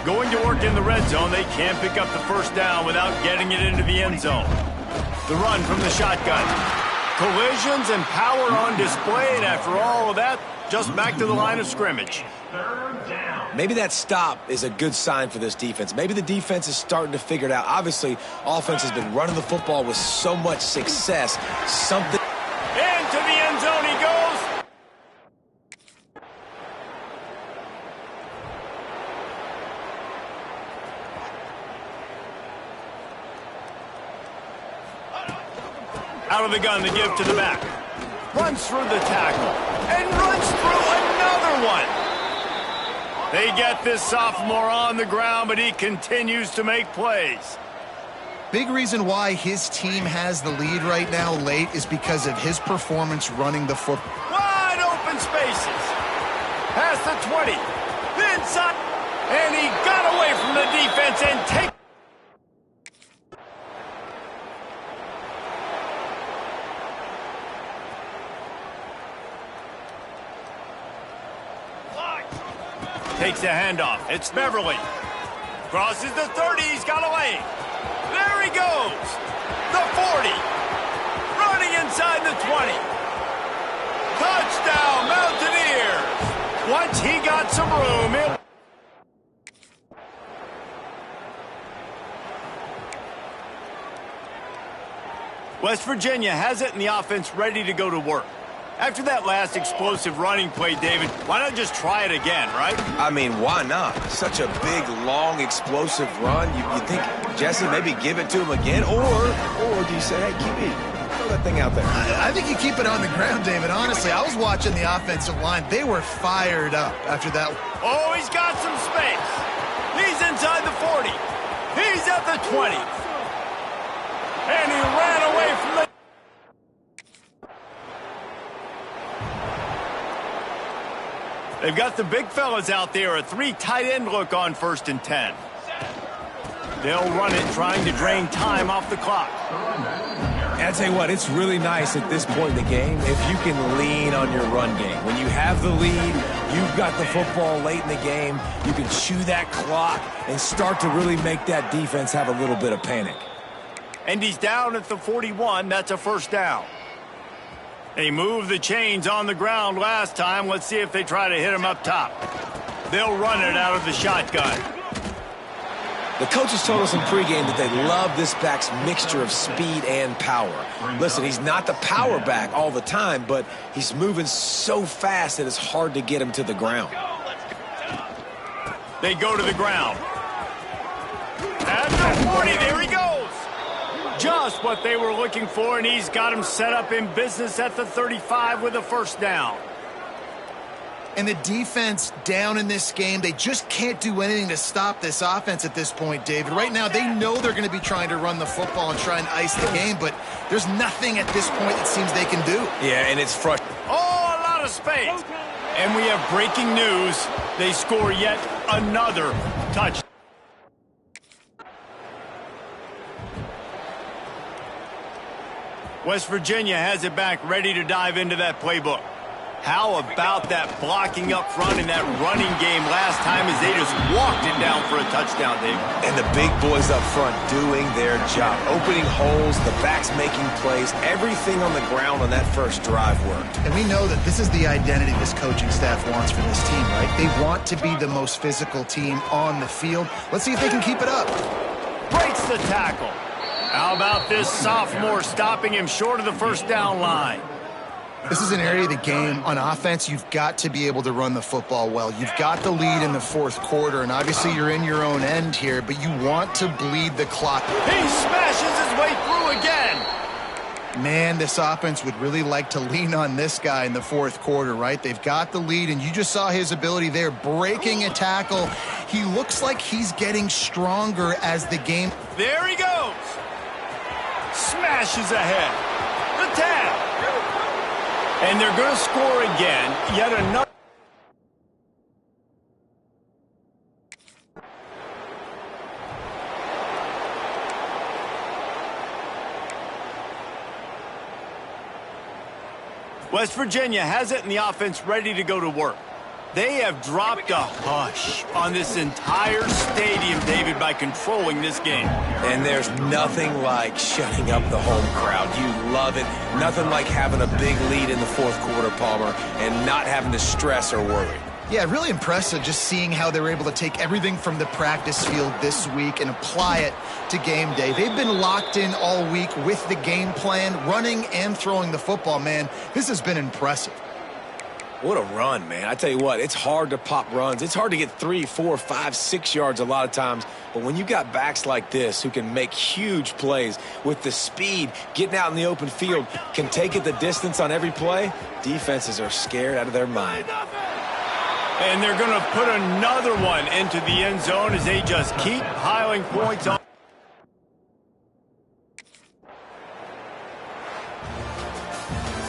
Going to work in the red zone, they can't pick up the 1st down without getting it into the end zone. The run from the shotgun. Collisions and power on display, and after all of that, just back to the line of scrimmage. Maybe that stop is a good sign for this defense. Maybe the defense is starting to figure it out. Obviously, offense has been running the football with so much success. Something. Into the end zone he goes. Out of the gun, the give to the back. Runs through the tackle. And runs through another one. They get this sophomore on the ground, but he continues to make plays. Big reason why his team has the lead right now late is because of his performance running the football. Wide open spaces. Past the 20. The inside. And he got away from the defense and take. Takes a handoff. It's Beverly. Crosses the 30. He's got a lane. There he goes. The 40. Running inside the 20. Touchdown, Mountaineers. Once he got some room, West Virginia has it and the offense ready to go to work. After that last explosive running play, David, why not just try it again, right? I mean, why not? Such a big, long, explosive run. You think, Jesse, maybe give it to him again? Or do you say, hey, QB, throw that thing out there? I think you keep it on the ground, David. Honestly, I was watching the offensive line. They were fired up after that. Oh, he's got some space. He's inside the 40. He's at the 20. And he ran away from the... They've got the big fellas out there, a 3 tight end look on 1st and 10. They'll run it, trying to drain time off the clock. And I tell you what, it's really nice at this point in the game if you can lean on your run game. When you have the lead, you've got the football late in the game, you can chew that clock and start to really make that defense have a little bit of panic. And he's down at the 41. That's a 1st down. They moved the chains on the ground last time. Let's see if they try to hit him up top. They'll run it out of the shotgun. The coaches told us in pregame that they love this back's mixture of speed and power. Listen, he's not the power back all the time, but he's moving so fast that it's hard to get him to the ground. They go to the ground. At the 40, there he goes. Just what they were looking for, and he's got him set up in business at the 35 with a 1st down. And the defense down in this game, they just can't do anything to stop this offense at this point, David. Right now, they know they're going to be trying to run the football and try and ice the game, but there's nothing at this point that seems they can do. Yeah, and it's frustrating. Oh, a lot of space. And we have breaking news. They score yet another touchdown. West Virginia has it back, ready to dive into that playbook. How about that blocking up front in that running game last time as they just walked it down for a touchdown, Dave? And the big boys up front doing their job. Opening holes, the backs making plays. Everything on the ground on that first drive worked. And we know that this is the identity this coaching staff wants for this team, right? They want to be the most physical team on the field. Let's see if they can keep it up. Breaks the tackle. How about this sophomore stopping him short of the 1st down line? This is an area of the game on offense you've got to be able to run the football well. You've got the lead in the 4th quarter, and obviously you're in your own end here, but you want to bleed the clock. He smashes his way through again. Man, this offense would really like to lean on this guy in the 4th quarter, right? They've got the lead, and you just saw his ability there, breaking a tackle. He looks like he's getting stronger as the game... There he goes. Smashes ahead. The tap. And they're going to score again. Yet another. West Virginia has it and the offense ready to go to work. They have dropped a hush on this entire stadium, David, by controlling this game. And there's nothing like shutting up the home crowd. You love it. Nothing like having a big lead in the 4th quarter, Palmer, and not having to stress or worry. Yeah, really impressive just seeing how they were able to take everything from the practice field this week and apply it to game day. They've been locked in all week with the game plan, running and throwing the football, man. This has been impressive. What a run, man. I tell you what, it's hard to pop runs. It's hard to get 3, 4, 5, 6 yards a lot of times. But when you got backs like this who can make huge plays with the speed, getting out in the open field, can take it the distance on every play, defenses are scared out of their mind. And they're going to put another one into the end zone as they just keep piling points on.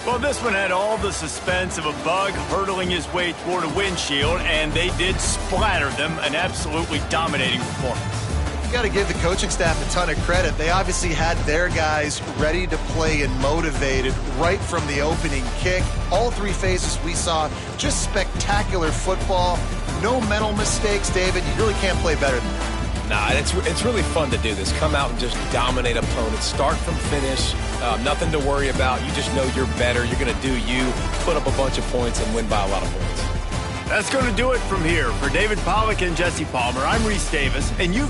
Well, this one had all the suspense of a bug hurtling his way toward a windshield, and they did splatter them, an absolutely dominating performance. You got to give the coaching staff a ton of credit. They obviously had their guys ready to play and motivated right from the opening kick. All 3 phases we saw, just spectacular football. No mental mistakes, David. You really can't play better than that. Nah, it's really fun to do this. Come out and just dominate opponents. Start from finish. Nothing to worry about. You just know you're better. You're going to do you, put up a bunch of points, and win by a lot of points. That's going to do it from here. For David Pollack and Jesse Palmer, I'm Reese Davis, and you...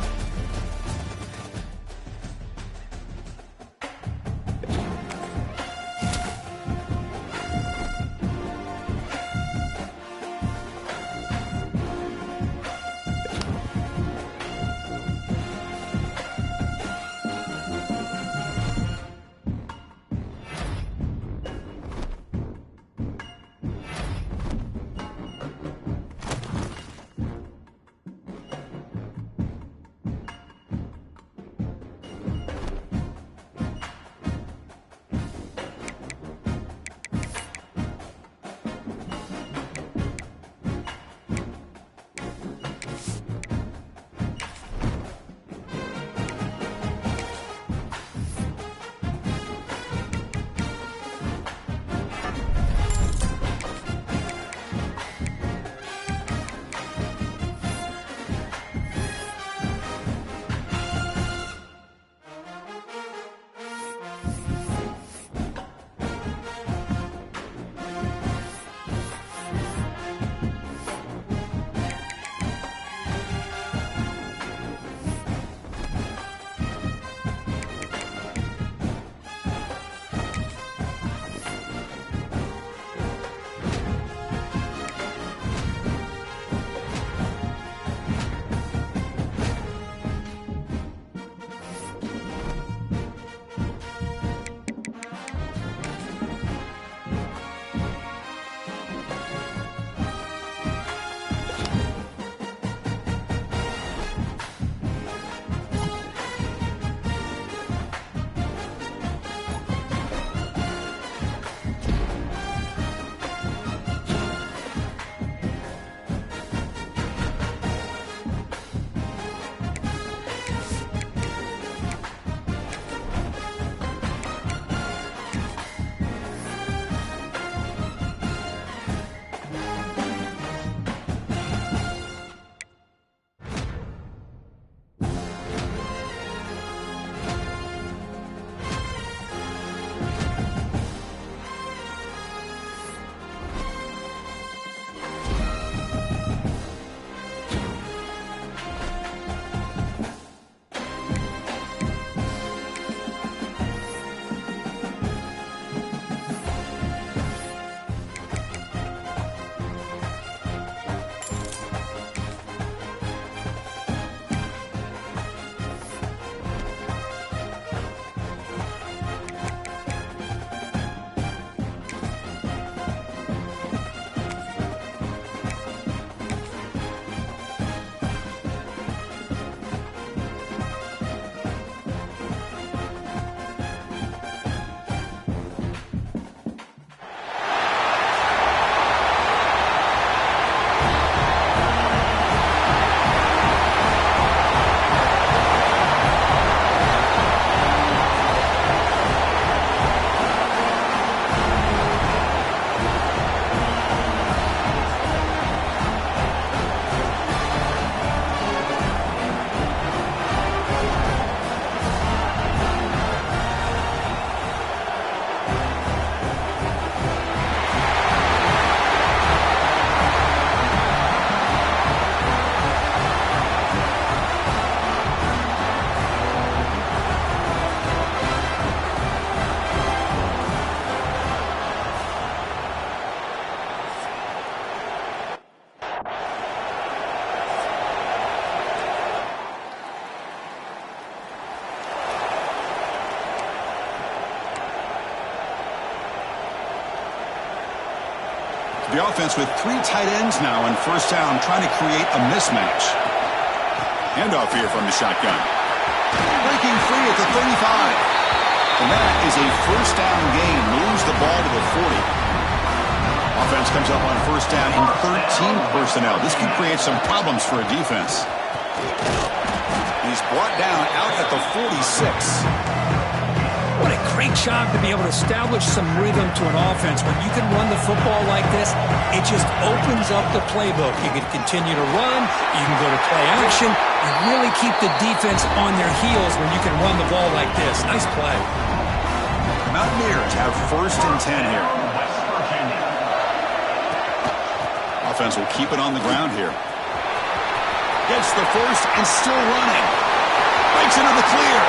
The offense with 3 tight ends now in first down, trying to create a mismatch. Handoff here from the shotgun. Breaking free at the 35. And that is a first down gain. Moves the ball to the 40. Offense comes up on first down in 13 personnel. This could create some problems for a defense. He's brought down out at the 46. What a great job to be able to establish some rhythm to an offense. When you can run the football like this, it just opens up the playbook. You can continue to run. You can go to play action. You really keep the defense on their heels when you can run the ball like this. Nice play. Mountaineers have 1st and 10 here. Offense will keep it on the ground here. Gets the first and still running. Breaks into the clear.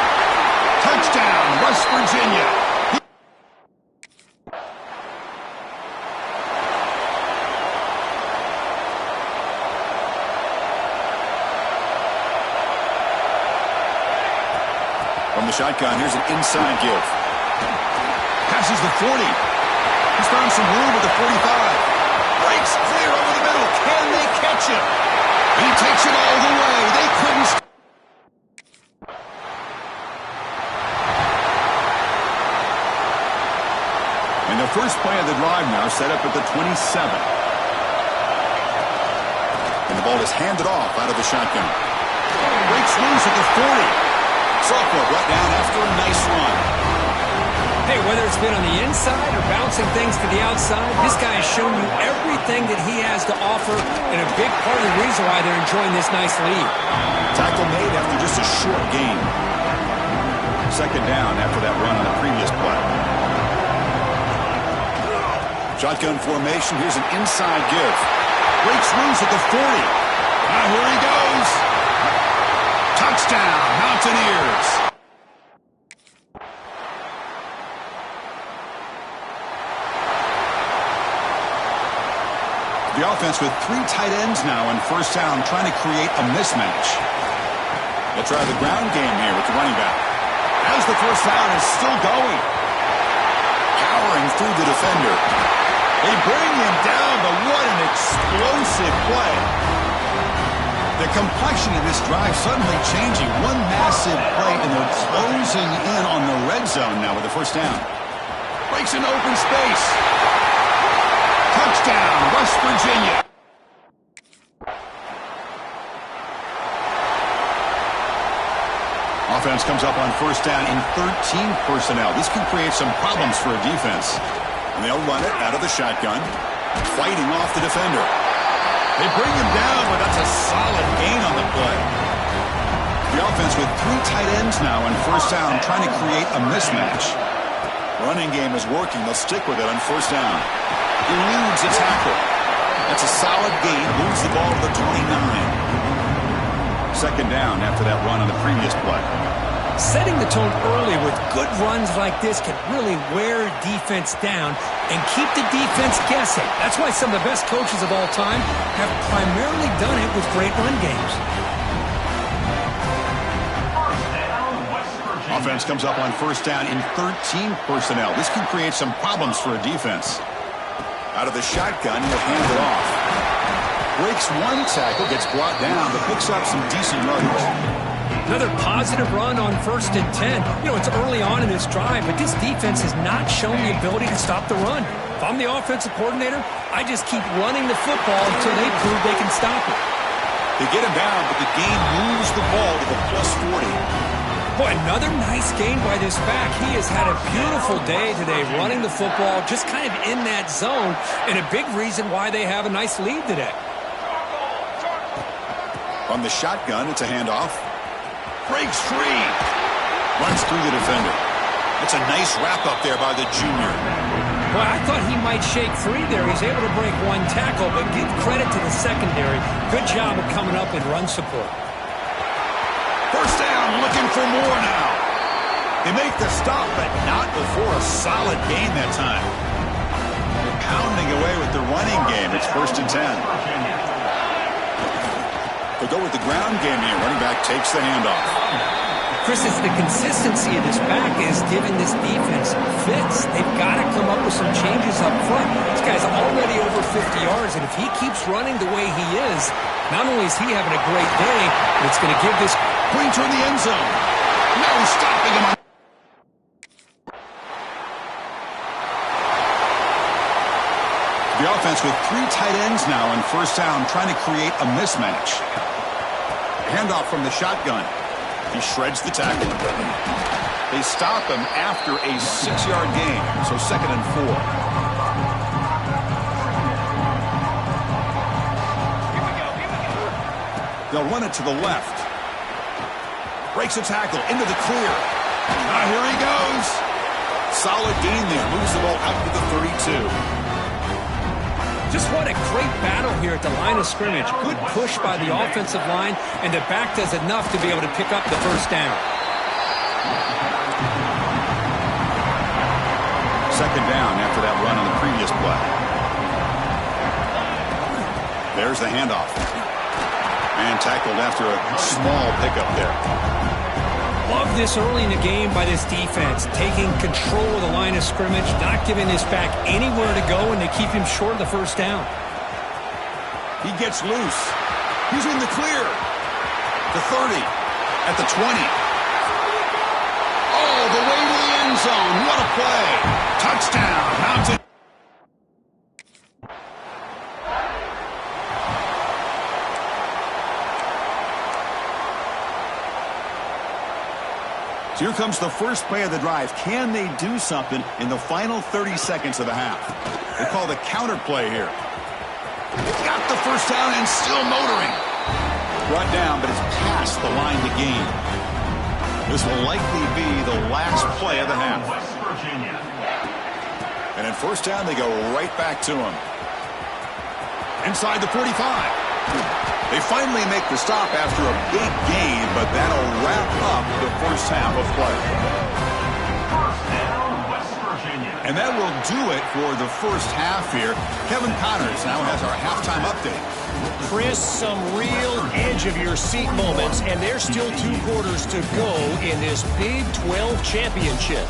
Touchdown, West Virginia. From the shotgun, here's an inside give. Passes the 40. He's found some room at the 45. Breaks clear over the middle. Can they catch him? He takes it all the way. They couldn't. And the first play of the drive now set up at the 27. And the ball is handed off out of the shotgun. Breaks loose at the 40. Sophomore brought down after a nice run. Hey, whether it's been on the inside or bouncing things to the outside, this guy has shown you everything that he has to offer, and a big part of the reason why they're enjoying this nice lead. Tackle made after just a short gain. 2nd down after that run on the previous play. Shotgun formation. Here's an inside give. Breaks loose at the 40. Now here he goes. Touchdown, Mountaineers. The offense with 3 tight ends now on 1st down, trying to create a mismatch. They'll try the ground game here with the running back. As the 1st down is still going. Powering through the defender. They bring him down, but what an explosive play. The complexion of this drive suddenly changing. One massive play, and they're closing in on the red zone now with the 1st down. Breaks an open space. Touchdown, West Virginia. Offense comes up on 1st down in 13 personnel. This can create some problems for a defense. And they'll run it out of the shotgun, fighting off the defender. They bring him down, but that's a solid gain on the play. The offense with 3 tight ends now on 1st down, trying to create a mismatch. Running game is working. They'll stick with it on 1st down. Eludes a tackle. That's a solid gain. Moves the ball to the 29. 2nd down after that run on the previous play. Setting the tone early with good runs like this can really wear defense down and keep the defense guessing. That's why some of the best coaches of all time have primarily done it with great run games. Offense comes up on 1st down in 13 personnel. This can create some problems for a defense. Out of the shotgun, he'll hand it off. Breaks 1 tackle, gets brought down, but picks up some decent yardage. Another positive run on 1st and 10. You know, it's early on in this drive, but this defense has not shown the ability to stop the run. If I'm the offensive coordinator, I just keep running the football until they prove they can stop it. They get him down, but the gain moves the ball to the +40. Boy, another nice gain by this back. He has had a beautiful day today running the football, just kind of in that zone, and a big reason why they have a nice lead today. From the shotgun, it's a handoff. Breaks free. Runs through the defender. It's a nice wrap-up there by the junior. Well, I thought he might shake free there. He's able to break 1 tackle, but give credit to the secondary. Good job of coming up in run support. 1st down, looking for more now. They make the stop, but not before a solid gain that time. They're pounding away with the running game. It's 1st and 10. They'll go with the ground game here. Running back takes the handoff. Chris, it's the consistency of this back is giving this defense fits. They've got to come up with some changes up front. This guy's already over 50 yards, and if he keeps running the way he is, not only is he having a great day, but it's going to give this pointer in the end zone. No stopping him. The offense with 3 tight ends now on 1st down, trying to create a mismatch. Handoff from the shotgun. He shreds the tackle. They stop him after a 6-yard gain, so 2nd and 4. They'll run it to the left. Breaks a tackle into the clear. Here he goes. Solid gain there. Moves the ball out to the 32. Just what a great battle here at the line of scrimmage. Good push by the offensive line, and the back does enough to be able to pick up the first down. 2nd down after that run on the previous play. There's the handoff. And tackled after a small pickup there. Love this early in the game by this defense, taking control of the line of scrimmage, not giving this back anywhere to go, and they keep him short of the first down. He gets loose. He's in the clear. The 30, at the 20. All the way to the end zone. What a play. Touchdown, Mountain. Here comes the first play of the drive. Can they do something in the final 30 seconds of the half? They call the counter play here. Got the first down and still motoring. Brought down, but it's past the line to gain. This will likely be the last play of the half. West Virginia. And in first down, they go right back to him. Inside the 45. They finally make the stop after a big gain, but that'll wrap up the first half of play. First down, West Virginia. And that will do it for the first half here. Kevin Connors now has our halftime update. Chris, some real edge-of-your-seat moments, and there's still 2 quarters to go in this Big 12 championship.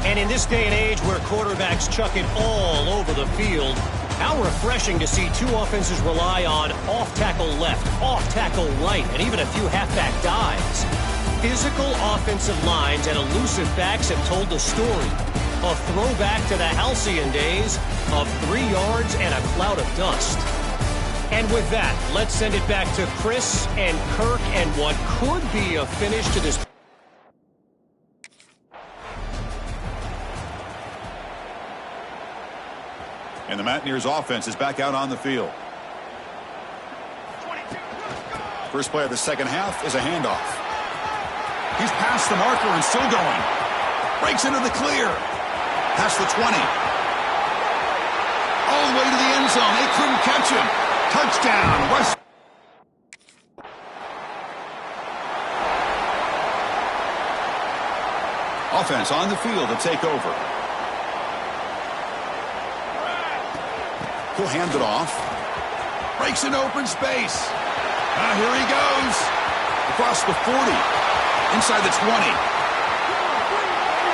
And in this day and age where quarterbacks chuck it all over the field, how refreshing to see 2 offenses rely on off-tackle left, off-tackle right, and even a few halfback dives. Physical offensive lines and elusive backs have told the story. A throwback to the halcyon days of 3 yards and a cloud of dust. And with that, let's send it back to Chris and Kirk and what could be a finish to this. And the Mountaineers offense is back out on the field. First play of the second half is a handoff. He's past the marker and still going. Breaks into the clear. Past the 20. All the way to the end zone. They couldn't catch him. Touchdown, West. Offense on the field to take over. He'll hand it off. Breaks into open space. Here he goes. Across the 40. Inside the 20.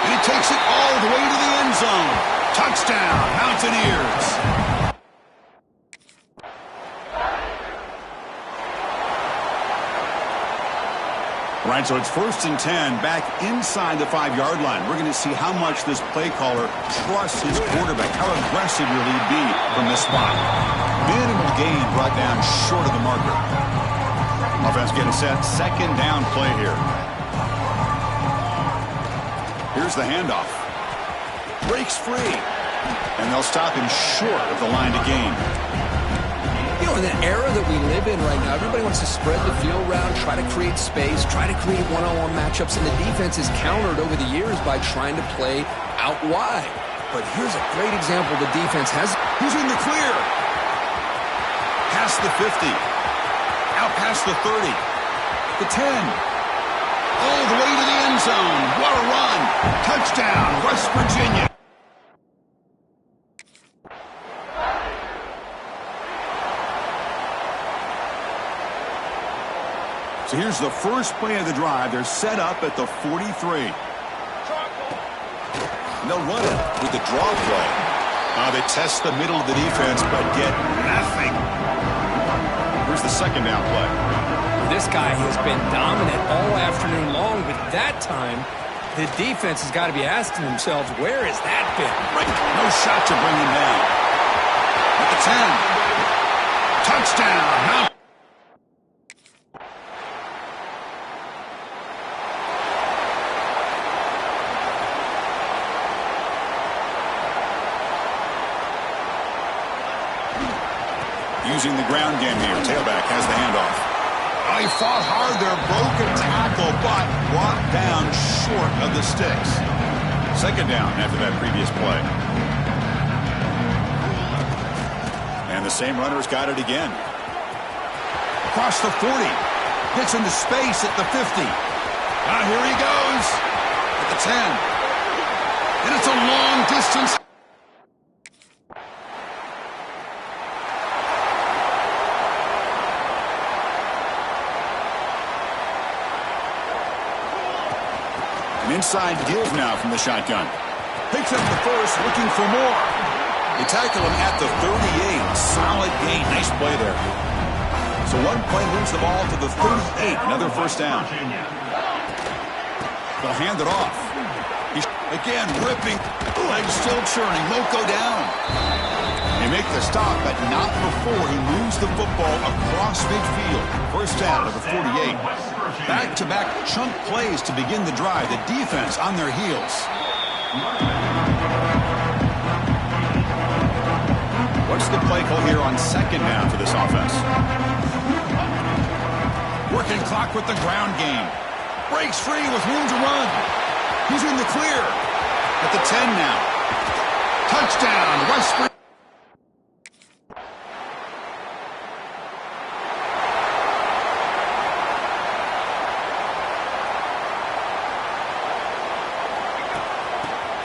And he takes it all the way to the end zone. Touchdown, Mountaineers. All right, so it's 1st and 10 back inside the 5-yard line. We're going to see how much this play caller trusts his quarterback. How aggressive will he be from this spot? Minimal gain brought down short of the marker. Offense getting set. 2nd down play here. Here's the handoff. Breaks free. And they'll stop him short of the line to gain. You know, in the era that we live in right now, everybody wants to spread the field around, try to create space, try to create one-on-one matchups, and the defense is countered over the years by trying to play out wide. But here's a great example the defense has. Who's in the clear? Past the 50. Out past the 30. The 10. All the way to the end zone. What a run. Touchdown, West Virginia. So here's the first play of the drive. They're set up at the 43. And they'll run it with the draw play. They test the middle of the defense, but get nothing. Here's the 2nd down play. This guy has been dominant all afternoon long, but that time, the defense has got to be asking themselves, where has that been? Right. No shot to bring him down. At the 10. Touchdown, Mount. Using the ground game here. Tailback has the handoff. Oh, he fought hard there. Broken tackle, but brought down short of the sticks. Second down after that previous play. And the same runner's got it again. Across the 40. Gets into space at the 50. Here he goes. At the 10. And it's a long distance. An inside give now from the shotgun. Picks up the first, looking for more. They tackle him at the 38. Solid gain. Nice play there. So one play moves the ball to the 38. Another first down. They'll hand it off. Again, ripping. Legs still churning. Won't go down. They make the stop, but not before he moves the football across midfield. First down to the 48. Back-to-back chunk plays to begin the drive. The defense on their heels. What's the play call here on second down for this offense? Working clock with the ground game. Breaks free with room to run. He's in the clear. At the 10 now. Touchdown, West Virginia.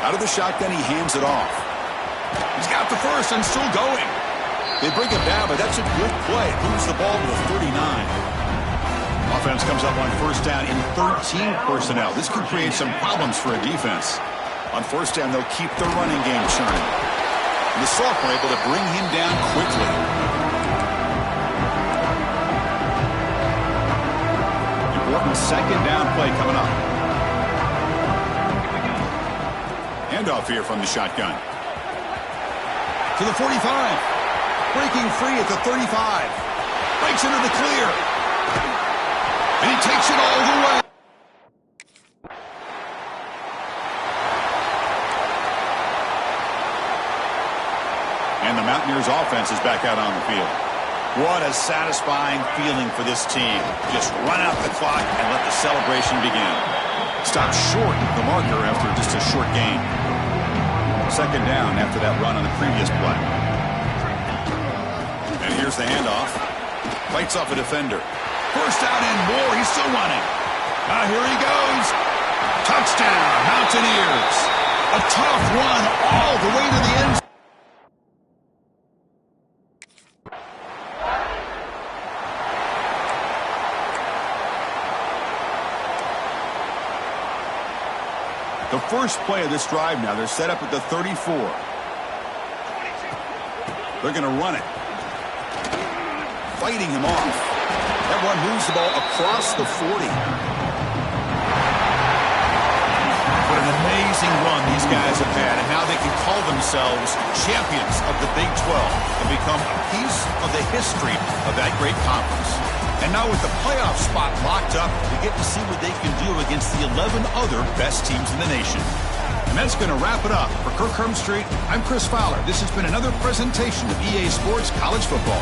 Out of the shotgun, he hands it off. He's got the first and still going. They bring him down, but that's a good play. Moves the ball to the 39. Offense comes up on first down in 13 personnel. This could create some problems for a defense. On first down, they'll keep the running game churning. And the sophomore able to bring him down quickly. Important second down play coming up. Handoff here from the shotgun. To the 45. Breaking free at the 35. Breaks into the clear. And he takes it all the way. And the Mountaineers offense is back out on the field. What a satisfying feeling for this team. Just run out the clock and let the celebration begin. Stopped short of the marker after just a short gain. Second down after that run on the previous play. And here's the handoff. Fights off a defender. First down and more. He's still running. Here he goes. Touchdown, Mountaineers. A tough run all the way to the end. The first play of this drive now, they're set up at the 34. They're going to run it. Fighting him off. That one moves the ball across the 40. What an amazing run these guys have had, and now they can call themselves champions of the Big 12 and become a piece of the history of that great conference. And now with the playoff spot locked up, we get to see what they can do against the 11 other best teams in the nation. And that's going to wrap it up. For Kirk Herbstreit, I'm Chris Fowler. This has been another presentation of EA Sports College Football.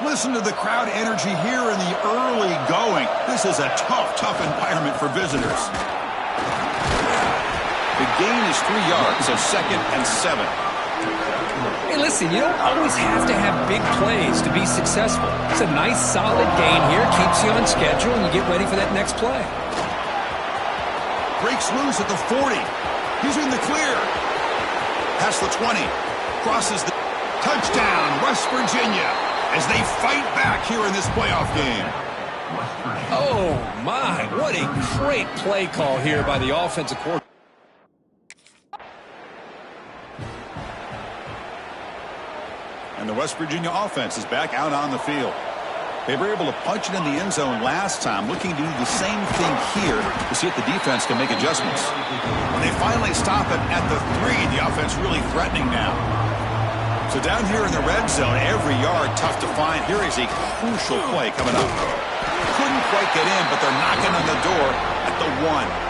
Listen to the crowd energy here in the early going. This is a tough environment for visitors. The gain is 3 yards, so 2nd and 7. Hey, listen, you don't always have to have big plays to be successful. It's a nice, solid gain here. Keeps you on schedule, and you get ready for that next play. Breaks loose at the 40. He's in the clear. Past the 20. Crosses the touchdown, West Virginia, as they fight back here in this playoff game. Oh, my. What a great play call here by the offensive coordinator. And the West Virginia offense is back out on the field. They were able to punch it in the end zone last time, looking to do the same thing here to see if the defense can make adjustments. When they finally stop it at the 3, the offense really threatening now. So down here in the red zone, every yard tough to find. Here is a crucial play coming up. Couldn't quite get in, but they're knocking on the door at the 1.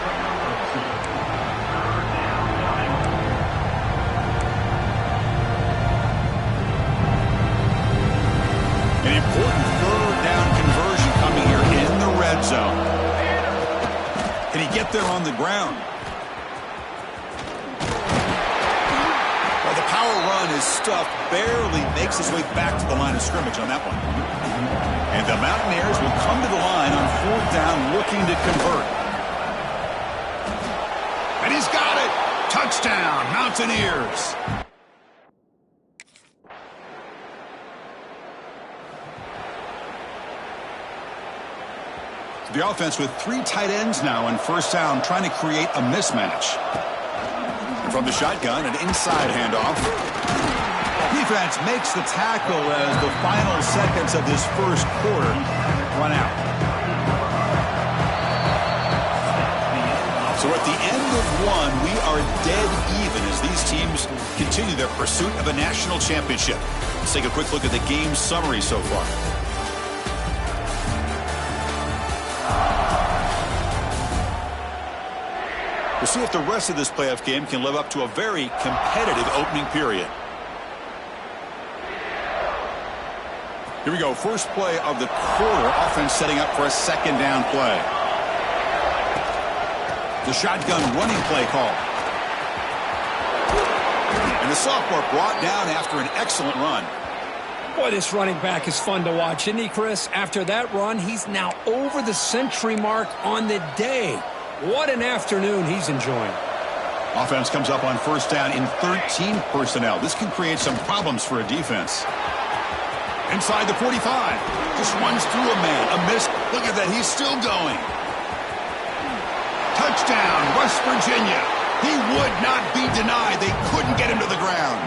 An important 3rd down conversion coming here in the red zone. Can he get there on the ground? Well, the power run is stuffed, barely makes his way back to the line of scrimmage on that one. And the Mountaineers will come to the line on 4th down looking to convert. And he's got it! Touchdown, Mountaineers! The offense with 3 tight ends now on 1st down, trying to create a mismatch. From the shotgun, an inside handoff. Defense makes the tackle as the final seconds of this 1st quarter run out. So at the end of 1, we are dead even as these teams continue their pursuit of a national championship. Let's take a quick look at the game summary so far. We'll see if the rest of this playoff game can live up to a very competitive opening period. Here we go. First play of the quarter. Offense setting up for a 2nd down play. The shotgun running play call. And the sophomore brought down after an excellent run. Boy, this running back is fun to watch, isn't he, Chris? After that run, he's now over the century mark on the day. What an afternoon he's enjoying. Offense comes up on 1st down in 13 personnel. This can create some problems for a defense. Inside the 45. Just runs through a man. A miss. Look at that. He's still going. Touchdown, West Virginia. He would not be denied. They couldn't get him to the ground.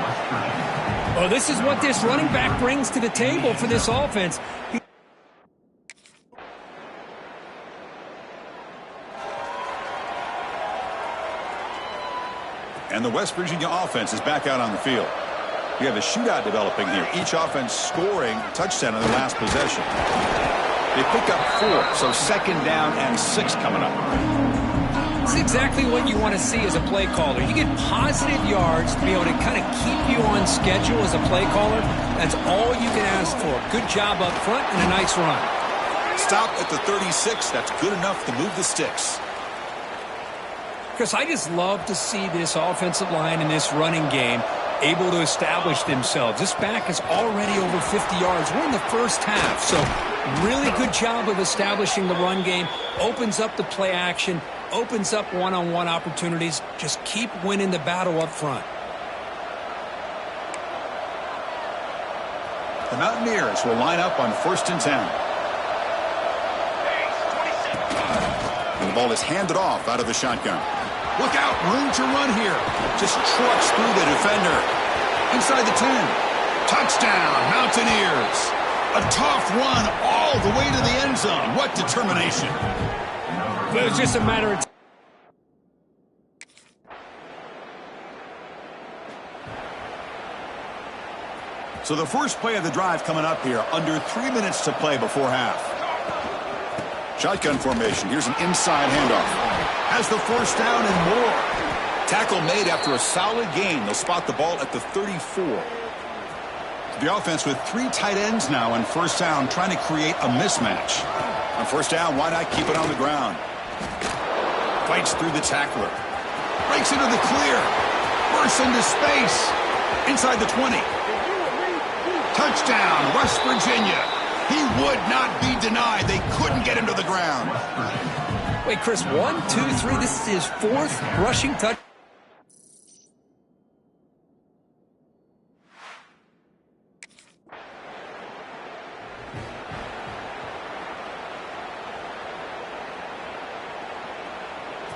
Well, this is what this running back brings to the table for this offense. And the West Virginia offense is back out on the field. We have a shootout developing here. Each offense scoring a touchdown on their last possession. They pick up 4, so 2nd down and 6 coming up. It's exactly what you want to see as a play caller. You get positive yards to be able to kind of keep you on schedule as a play caller. That's all you can ask for. Good job up front and a nice run. Stop at the 36. That's good enough to move the sticks. Chris, I just love to see this offensive line and this running game able to establish themselves. This back is already over 50 yards. We're in the first half, so really good job of establishing the run game. Opens up the play action, opens up one-on-one opportunities. Just keep winning the battle up front. The Mountaineers will line up on 1st and 10. And the ball is handed off out of the shotgun. Look out, room to run here. Just trucks through the defender. Inside the 10. Touchdown, Mountaineers. A tough run all the way to the end zone. What determination. It was just a matter of time. So the first play of the drive coming up here. Under 3 minutes to play before half. Shotgun formation. Here's an inside handoff. Has the 1st down and more. Tackle made after a solid gain. They'll spot the ball at the 34. The offense with 3 tight ends now on first down, trying to create a mismatch. On first down, why not keep it on the ground? Fights through the tackler. Breaks into the clear. Bursts into space. Inside the 20. Touchdown, West Virginia. He would not be denied. They couldn't get him to the ground. Wait, Chris, 1, 2, 3. This is his 4th rushing touch.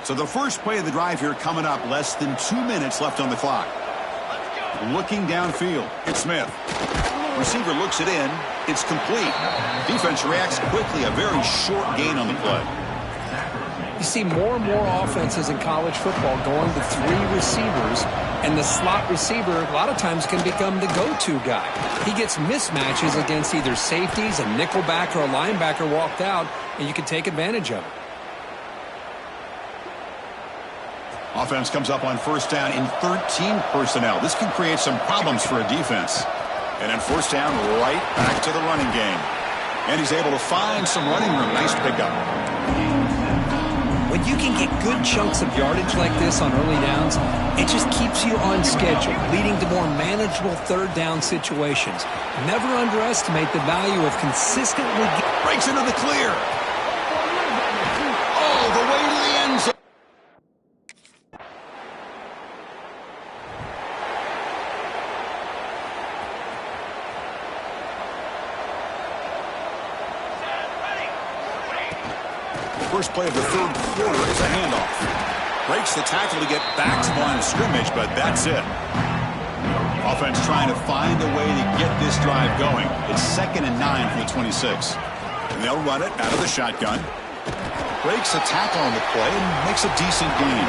So the first play of the drive here coming up, less than 2 minutes left on the clock. Looking downfield, it's Smith. Receiver looks it in. It's complete. Defense reacts quickly. A very short gain on the play. You see more and more offenses in college football going to 3 receivers, and the slot receiver a lot of times can become the go-to guy. He gets mismatches against either safeties, a nickelback, or a linebacker walked out, and you can take advantage of it. Offense comes up on first down in 13 personnel. This can create some problems for a defense. And then first down, right back to the running game. And he's able to find some running room. Nice pickup. When you can get good chunks of yardage like this on early downs, it just keeps you on schedule, leading to more manageable third down situations. Never underestimate the value of consistently... Breaks into the clear. All the way to the end zone. First play of the third quarter is a handoff. Breaks the tackle to get back to the line of scrimmage, but that's it. Offense trying to find a way to get this drive going. It's 2nd and 9 from the 26. And they'll run it out of the shotgun. Breaks a tackle on the play and makes a decent gain.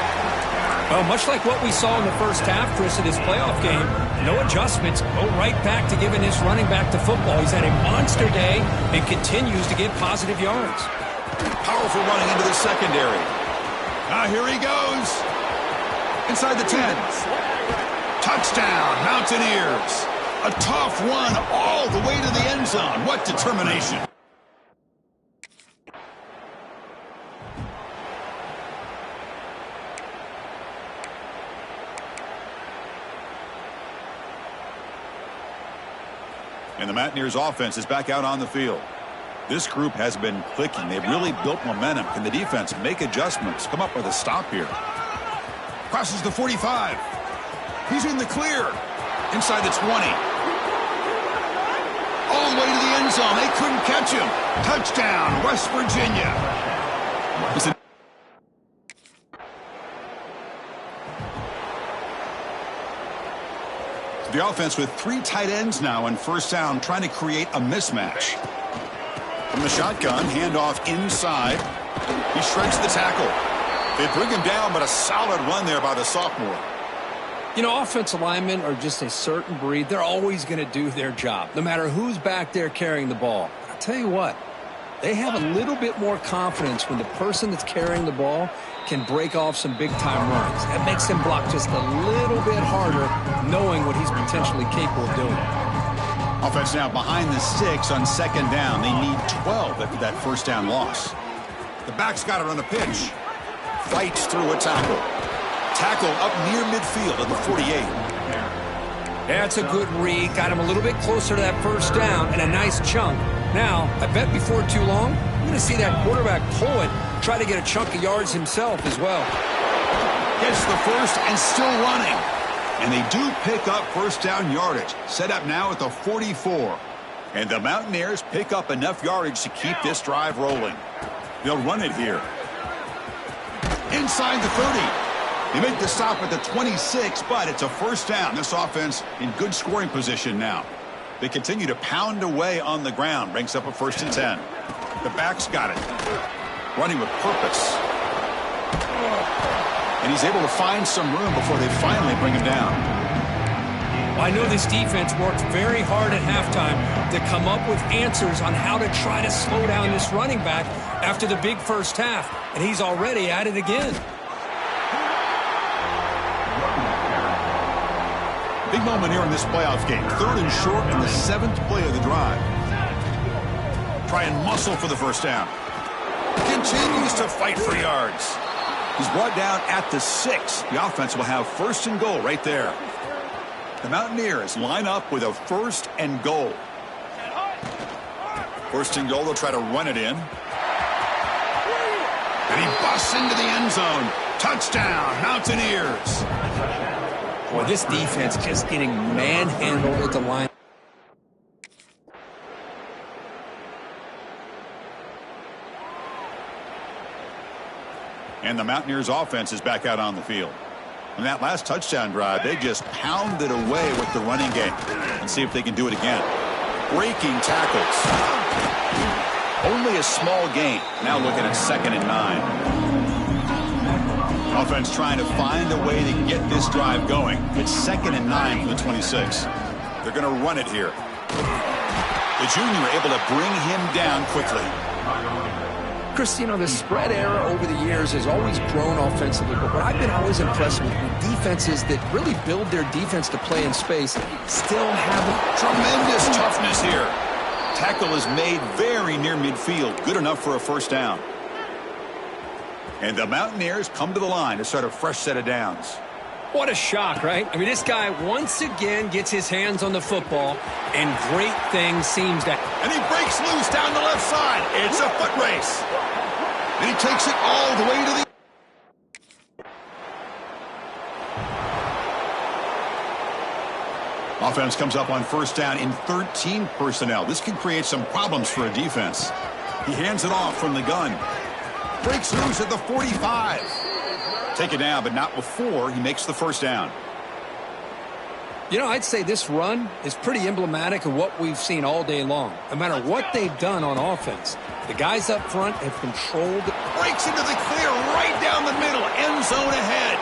Well, much like what we saw in the first half, Chris, in this playoff game, no adjustments, go right back to giving this running back to football. He's had a monster day and continues to get positive yards. Powerful running into the secondary. Here he goes. Inside the 10. Touchdown, Mountaineers. A tough one all the way to the end zone. What determination. And the Mountaineers offense is back out on the field. This group has been clicking. They've really built momentum. Can the defense make adjustments? Come up with a stop here. Crosses the 45. He's in the clear. Inside the 20. All the way to the end zone. They couldn't catch him. Touchdown, West Virginia. The offense with 3 tight ends now on first down, trying to create a mismatch. From the shotgun, handoff inside. He shreds the tackle. They bring him down, but a solid run there by the sophomore. You know, offensive linemen are just a certain breed. They're always going to do their job, no matter who's back there carrying the ball. I'll tell you what, they have a little bit more confidence when the person that's carrying the ball can break off some big-time runs. That makes him block just a little bit harder, knowing what he's potentially capable of doing. Offense now behind the 6 on second down. They need 12 after that first down loss. The back's got it on the pitch. Fights through a tackle. Tackle up near midfield at the 48. That's a good read. Got him a little bit closer to that first down and a nice chunk. Now, I bet before too long, we're going to see that quarterback pull it, try to get a chunk of yards himself as well. Gets the first and still running. And they do pick up first down yardage. Set up now at the 44. And the Mountaineers pick up enough yardage to keep this drive rolling. They'll run it here. Inside the 30. They make the stop at the 26, but it's a first down. This offense in good scoring position now. They continue to pound away on the ground. Brings up a 1st and 10. The back's got it. Running with purpose. And he's able to find some room before they finally bring him down. Well, I know this defense worked very hard at halftime to come up with answers on how to try to slow down this running back after the big first half, and he's already at it again. Big moment here in this playoff game. 3rd and short in the 7th play of the drive. Try and muscle for the first down. Continues to fight for yards. He's brought down at the 6. The offense will have 1st and goal right there. The Mountaineers line up with a 1st and goal. 1st and goal, they'll try to run it in. And he busts into the end zone. Touchdown, Mountaineers. Boy, this defense just getting manhandled at the line. And the Mountaineers offense is back out on the field. In that last touchdown drive, they just pounded away with the running game. And see if they can do it again. Breaking tackles. Only a small gain. Now looking at 2nd and 9. Offense trying to find a way to get this drive going. It's 2nd and 9 for the 26. They're going to run it here. The junior able to bring him down quickly. Chris, you know, the spread era over the years has always grown offensively, but what I've been always impressed with defenses that really build their defense to play in space still have tremendous toughness here. Tackle is made very near midfield. Good enough for a 1st down. And the Mountaineers come to the line to start a fresh set of downs. What a shock, right? I mean, this guy once again gets his hands on the football, and great things seems to... And he breaks loose down the left side. It's a foot race. And he takes it all the way to the... Offense comes up on 1st down in 13 personnel. This can create some problems for a defense. He hands it off from the gun. Breaks loose at the 45. Take it down, but not before he makes the 1st down. You know, I'd say this run is pretty emblematic of what we've seen all day long. No matter what they've done on offense, the guys up front have controlled. Breaks into the clear right down the middle. End zone ahead.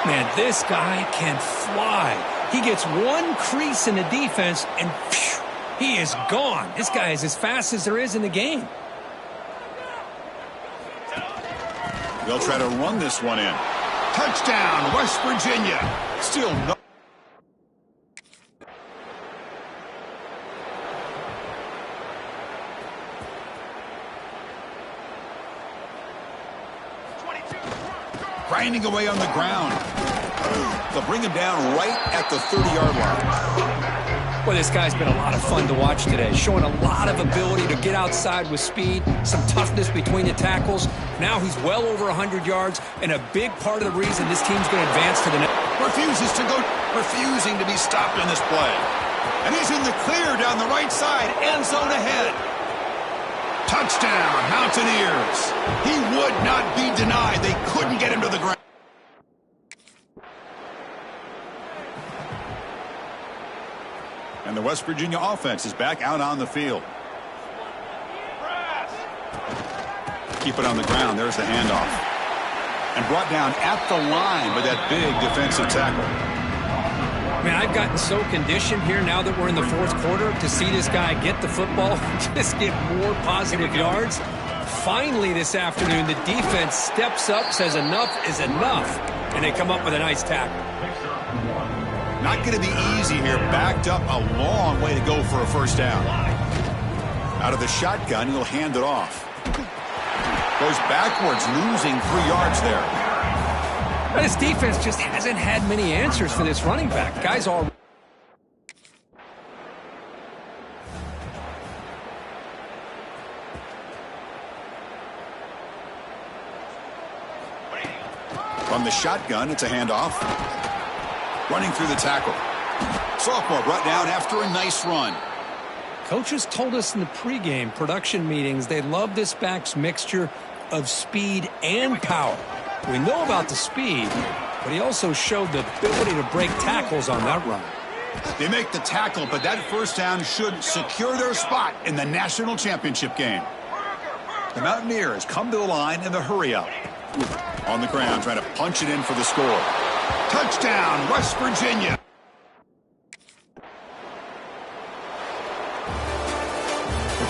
Man, this guy can fly. He gets one crease in the defense, and phew, he is gone. This guy is as fast as there is in the game. They'll try to run this one in. Touchdown, West Virginia. Still no. Grinding away on the ground. They'll bring him down right at the 30-yard line. Well, this guy's been a lot of fun to watch today, showing a lot of ability to get outside with speed, some toughness between the tackles. Now he's well over 100 yards, and a big part of the reason this team's going to advance to the next. Refusing to be stopped in this play. And he's in the clear down the right side, end zone ahead. Touchdown, Mountaineers. He would not be denied. They couldn't get him to the ground. And the West Virginia offense is back out on the field. Keep it on the ground. There's the handoff. And brought down at the line with that big defensive tackle. Man, I've gotten so conditioned here now that we're in the 4th quarter to see this guy get the football, just get more positive yards. Finally this afternoon, the defense steps up, says enough is enough, and they come up with a nice tackle. Not going to be easy here. Backed up a long way to go for a 1st down. Out of the shotgun, he'll hand it off. Goes backwards, losing 3 yards there. But this defense just hasn't had many answers for this running back. Guys all... From the shotgun, it's a handoff. Running through the tackle. Sophomore brought down after a nice run. Coaches told us in the pregame production meetings they love this back's mixture of speed and power. We know about the speed, but he also showed the ability to break tackles on that run. They make the tackle, but that 1st down should secure their spot in the national championship game. The Mountaineers come to the line in the hurry-up. On the ground, trying to punch it in for the score. Touchdown, West Virginia.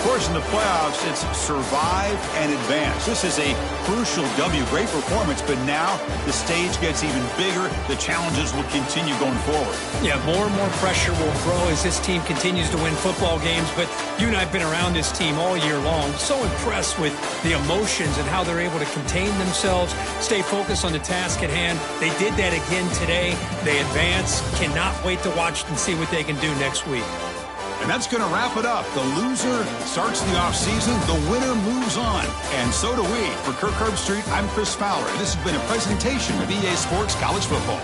course, in the playoffs, it's survive and advance. This is a crucial W. Great performance, but now the stage gets even bigger. The challenges will continue going forward. Yeah, more and more pressure will grow as this team continues to win football games. But you and I have been around this team all year long. So impressed with the emotions and how they're able to contain themselves, stay focused on the task at hand. They did that again today. They advance. Cannot wait to watch and see what they can do next week. And that's going to wrap it up. The loser starts the offseason. The winner moves on. And so do we. For Kirk Herbstreit, I'm Chris Fowler. This has been a presentation of EA Sports College Football.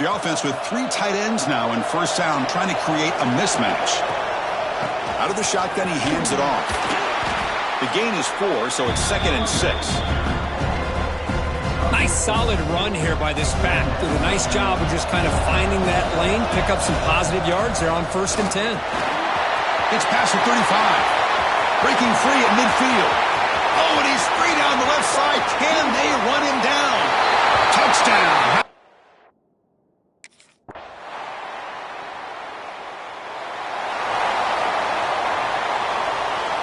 The offense with three tight ends now in first down, trying to create a mismatch. Out of the shotgun, he hands it off. The gain is 4, so it's 2nd and 6. Nice solid run here by this back. Did a nice job of just kind of finding that lane, pick up some positive yards there on 1st and 10. It's past the 35. Breaking free at midfield. Oh, and he's free down the left side. Can they run him down? Touchdown.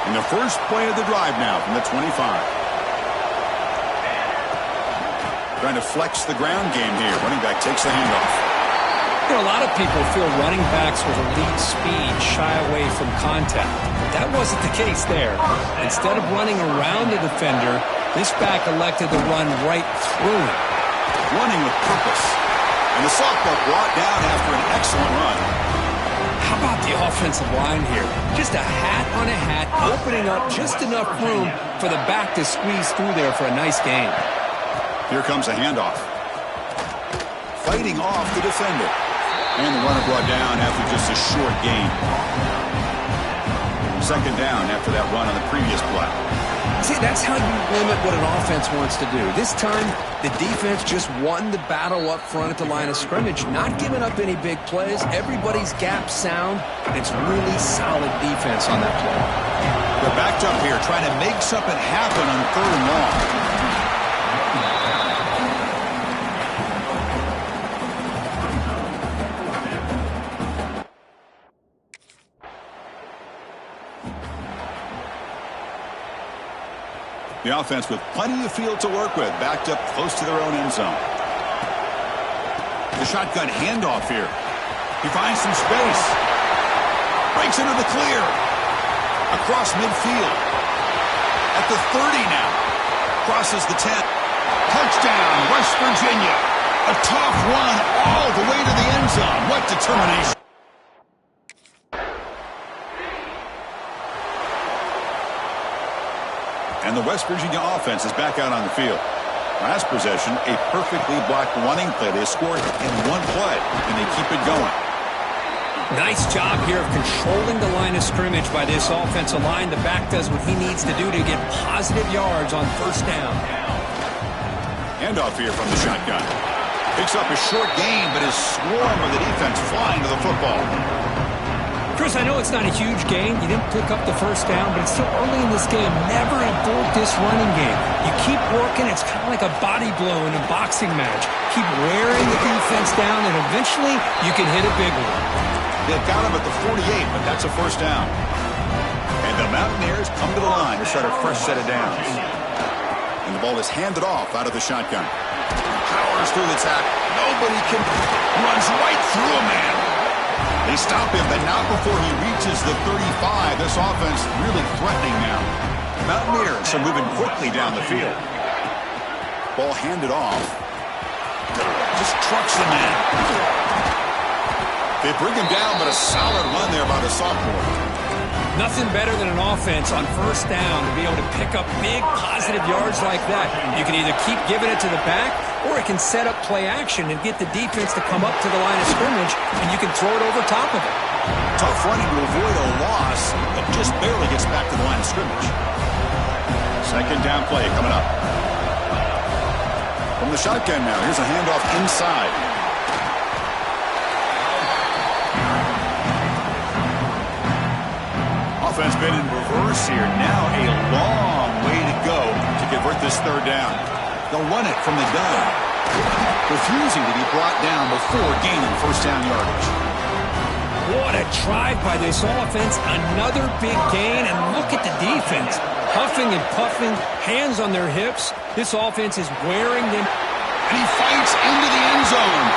And the first play of the drive now from the 25. Trying to flex the ground game here. Running back takes the handoff. You know, a lot of people feel running backs with elite speed shy away from contact. But that wasn't the case there. Instead of running around the defender, this back elected to run right through him. running with purpose. And the softball brought down after an excellent run. How about the offensive line here? Just a hat on a hat, opening up just enough room for the back to squeeze through there for a nice gain. Here comes a handoff. Fighting off the defender. And the runner brought down after just a short gain. Second down after that run on the previous play. See, that's how you limit what an offense wants to do. This time, the defense just won the battle up front at the line of scrimmage, not giving up any big plays. Everybody's gap sound. It's really solid defense on that play. They're backed up here trying to make something happen on 3rd and long. The offense with plenty of field to work with, backed up close to their own end zone. The shotgun handoff here. He finds some space. Breaks into the clear. Across midfield. At the 30 now. Crosses the 10. Touchdown, West Virginia. A tough run all the way to the end zone. What determination. And the West Virginia offense is back out on the field. Last possession, a perfectly blocked running play. They scored in one play, and they keep it going. Nice job here of controlling the line of scrimmage by this offensive line. The back does what he needs to do to get positive yards on 1st down. Handoff here from the shotgun. Picks up a short gain, but is swarmed by the defense flying to the football. Chris, I know it's not a huge gain. You didn't pick up the 1st down, but it's still early in this game. Never abort this running game. You keep working. It's kind of like a body blow in a boxing match. Keep wearing the defense down, and eventually you can hit a big one. They've got him at the 48, but that's a 1st down. And the Mountaineers come to the line to start a fresh set of downs. And the ball is handed off out of the shotgun. Powers through the tackle. Nobody can. Runs right through a man. They stop him, but not before he reaches the 35. This offense really threatening now. Mountaineers are moving quickly down the field. Ball handed off. Just trucks him in. They bring him down, but a solid run there by the sophomore. Nothing better than an offense on 1st down to be able to pick up big positive yards like that. You can either keep giving it to the back, or it can set up play action and get the defense to come up to the line of scrimmage, and you can throw it over top of it. Tough running to avoid a loss, but just barely gets back to the line of scrimmage. Second down play coming up. From the shotgun now, here's a handoff inside. Offense been in reverse here. Now a long way to go to convert this 3rd down. They'll run it from the gun, refusing to be brought down before gaining 1st down yardage. What a drive by this offense. Another big gain, and look at the defense. Huffing and puffing, hands on their hips. This offense is wearing them. And he fights into the end zone.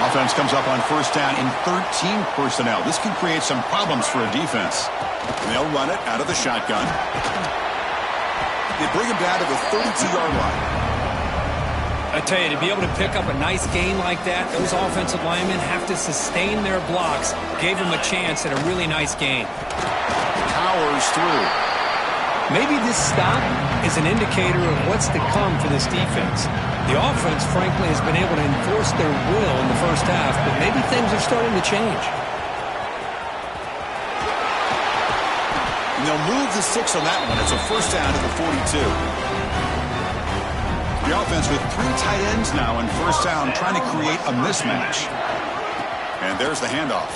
Offense comes up on 1st down in 13 personnel. This can create some problems for a defense. And they'll run it out of the shotgun. They bring him down to the 32-yard line. I tell you, to be able to pick up a nice gain like that, those offensive linemen have to sustain their blocks. Gave him a chance at a really nice gain. Powers through. Maybe this stop is an indicator of what's to come for this defense. The offense, frankly, has been able to enforce their will in the 1st half, but maybe things are starting to change. And they'll move the 6 on that one. It's a 1st down to the 42. The offense with 3 tight ends now in 1st down, trying to create a mismatch. And there's the handoff.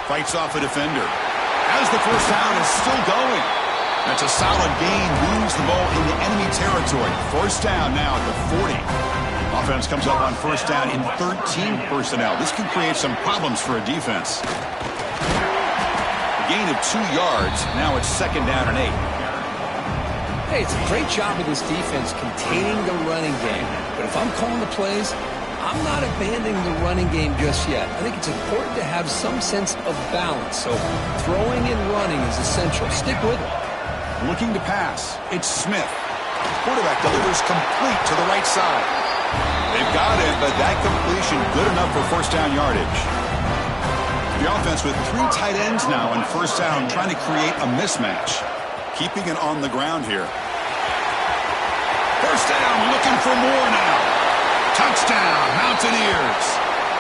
Fights off a defender. As the 1st down is still going. That's a solid gain. Moves the ball into enemy territory. 1st down now at the 40. Offense comes up on 1st down in 13 personnel. This can create some problems for a defense. A gain of 2 yards. Now it's 2nd down and 8. Hey, it's a great job of this defense containing the running game. But if I'm calling the plays, I'm not abandoning the running game just yet. I think it's important to have some sense of balance. So throwing and running is essential. Stick with it. Looking to pass. It's Smith. Quarterback delivers complete to the right side. They've got it, but that completion good enough for first down yardage. The offense with 3 tight ends now on first down, trying to create a mismatch. Keeping it on the ground here. First down, looking for more now. Touchdown, Mountaineers.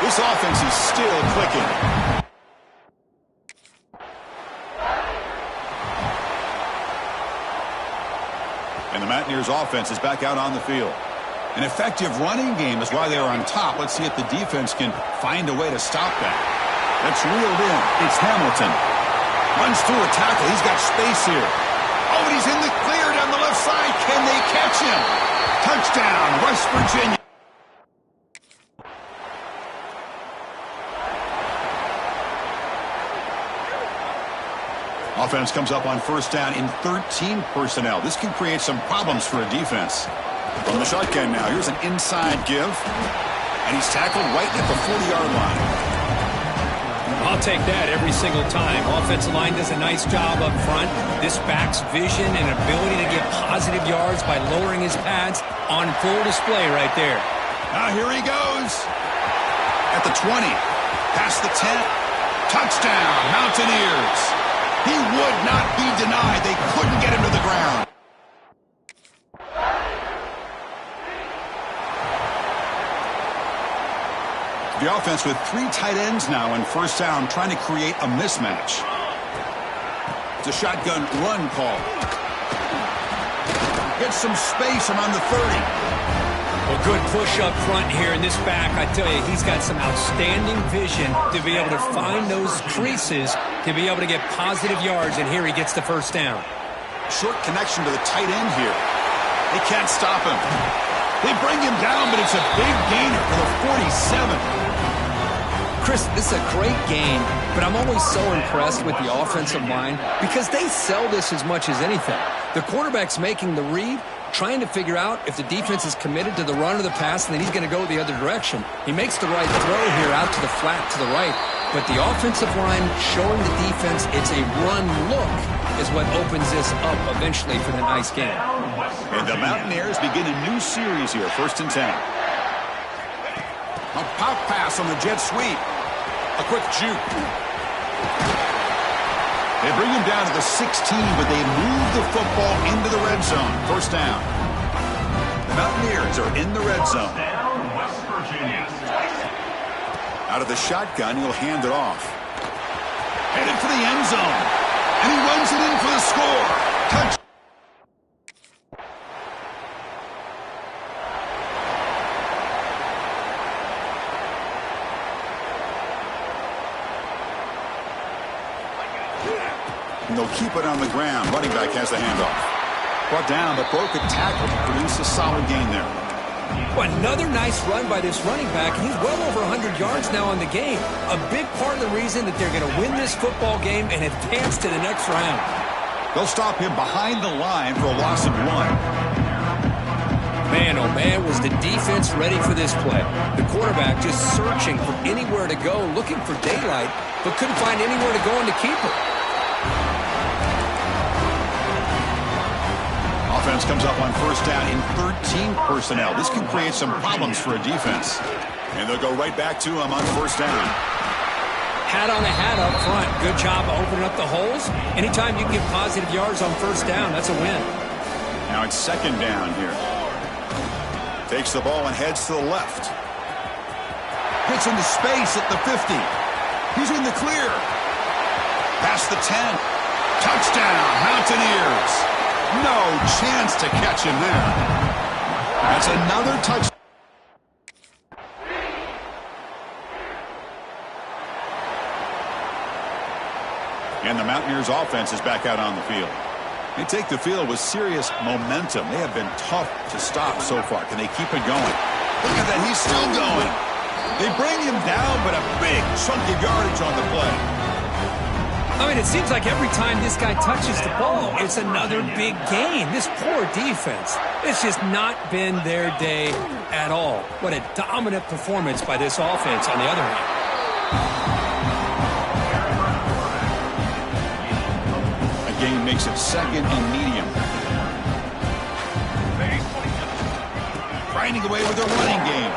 This offense is still clicking. And the Mountaineers offense is back out on the field. An effective running game is why they are on top. Let's see if the defense can find a way to stop that. That's reeled in. It's Hamilton. Runs through a tackle. He's got space here. Oh, and he's in the clear down the left side. Can they catch him? Touchdown, West Virginia. Offense comes up on first down in 13 personnel. This can create some problems for a defense. From the shotgun now, here's an inside give. And he's tackled right at the 40-yard line. I'll take that every single time. Offensive line does a nice job up front. This back's vision and ability to get positive yards by lowering his pads on full display right there. Now here he goes. At the 20. Past the 10. Touchdown, Mountaineers. He would not be denied. They couldn't get him to the ground. The offense with 3 tight ends now on first down, trying to create a mismatch. It's a shotgun run call. Gets some space around the 30. Well, good push up front here in this back. I tell you, he's got some outstanding vision to be able to find those creases, to be able to get positive yards, and here he gets the first down. Short connection to the tight end here. They can't stop him. They bring him down, but it's a big gainer for the 47. Chris, this is a great game, but I'm always so impressed with the offensive line because they sell this as much as anything. The quarterback's making the read, trying to figure out if the defense is committed to the run or the pass, and then he's going to go the other direction. He makes the right throw here out to the flat to the right, but the offensive line showing the defense it's a run look is what opens this up eventually for the nice game. And the Mountaineers begin a new series here, 1st and 10. A pop pass on the jet sweep. A quick juke. They bring him down to the 16, but they move the football into the red zone. First down. The Mountaineers are in the red zone. West Virginia. Out of the shotgun, he'll hand it off. Headed for the end zone. And he runs it in for the score. Touch. And they'll keep it on the ground. Running back has the handoff. Brought down, but broke a tackle to produce a solid gain there. Well, another nice run by this running back. He's well over 100 yards now in the game. A big part of the reason that they're going to win this football game and advance to the next round. They'll stop him behind the line for a loss of 1. Man, oh man, was the defense ready for this play. The quarterback just searching for anywhere to go, looking for daylight, but couldn't find anywhere to go in the keeper. Offense comes up on first down in 13 personnel. This can create some problems for a defense. And they'll go right back to him on first down. Hat on a hat up front. Good job of opening up the holes. Anytime you can get positive yards on first down, that's a win. Now it's 2nd down here. Takes the ball and heads to the left. Gets into space at the 50. He's in the clear. Past the 10. Touchdown, Mountaineers. No chance to catch him there. That's another touchdown. And the Mountaineers offense is back out on the field. They take the field with serious momentum. They have been tough to stop so far. Can they keep it going? Look at that. He's still going. They bring him down, but a big chunk of yardage on the play. I mean, it seems like every time this guy touches the ball, it's another big gain. This poor defense, it's just not been their day at all. What a dominant performance by this offense on the other hand. A gain makes it second and medium. Grinding away with a running game.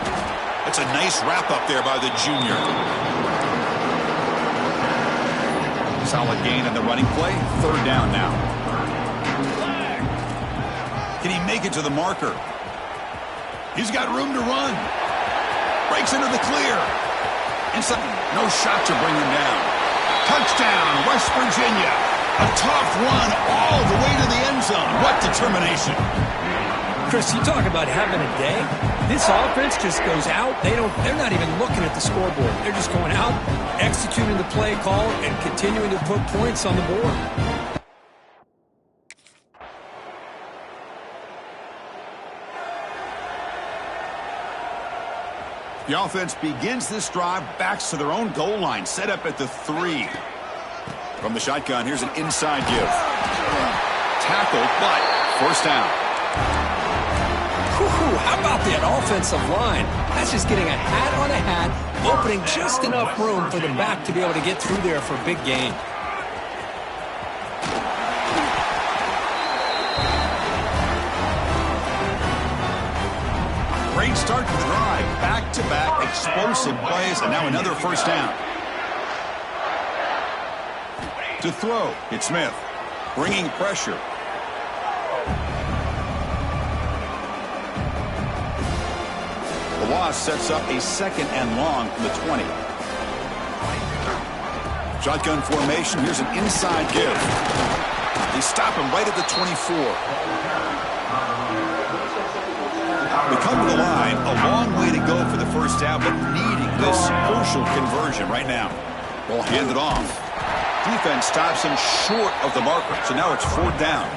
It's a nice wrap up there by the junior. Solid gain on the running play. Third down now. Can he make it to the marker? He's got room to run. Breaks into the clear. No shot to bring him down. Touchdown, West Virginia. A tough run all the way to the end zone. What determination. Chris, you talk about having a day. This offense just goes out. They're not even looking at the scoreboard. They're just going out, executing the play call, and continuing to put points on the board. The offense begins this drive, backs to their own goal line, set up at the 3. From the shotgun, here's an inside give. Tackled, but first down. How about that offensive line? That's just getting a hat on a hat, opening just enough room for the back to be able to get through there for a big gain. Great start to the drive. Back-to-back explosive plays, and now another first down. To throw, it's Smith. Bringing pressure. The loss sets up a second and long from the 20. Shotgun formation. Here's an inside give. They stop him right at the 24. We come to the line, a long way to go for the first down, but needing this crucial conversion right now. Ball handed off. Defense stops him short of the marker, so now it's fourth down.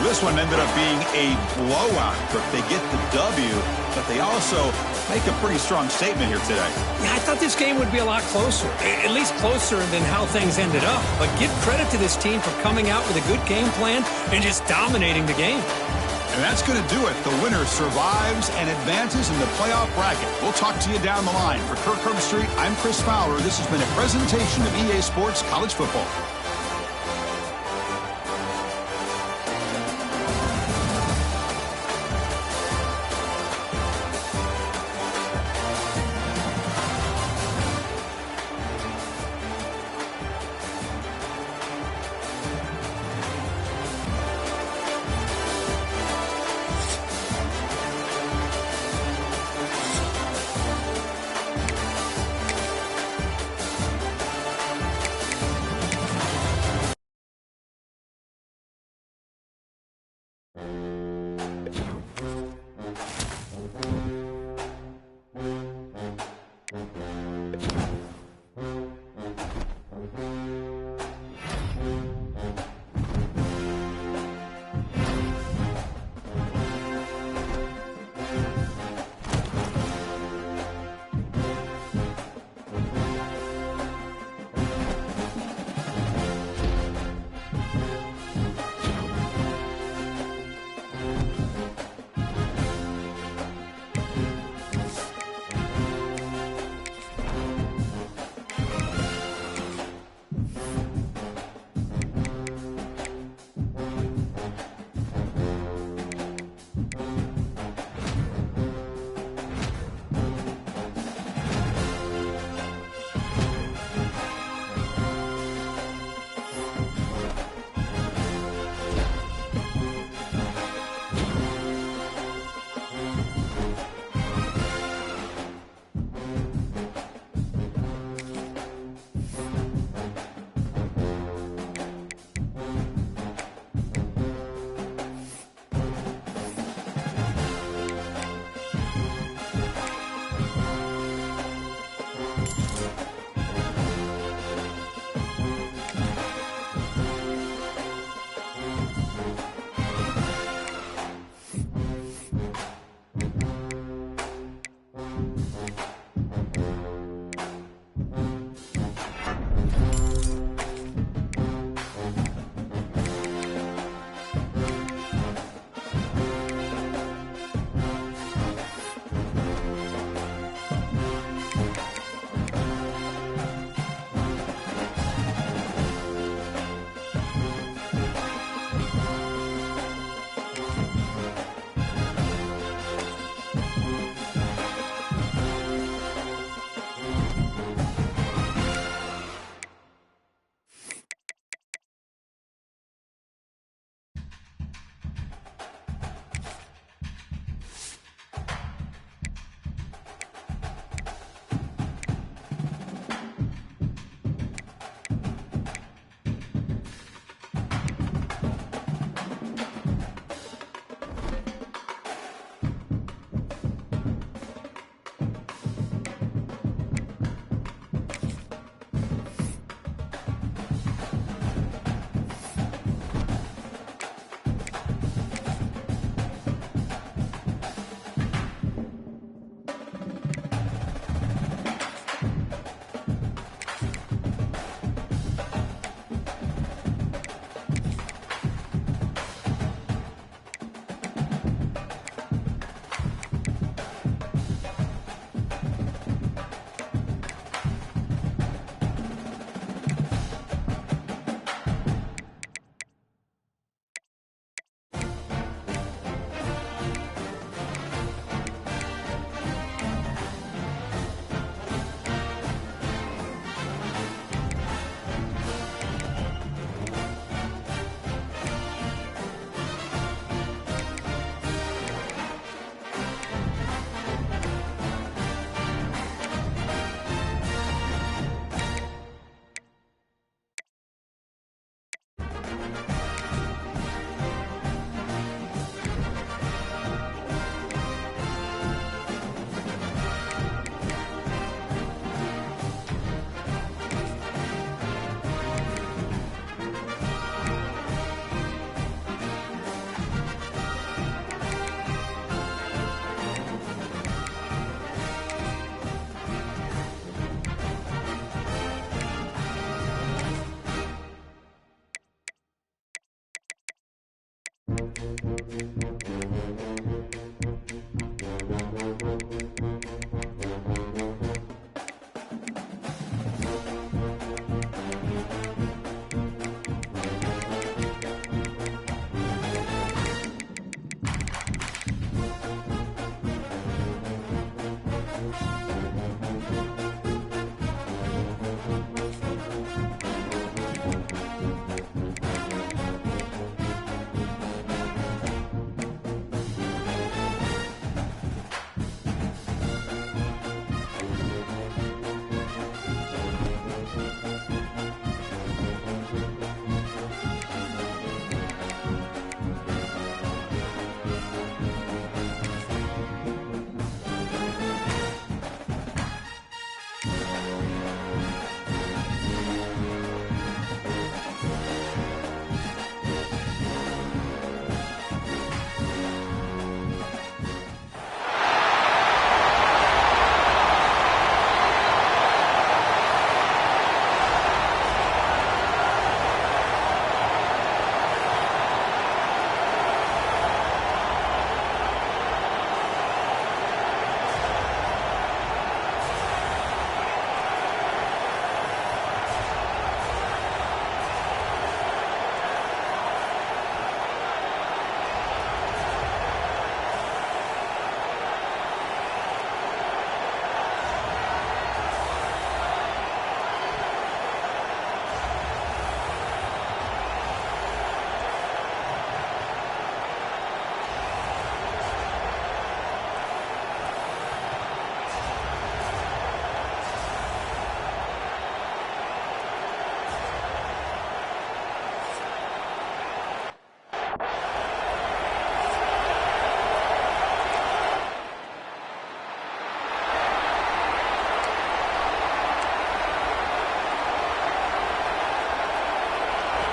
This one ended up being a blowout. They get the W, but they also make a pretty strong statement here today. Yeah, I thought this game would be a lot closer, at least closer than how things ended up. But give credit to this team for coming out with a good game plan and just dominating the game. And that's going to do it. The winner survives and advances in the playoff bracket. We'll talk to you down the line. For Kirk Herbstreit, I'm Chris Fowler. This has been a presentation of EA Sports College Football.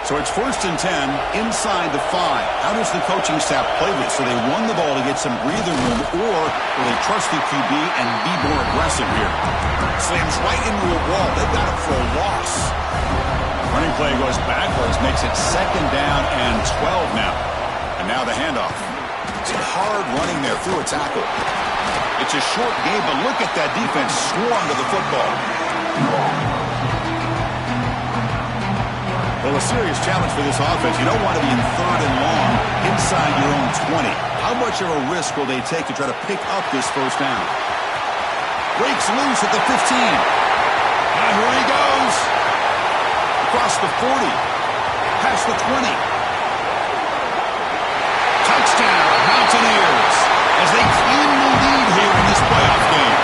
So it's 1st and 10 inside the 5. How does the coaching staff play this? So they run the ball to get some breathing room, or will they trust the QB and be more aggressive here? Slams right into a wall. They've got it for a loss. Running play goes backwards, makes it 2nd down and 12 now. And now the handoff. Some hard running there through a tackle. It's a short game, but look at that defense swarm to the football. Well, a serious challenge for this offense. You don't want to be in 3rd and long inside your own 20. How much of a risk will they take to try to pick up this 1st down? Breaks loose at the 15. And here he goes. Across the 40. Past the 20. Touchdown, Mountaineers, as they claim the lead here in this playoff game.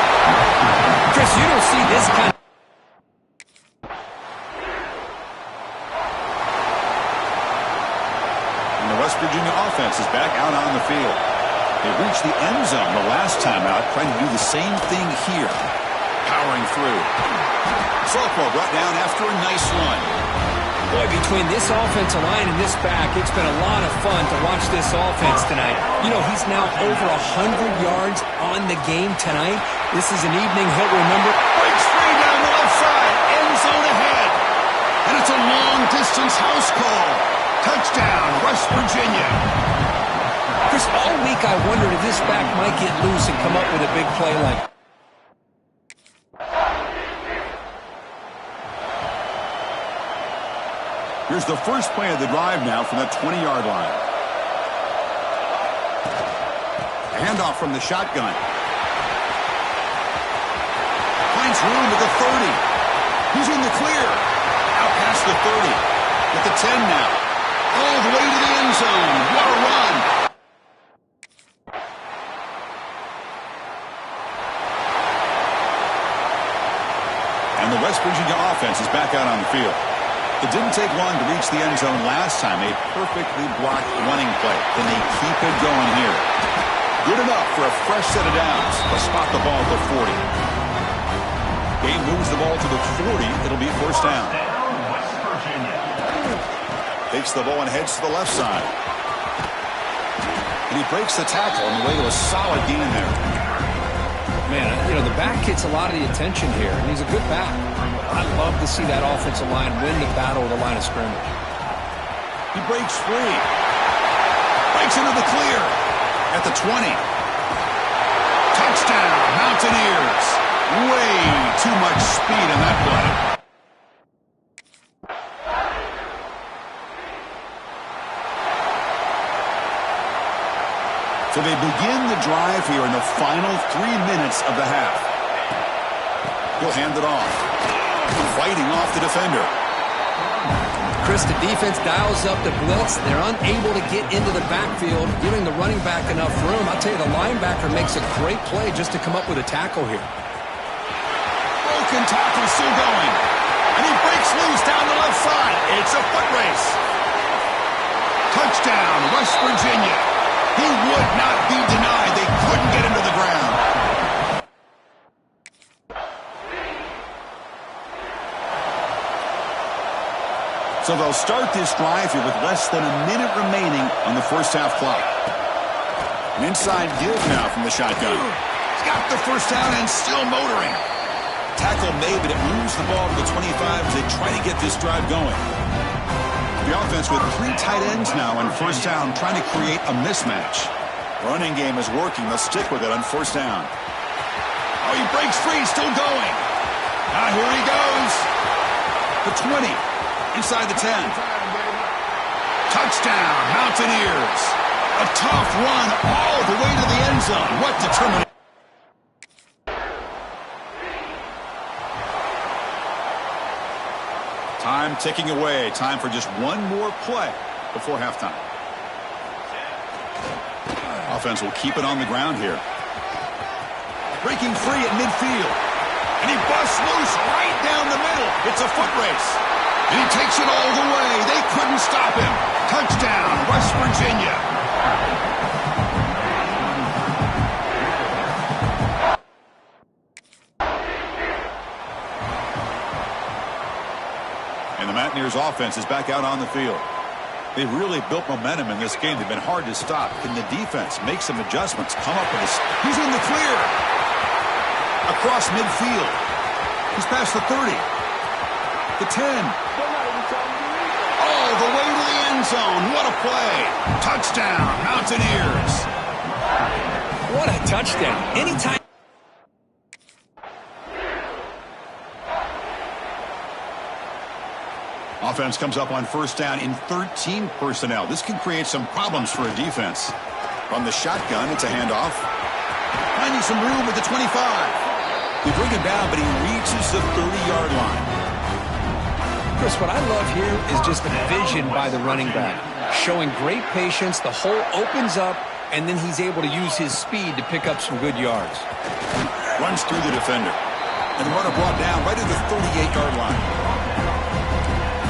Chris, you don't see this kind of... West Virginia offense is back out on the field. They reached the end zone the last time out, trying to do the same thing here. Powering through. Sophomore brought down after a nice run. Boy, between this offensive line and this back, it's been a lot of fun to watch this offense tonight. You know, he's now over 100 yards on the game tonight. This is an evening he'll remember. Breaks free down the left side. End zone ahead. And it's a long-distance house call. Touchdown, West Virginia. Chris, all week I wondered if this back might get loose and come up with a big play like. Here's the first play of the drive now from the 20-yard line. A handoff from the shotgun. Finds room at the 30. He's in the clear. Out past the 30. At the 10 now. All the way to the end zone. What a run. And the West Virginia offense is back out on the field. It didn't take long to reach the end zone last time. A perfectly blocked running play. Can they keep it going here? Good enough for a fresh set of downs. They'll spot the ball at the 40. Game moves the ball to the 40. It'll be 1st down. Takes the ball and heads to the left side. And he breaks the tackle on the way to a solid gain there. Man, you know, the back gets a lot of the attention here, and he's a good back. I'd love to see that offensive line win the battle of the line of scrimmage. He breaks free. Breaks into the clear at the 20. Touchdown, Mountaineers. Way too much speed in that play. So they begin the drive here in the final 3 minutes of the half. He'll hand it off. Fighting off the defender. Chris, the defense dials up the blitz. They're unable to get into the backfield, giving the running back enough room. I'll tell you, the linebacker makes a great play just to come up with a tackle here. Broken tackle still going. And he breaks loose down the left side. It's a foot race. Touchdown, West Virginia. He would not be denied. They couldn't get him to the ground. So they'll start this drive here with less than a minute remaining on the 1st half clock. An inside give now from the shotgun. He's got the 1st down and still motoring. Tackle made, but it moves the ball to the 25 as they try to get this drive going. The offense with 3 tight ends now on 1st down, trying to create a mismatch. Running game is working. They'll stick with it on 1st down. Oh, he breaks free, still going. Now here he goes. The 20, inside the 10. Touchdown, Mountaineers. A tough run all the way to the end zone. What determination. Time ticking away. Time for just one more play before halftime. Offense will keep it on the ground here. Breaking free at midfield. And he busts loose right down the middle. It's a foot race. And he takes it all the way. They couldn't stop him. Touchdown, West Virginia. And the Mountaineers offense is back out on the field. They've really built momentum in this game. They've been hard to stop. Can the defense make some adjustments? Come up with this. He's in the clear. Across midfield. He's past the 30. The 10. All the way to the end zone. What a play. Touchdown, Mountaineers. What a touchdown. Anytime. Offense comes up on first down in 13 personnel. This can create some problems for a defense. From the shotgun, it's a handoff. Finding some room at the 25. They bring him down, but he reaches the 30-yard line. Chris, what I love here is just the vision by the running back. Showing great patience, the hole opens up, and then he's able to use his speed to pick up some good yards. Runs through the defender. And the runner brought down right at the 38-yard line.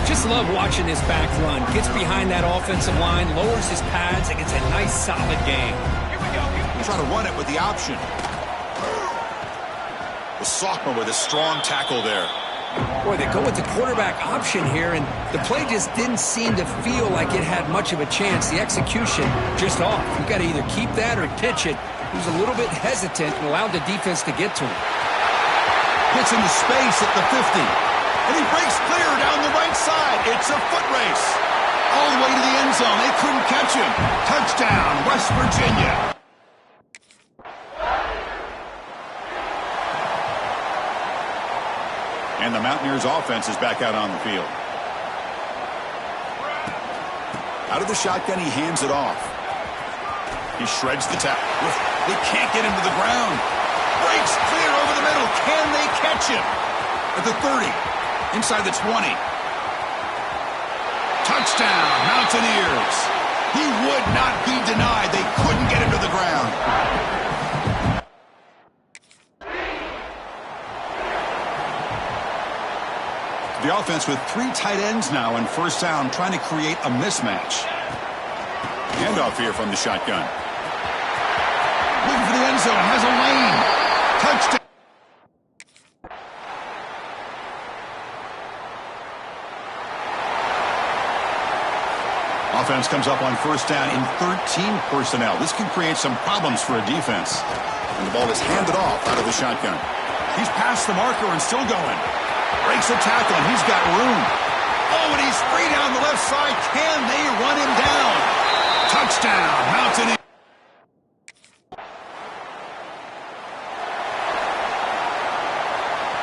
Just love watching this back run. Gets behind that offensive line, lowers his pads, and gets a nice, solid gain. Here we go. Try to run it with the option. The sophomore with a strong tackle there. Boy, they go with the quarterback option here, and the play just didn't seem to feel like it had much of a chance. The execution just off. You've got to either keep that or pitch it. He was a little bit hesitant and allowed the defense to get to him. Hits into space at the 50. And he breaks clear down the right side. It's a foot race. All the way to the end zone. They couldn't catch him. Touchdown, West Virginia. And the Mountaineers offense is back out on the field. Out of the shotgun, he hands it off. He shreds the tackle. They can't get him to the ground. Breaks clear over the middle. Can they catch him? At the 30. Inside the 20. Touchdown, Mountaineers. He would not be denied. They couldn't get him to the ground. The offense with 3 tight ends now in first down, trying to create a mismatch. Handoff here from the shotgun. Looking for the end zone. Has a lane. Touchdown. Offense comes up on first down in 13 personnel. This can create some problems for a defense. And the ball is handed off out of the shotgun. He's past the marker and still going. Breaks a tackle, and he's got room. Oh, and he's free down the left side. Can they run him down? Touchdown, Mountaineers.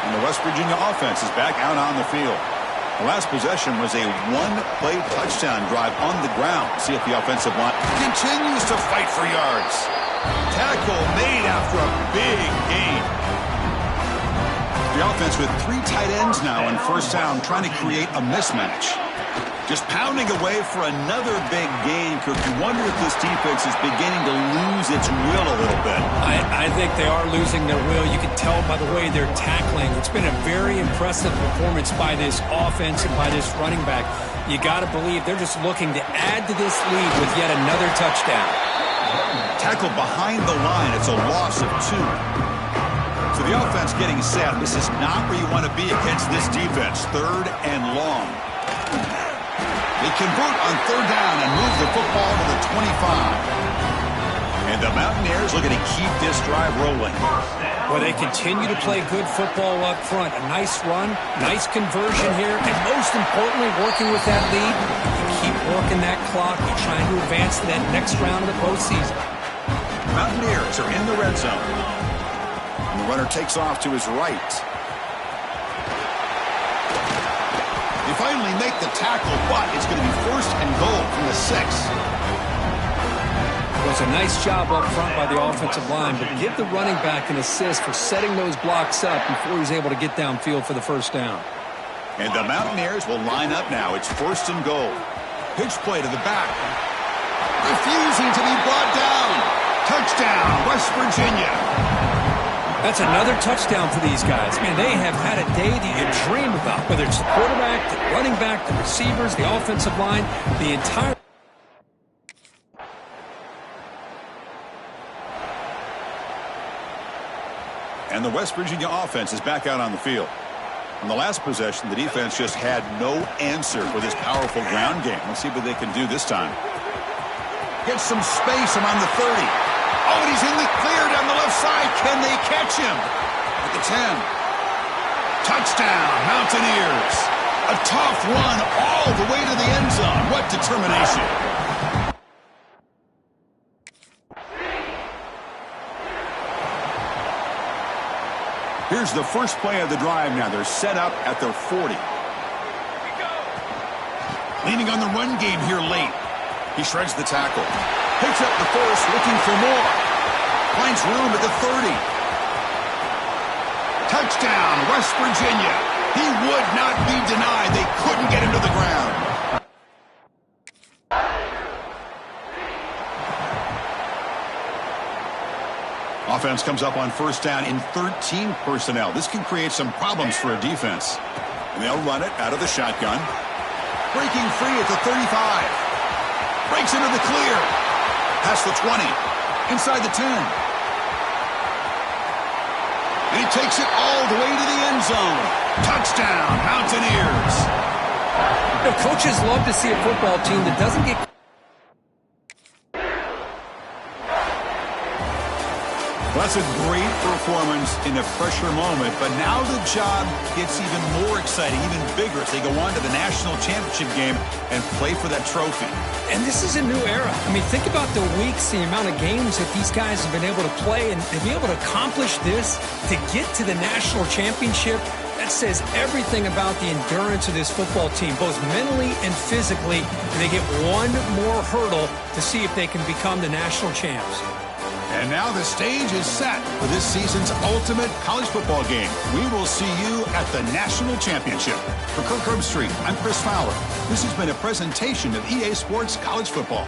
And the West Virginia offense is back out on the field. The last possession was a one-play touchdown drive on the ground. See if the offensive line continues to fight for yards. Tackle made after a big gain. The offense with 3 tight ends now in first down, trying to create a mismatch. Just pounding away for another big gain. Could you wonder if this defense is beginning to lose its will a little bit? I think they are losing their will. You can tell by the way they're tackling. It's been a very impressive performance by this offense and by this running back. You got to believe they're just looking to add to this lead with yet another touchdown. Tackled behind the line. It's a loss of 2. So the offense getting set. This is not where you want to be against this defense. 3rd and long. They convert on 3rd down and move the football to the 25. And the Mountaineers looking to keep this drive rolling. Well, they continue to play good football up front. A nice run, nice conversion here, and most importantly, working with that lead, you keep working that clock. You're trying to advance to that next round of the postseason. Mountaineers are in the red zone. And the runner takes off to his right. They finally make the tackle, but it's going to be 1st and goal from the 6. It was a nice job up front by the offensive line, but give the running back an assist for setting those blocks up before he's able to get downfield for the first down. And the Mountaineers will line up now. It's 1st and goal. Pitch play to the back. Refusing to be brought down. Touchdown, West Virginia. That's another touchdown for these guys. Man, they have had a day that you dream about, whether it's the quarterback, the running back, the receivers, the offensive line, the entire... And the West Virginia offense is back out on the field. On the last possession, the defense just had no answer for this powerful ground game. Let's see what they can do this time. Gets some space around the 30. Oh, and he's in the clear down the left side. Can they catch him? At the 10. Touchdown, Mountaineers. A tough run all the way to the end zone. What determination. Here's the first play of the drive now. They're set up at their 40. Leaning on the run game here late. He shreds the tackle. Picks up the force, looking for more. Finds room at the 30. Touchdown, West Virginia. He would not be denied. They couldn't get him to the ground. Offense comes up on first down in 13 personnel. This can create some problems for a defense. And they'll run it out of the shotgun. Breaking free at the 35. Breaks into the clear. Past the 20. Inside the 10. And he takes it all the way to the end zone. Touchdown, Mountaineers. You know, coaches love to see a football team that doesn't get... Well, that's a great performance in a pressure moment, but now the job gets even more exciting, even bigger as they go on to the national championship game and play for that trophy. And this is a new era. I mean, think about the weeks, the amount of games that these guys have been able to play, and to be able to accomplish this, to get to the national championship, that says everything about the endurance of this football team, both mentally and physically. And they get one more hurdle to see if they can become the national champs. And now the stage is set for this season's ultimate college football game. We will see you at the national championship. For Kirk Herbstreit, I'm Chris Fowler. This has been a presentation of EA Sports College Football.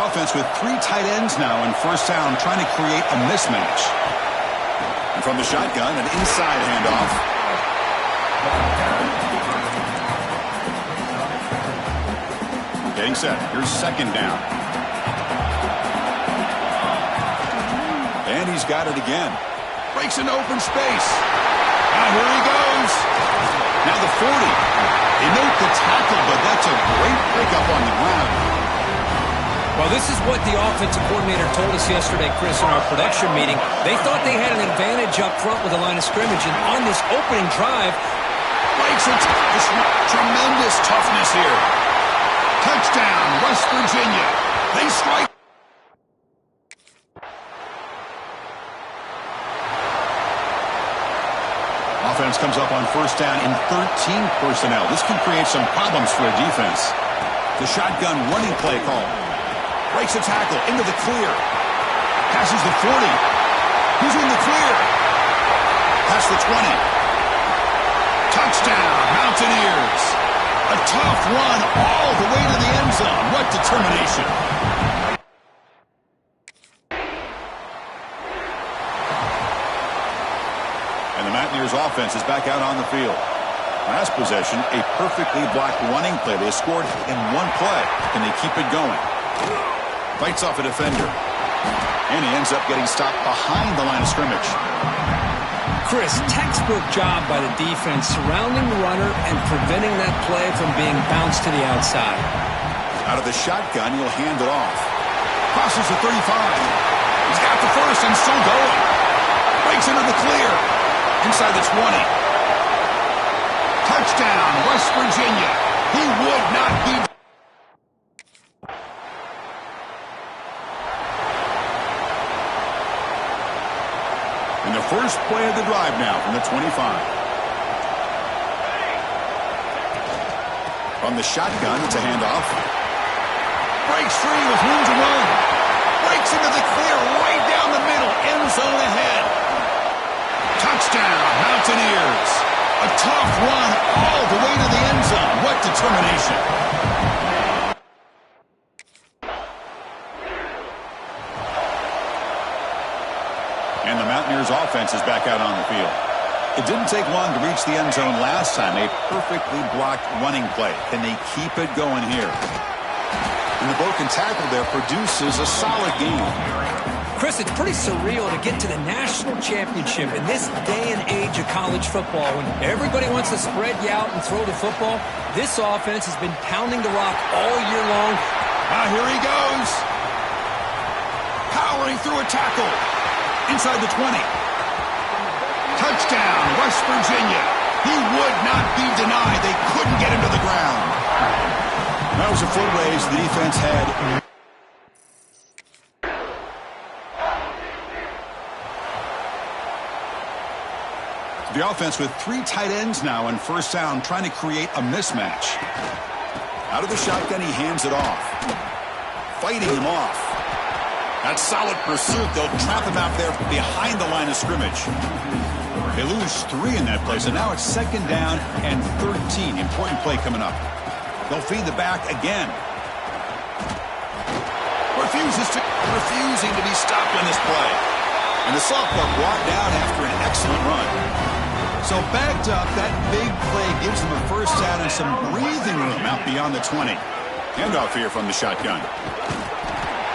offense with 3 tight ends now in first down, trying to create a mismatch. And from the shotgun, an inside handoff. Getting set. Here's second down. And he's got it again. Breaks into open space. Now here he goes. Now the 40. They note the tackle, but that's a great pickup on the ground. Well, this is what the offensive coordinator told us yesterday, Chris, in our production meeting. They thought they had an advantage up front with the line of scrimmage, and on this opening drive, breaks it. Tremendous toughness here. Touchdown, West Virginia. They strike. Offense comes up on first down in 13 personnel. This can create some problems for a defense. The shotgun running play call. Breaks a tackle into the clear. Passes the 40. Who's in the clear? Past the 20. Touchdown, Mountaineers. A tough run all the way to the end zone. What determination. And the Mountaineers offense is back out on the field. Last possession, a perfectly blocked running play. They scored in one play. Can they keep it going? Fights off a defender. And he ends up getting stopped behind the line of scrimmage. Chris, textbook job by the defense surrounding the runner and preventing that play from being bounced to the outside. Out of the shotgun, he'll hand it off. Crosses the 35. He's got the first and still going. Breaks into the clear. Inside the 20. Touchdown, West Virginia. He would not be. And the first play of the drive now from the 25. From the shotgun, it's a handoff. Breaks free with room to run. Breaks into the clear right down the middle. End zone ahead. Touchdown, Mountaineers. A tough run all the way to the end zone. What determination. And the Mountaineers offense is back out on the field. It didn't take long to reach the end zone last time. A perfectly blocked running play. Can they keep it going here? And the broken tackle there produces a solid game. Chris, it's pretty surreal to get to the national championship in this day and age of college football when everybody wants to spread you out and throw the football. This offense has been pounding the rock all year long. Now here he goes. Powering through a tackle. Inside the 20. Touchdown, West Virginia. He would not be denied. They couldn't get him to the ground. That was a foot raise the defense had. The offense with 3 tight ends now in first down, trying to create a mismatch. Out of the shotgun, he hands it off. Fighting him off. That solid pursuit, they'll trap him out there behind the line of scrimmage. They lose 3 in that place, and now it's second down and 13. Important play coming up. They'll feed the back again. Refusing to be stopped on this play. And the sophomore brought down after an excellent run. So backed up, that big play gives them a first down and some breathing room out beyond the 20. Handoff here from the shotgun.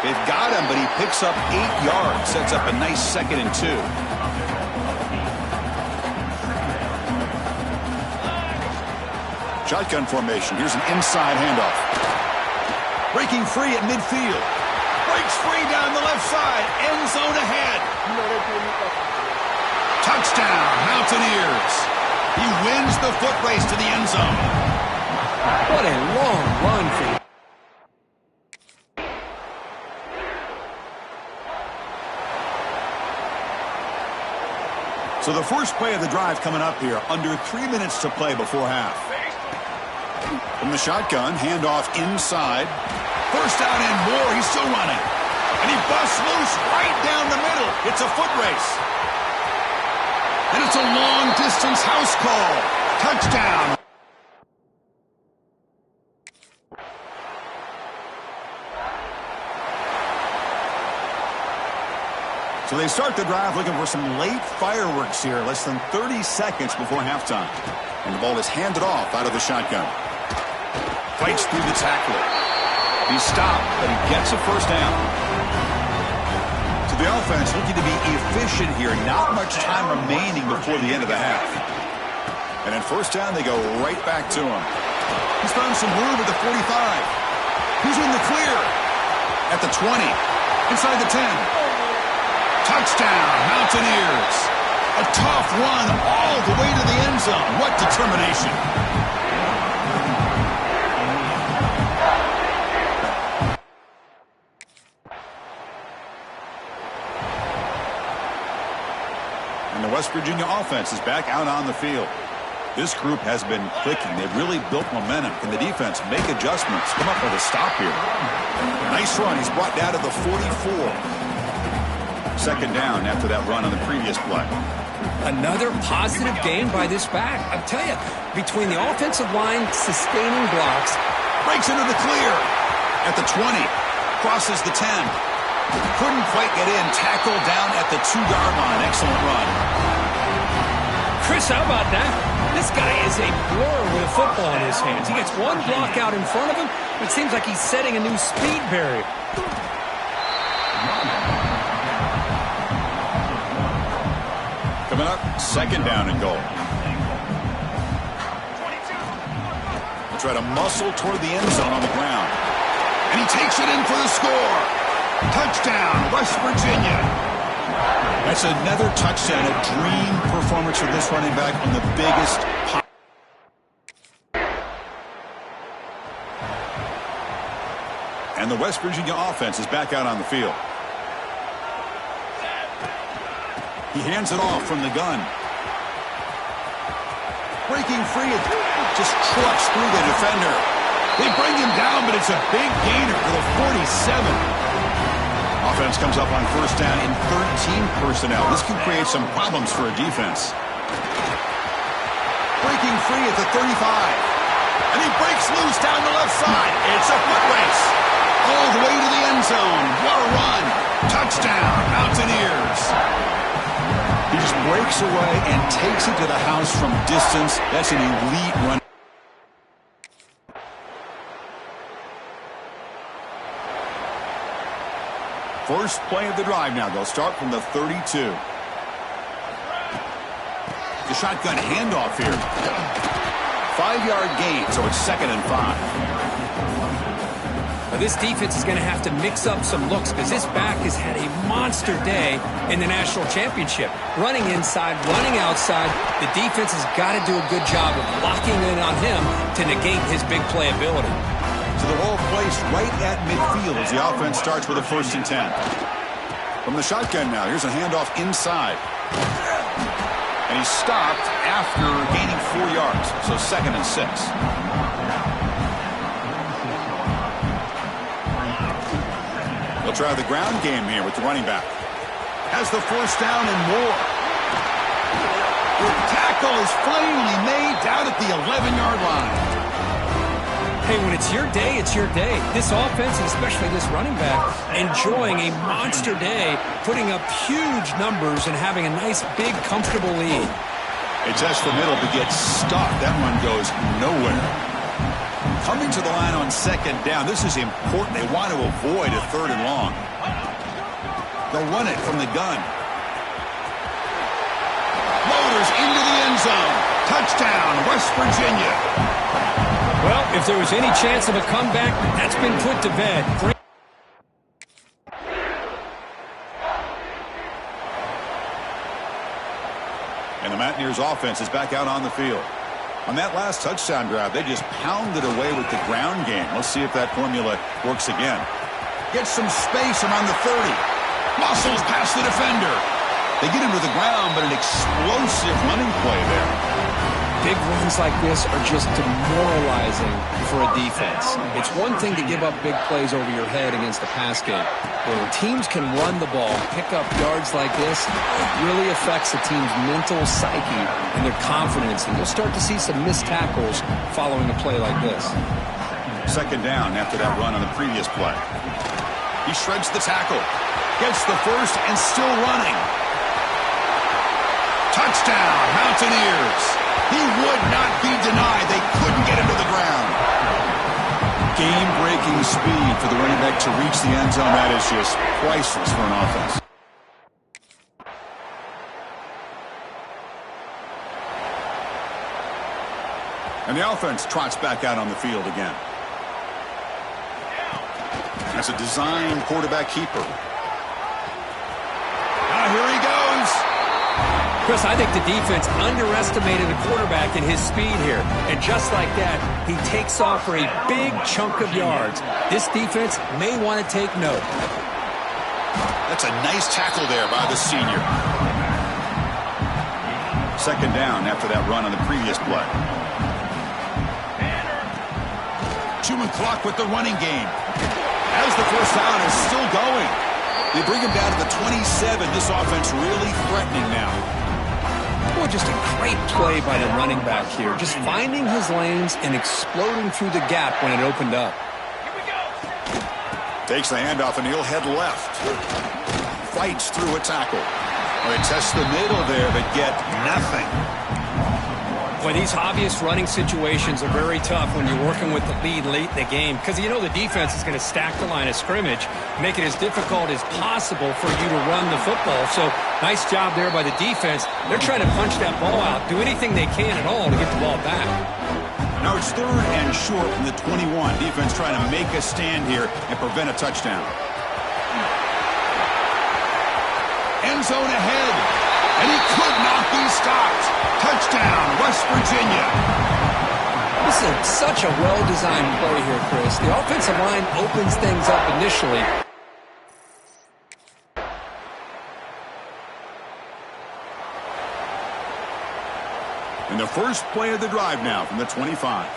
They've got him, but he picks up 8 yards. Sets up a nice 2nd and 2. Shotgun formation. Here's an inside handoff. Breaking free at midfield. Breaks free down the left side. End zone ahead. Touchdown, Mountaineers. He wins the foot race to the end zone. What a long run for you. So the first play of the drive coming up here. Under 3 minutes to play before half. From the shotgun, handoff inside. First down and more. He's still running. And he busts loose right down the middle. It's a foot race. And it's a long-distance house call. Touchdown. So they start the drive looking for some late fireworks here, less than 30 seconds before halftime. And the ball is handed off out of the shotgun. Fights through the tackler. He's stopped, but he gets a first down. So the offense looking to be efficient here. Not much time remaining before the end of the half. And in first down, they go right back to him. He's found some room at the 45. He's in the clear. At the 20. Inside the 10. Touchdown, Mountaineers. A tough run all the way to the end zone. What determination. And the West Virginia offense is back out on the field. This group has been clicking. They've really built momentum. Can the defense make adjustments? Come up with a stop here. Nice run. He's brought down to the 44. Second down after that run on the previous play. Another positive gain by this back. I'll tell you, between the offensive line sustaining blocks. Breaks into the clear. At the 20. Crosses the 10. Couldn't quite get in. Tackled down at the 2-yard line. Excellent run. Chris, how about that? This guy is a blur with a football in his hands. He gets one block out in front of him. It seems like he's setting a new speed barrier. Coming up, second down and goal. He'll try to muscle toward the end zone on the ground. And he takes it in for the score. Touchdown, West Virginia. That's another touchdown, a dream performance for this running back on the biggest pop. And the West Virginia offense is back out on the field. He hands it off from the gun. Breaking free, it just trucks through the defender. They bring him down, but it's a big gainer for the 47. Offense comes up on first down in 13 personnel. This can create some problems for a defense. Breaking free at the 35. And he breaks loose down the left side. It's a foot race. All the way to the end zone. What a run. Touchdown, Mountaineers. He just breaks away and takes it to the house from distance. That's an elite run. First play of the drive now. They'll start from the 32. The shotgun handoff here. 5-yard gain, so it's 2nd and 5. Now this defense is going to have to mix up some looks because this back has had a monster day in the national championship. Running inside, running outside. The defense has got to do a good job of locking in on him to negate his big play ability. So the ball placed right at midfield as the offense starts with a 1st and 10. From the shotgun now, here's a handoff inside. And he's stopped after gaining 4 yards, so 2nd and 6. They'll try the ground game here with the running back. Has the first down and more. The tackle is finally made down at the 11-yard line. Hey, when it's your day, it's your day. This offense, and especially this running back, enjoying a monster day, putting up huge numbers and having a nice, big, comfortable lead. They test the middle, but gets stuck. That one goes nowhere. Coming to the line on 2nd down. This is important. They want to avoid a 3rd and long. They'll run it from the gun. Motors into the end zone. Touchdown, West Virginia. Well, if there was any chance of a comeback, that's been put to bed. And the Mountaineers offense is back out on the field. On that last touchdown drive, they just pounded away with the ground game. Let's see if that formula works again. Gets some space around the 30. Muscles past the defender. They get him to the ground, but an explosive running play there. Big runs like this are just demoralizing for a defense. It's one thing to give up big plays over your head against the pass game. When teams can run the ball, pick up yards like this, it really affects the team's mental psyche and their confidence. And you'll start to see some missed tackles following a play like this. 2nd down after that run on the previous play. He shreds the tackle. Gets the first and still running. Touchdown, Mountaineers. He would not be denied. They couldn't get him to the ground. Game-breaking speed for the running back to reach the end zone. That is just priceless for an offense. And the offense trots back out on the field again. That's a designed quarterback keeper. Now here he goes. Chris, I think the defense underestimated the quarterback and his speed here. And just like that, he takes off for a big chunk of yards. This defense may want to take note. That's a nice tackle there by the senior. Second down after that run on the previous play. Chewing clock with the running game. As the first down is still going. They bring him down to the 27. This offense really threatening now. Boy, just a great play by the running back here. Just finding his lanes and exploding through the gap when it opened up. Takes the handoff and he'll head left. Fights through a tackle. Well, they test the middle there but get nothing. Boy, these obvious running situations are very tough when you're working with the lead late in the game because you know the defense is going to stack the line of scrimmage, make it as difficult as possible for you to run the football. So nice job there by the defense. They're trying to punch that ball out, do anything they can at all to get the ball back. Now it's third and short from the 21. Defense trying to make a stand here and prevent a touchdown. End zone ahead, and he could not be stopped. Touchdown, West Virginia. This is such a well-designed play here, Chris. The offensive line opens things up initially. And the first play of the drive now from the 25.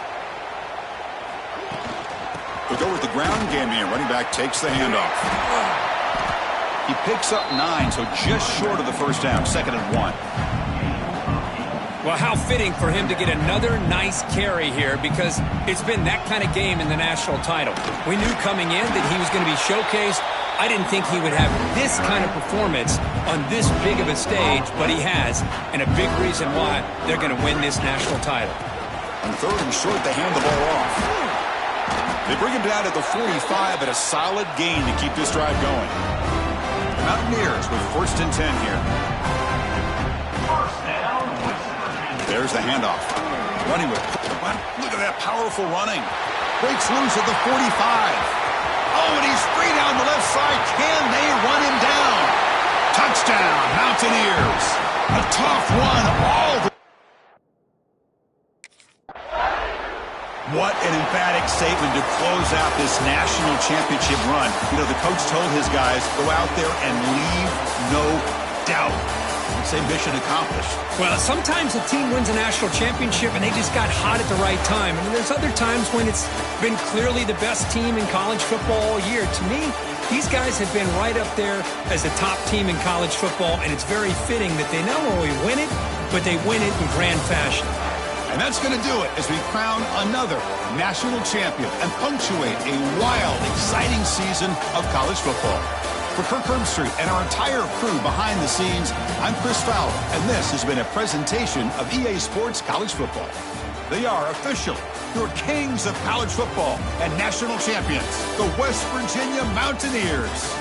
They'll go with the ground game here. Running back takes the handoff. He picks up 9, so just short of the first down, 2nd and 1. Well, how fitting for him to get another nice carry here because it's been that kind of game in the national title. We knew coming in that he was going to be showcased. I didn't think he would have this kind of performance on this big of a stage, but he has, and a big reason why they're going to win this national title. On third and short, they hand the ball off. They bring him down at the 45 at a solid gain to keep this drive going. The Mountaineers with 1st and 10 here. There's the handoff. Running with, look at that powerful running. Breaks loose at the 45. Oh, and he's free down the left side. Can they run him down? Touchdown, Mountaineers. A tough one all the What an emphatic statement to close out this national championship run. You know, the coach told his guys, go out there and leave no doubt. Say mission accomplished. Well, sometimes a team wins a national championship and they just got hot at the right time. And there's other times when it's been clearly the best team in college football all year. To me, these guys have been right up there as the top team in college football, and it's very fitting that they not only win it, but they win it in grand fashion. And that's going to do it as we crown another national champion and punctuate a wild, exciting season of college football. For Kirk Herbstreit and our entire crew behind the scenes, I'm Chris Fowler, and this has been a presentation of EA Sports College Football. They are officially your kings of college football and national champions, the West Virginia Mountaineers.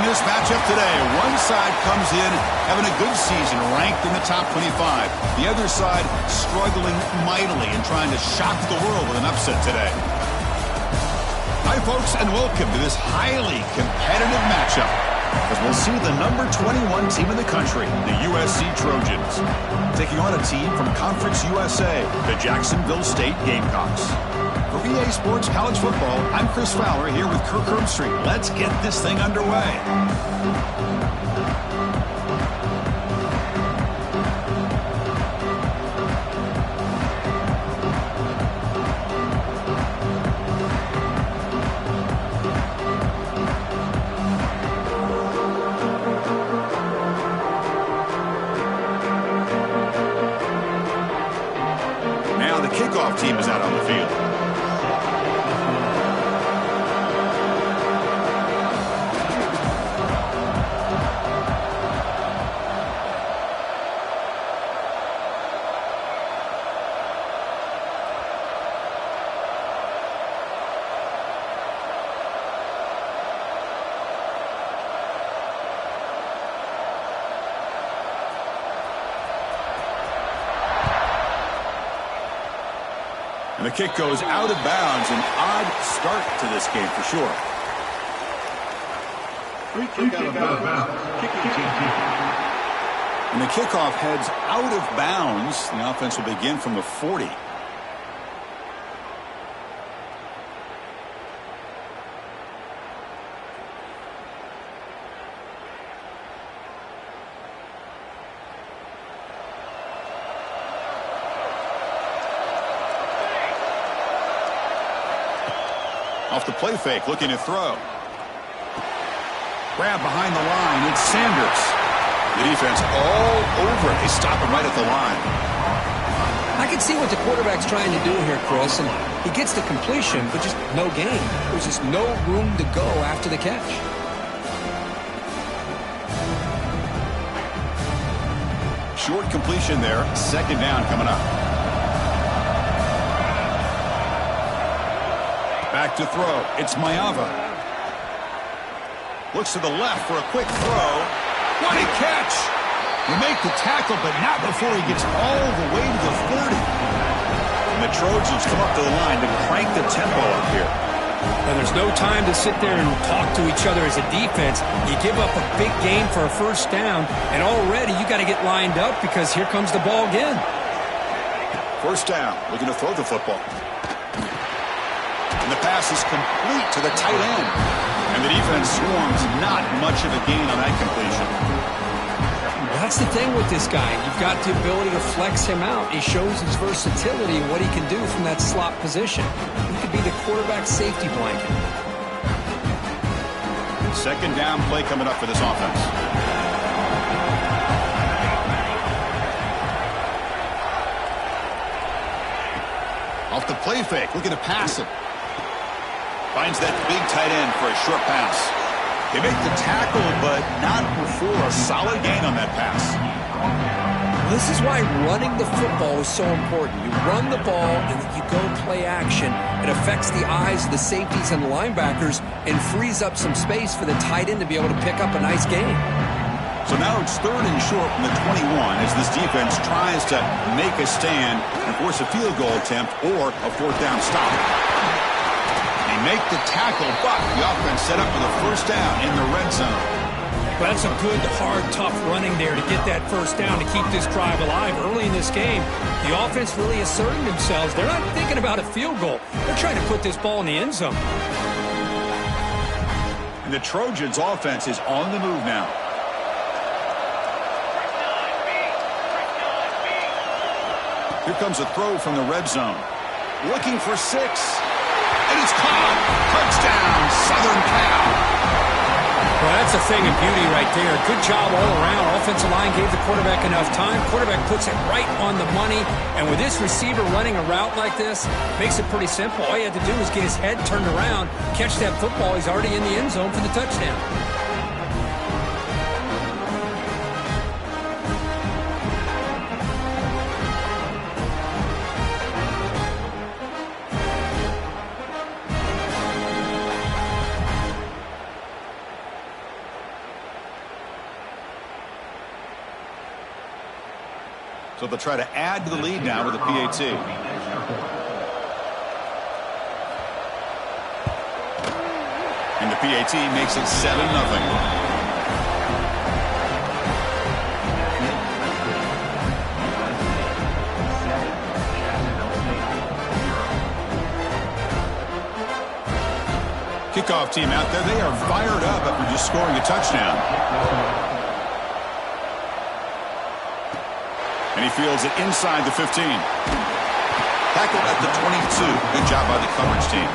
this matchup today. One side comes in having a good season, ranked in the top 25. The other side struggling mightily and trying to shock the world with an upset today. Hi, folks, and welcome to this highly competitive matchup, as we'll see the number 21 team in the country, the USC Trojans, taking on a team from Conference USA, the Jacksonville State Gamecocks. For EA Sports College Football, I'm Chris Fowler here with Kirk Herbstreit. Let's get this thing underway. Now the kickoff team is out on the field. And the kick goes out of bounds. An odd start to this game for sure. And the kickoff heads out of bounds. The offense will begin from the 40. Off the play fake, looking to throw. Grab behind the line, it's Sanders. The defense all over it. They stop him right at the line. I can see what the quarterback's trying to do here, Chris, and he gets the completion, but just no gain. There's just no room to go after the catch. Short completion there, second down coming up. Back to throw. It's Mayava. Looks to the left for a quick throw. What a catch! You make the tackle, but not before he gets all the way to the 30. And the Trojans come up to the line to crank the tempo up here. And there's no time to sit there and talk to each other as a defense. You give up a big gain for a first down, and already you got to get lined up because here comes the ball again. First down, looking to throw the football. And the pass is complete to the tight end. And the defense swarms not much of a gain on that completion. That's the thing with this guy. You've got the ability to flex him out. He shows his versatility and what he can do from that slot position. He could be the quarterback safety blanket. Second down play coming up for this offense. Off the play fake, looking to pass it. Finds that big tight end for a short pass. They make the tackle, but not before a solid gain on that pass. This is why running the football is so important. You run the ball and you go play action. It affects the eyes of the safeties and the linebackers and frees up some space for the tight end to be able to pick up a nice gain. So now it's third and short from the 21 as this defense tries to make a stand and force a field goal attempt or a fourth down stop. They make the tackle, but the offense set up for the first down in the red zone. But that's a good, hard, tough running there to get that first down to keep this drive alive. Early in this game, the offense really asserting themselves. They're not thinking about a field goal. They're trying to put this ball in the end zone. And the Trojans' offense is on the move now. Here comes a throw from the red zone. Looking for 6. And it's caught. Touchdown, Southern Cal. Well, that's a thing of beauty right there. Good job all around. Offensive line gave the quarterback enough time. Quarterback puts it right on the money. And with this receiver running a route like this, makes it pretty simple. All you had to do was get his head turned around, catch that football. He's already in the end zone for the touchdown. So they'll try to add to the lead now with a PAT. And the PAT makes it 7-0. Kickoff team out there. They are fired up after just scoring a touchdown. And he fields it inside the 15. Tackled at the 22. Good job by the coverage team.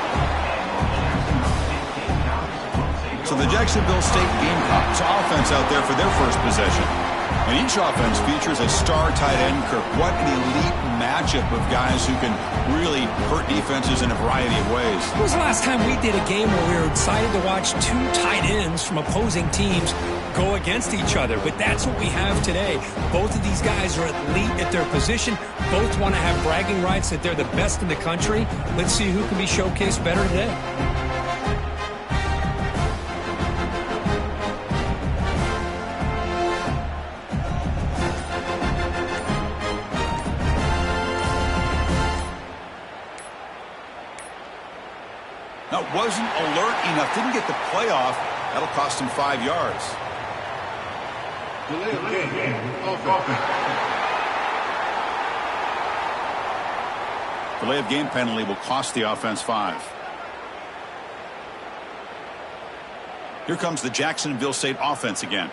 So the Jacksonville State Gamecocks offense out there for their first possession. And each offense features a star tight end, Kirk. What an elite matchup of guys who can really hurt defenses in a variety of ways. When was the last time we did a game where we were excited to watch two tight ends from opposing teams go against each other? But that's what we have today. Both of these guys are elite at their position. Both want to have bragging rights that they're the best in the country. Let's see who can be showcased better today. Wasn't alert enough, didn't get the playoff. That'll cost him 5 yards. Delay of game penalty will cost the offense 5. Here comes the Jacksonville State offense again.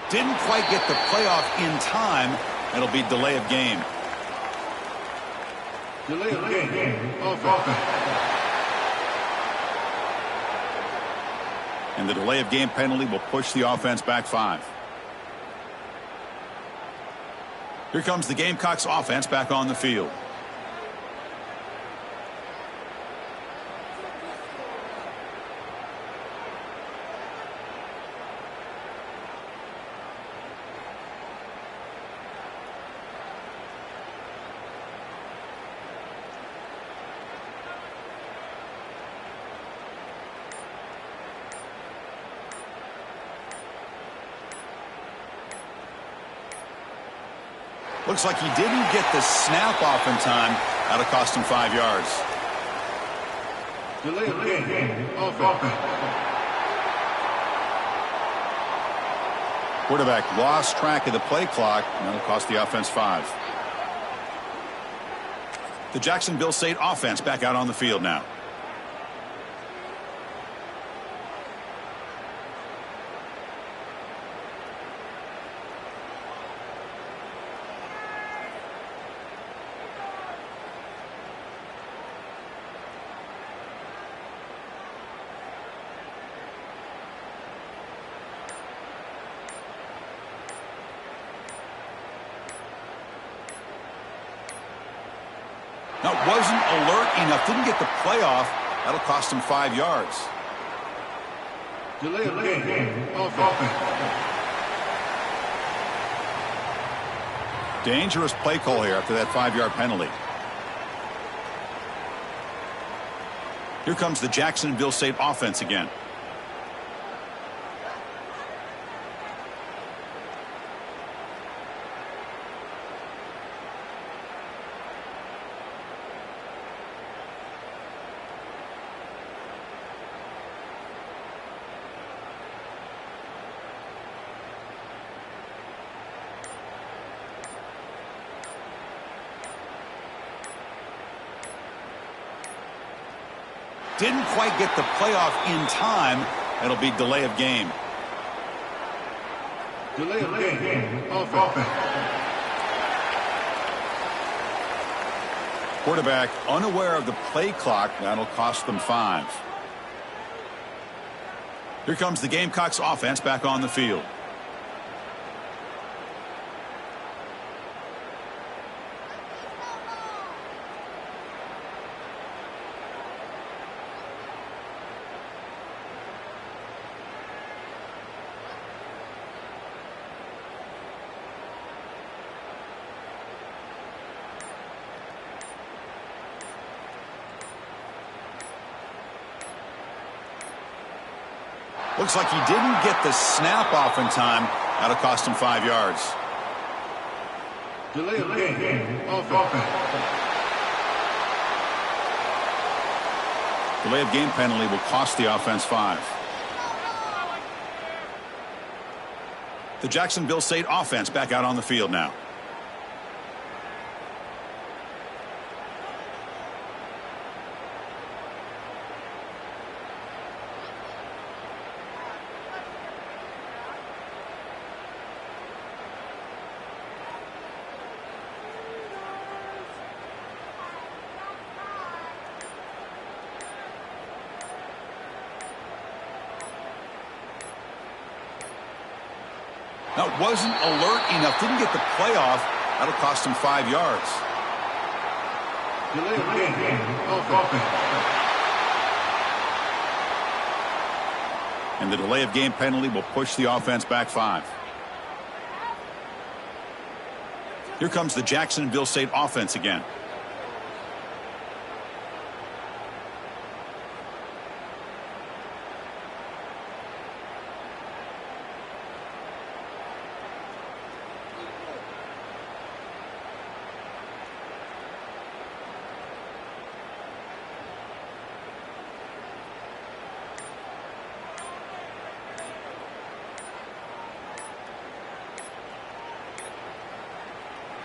Didn't quite get the playoff in time. It'll be delay of game. Delay of game. And the delay of game penalty will push the offense back 5. Here comes the Gamecocks offense back on the field. Looks like he didn't get the snap off in time. That'll cost him 5 yards. Quarterback lost track of the play clock, and that'll cost the offense 5. The Jacksonville State offense back out on the field now. Now, wasn't alert enough, didn't get the playoff. That'll cost him 5 yards. Delay of game. Dangerous play call here after that 5-yard penalty. Here comes the Jacksonville State offense again. Didn't quite get the playoff in time. It'll be delay of game. Delay of game. Quarterback unaware of the play clock. That'll cost them 5. Here comes the Gamecocks offense back on the field. Looks like he didn't get the snap off in time. That'll cost him 5 yards. Delay of game. Offense. Delay of game penalty will cost the offense 5. The Jacksonville State offense back out on the field now. Now, wasn't alert enough, didn't get the play off. That'll cost him 5 yards. Delay of game. Offense. And the delay of game penalty will push the offense back 5. Here comes the Jacksonville State offense again.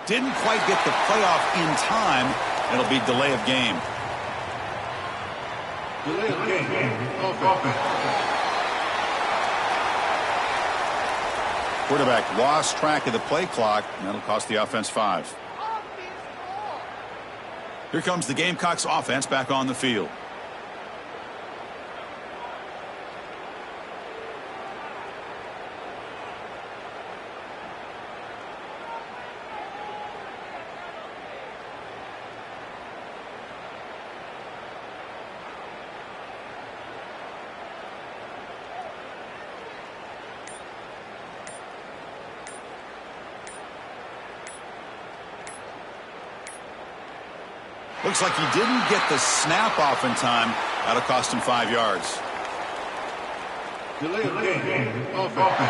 Didn't quite get the playoff in time. It'll be delay of game. Delay of game. Offense. Quarterback lost track of the play clock, and that'll cost the offense 5. Here comes the Gamecocks offense back on the field. Looks like he didn't get the snap off in time. That'll cost him 5 yards. Delay of game. Offense.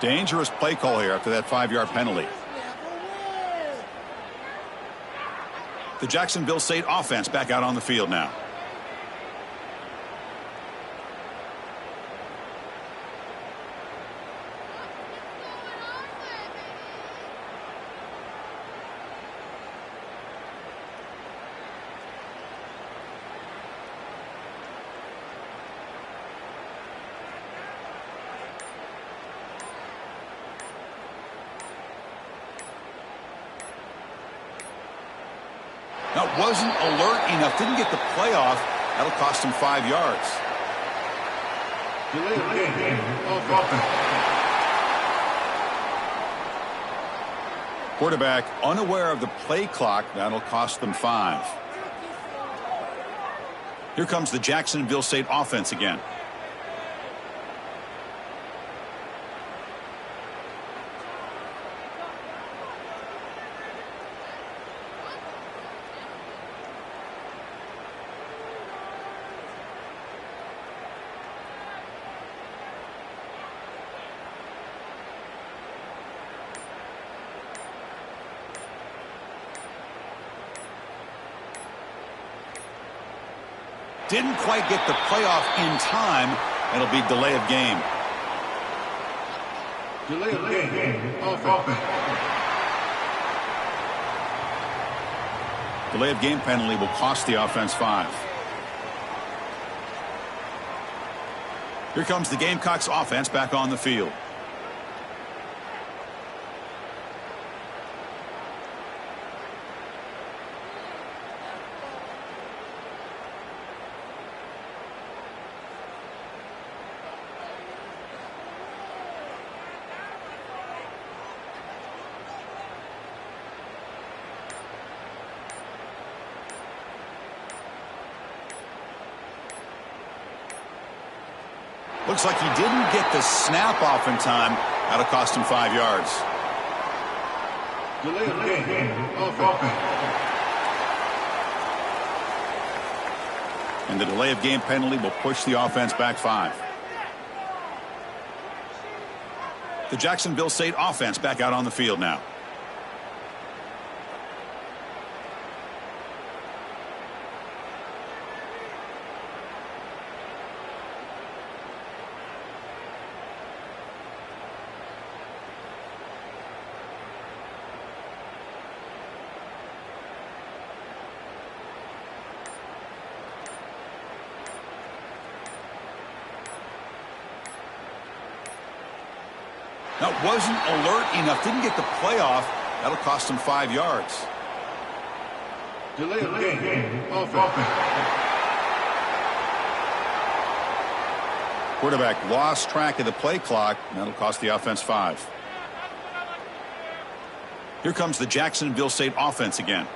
Dangerous play call here after that 5-yard penalty. The Jacksonville State offense back out on the field now. Now, wasn't alert enough, didn't get the play off. That'll cost him 5 yards. Delay of game. Offense. Quarterback unaware of the play clock. That'll cost them 5. Here comes the Jacksonville State offense again. Didn't quite get the playoff in time. It'll be delay of game. Delay of game. Offense. Delay of game penalty will cost the offense 5. Here comes the Gamecocks offense back on the field. Looks like he didn't get the snap off in time. That'll cost him 5 yards. Delay of game. Offense. And the delay of game penalty will push the offense back 5. The Jacksonville State offense back out on the field now. That wasn't alert enough. Didn't get the playoff. That'll cost him 5 yards. Delay of game. Offense. Quarterback lost track of the play clock. That'll cost the offense 5. Here comes the Jacksonville State offense again.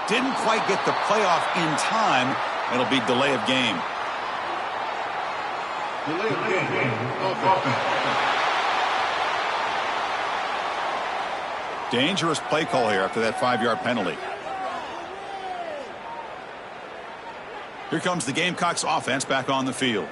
Didn't quite get the playoff in time. It'll be delay of game. Delay of game. Offense. Dangerous play call here after that 5-yard penalty. Here comes the Gamecocks offense back on the field.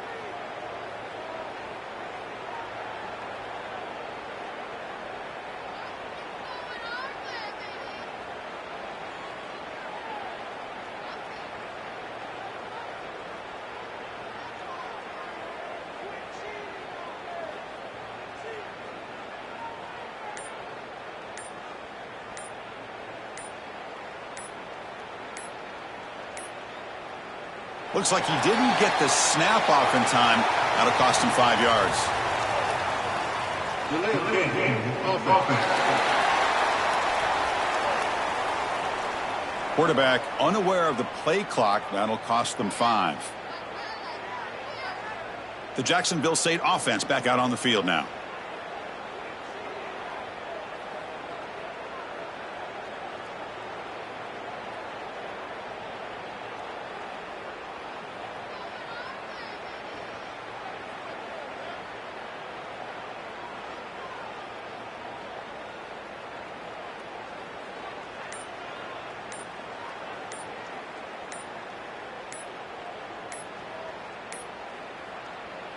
Looks like he didn't get the snap off in time. That'll cost him 5 yards. Delay of game. Offense. Quarterback unaware of the play clock. That'll cost them 5. The Jacksonville State offense back out on the field now.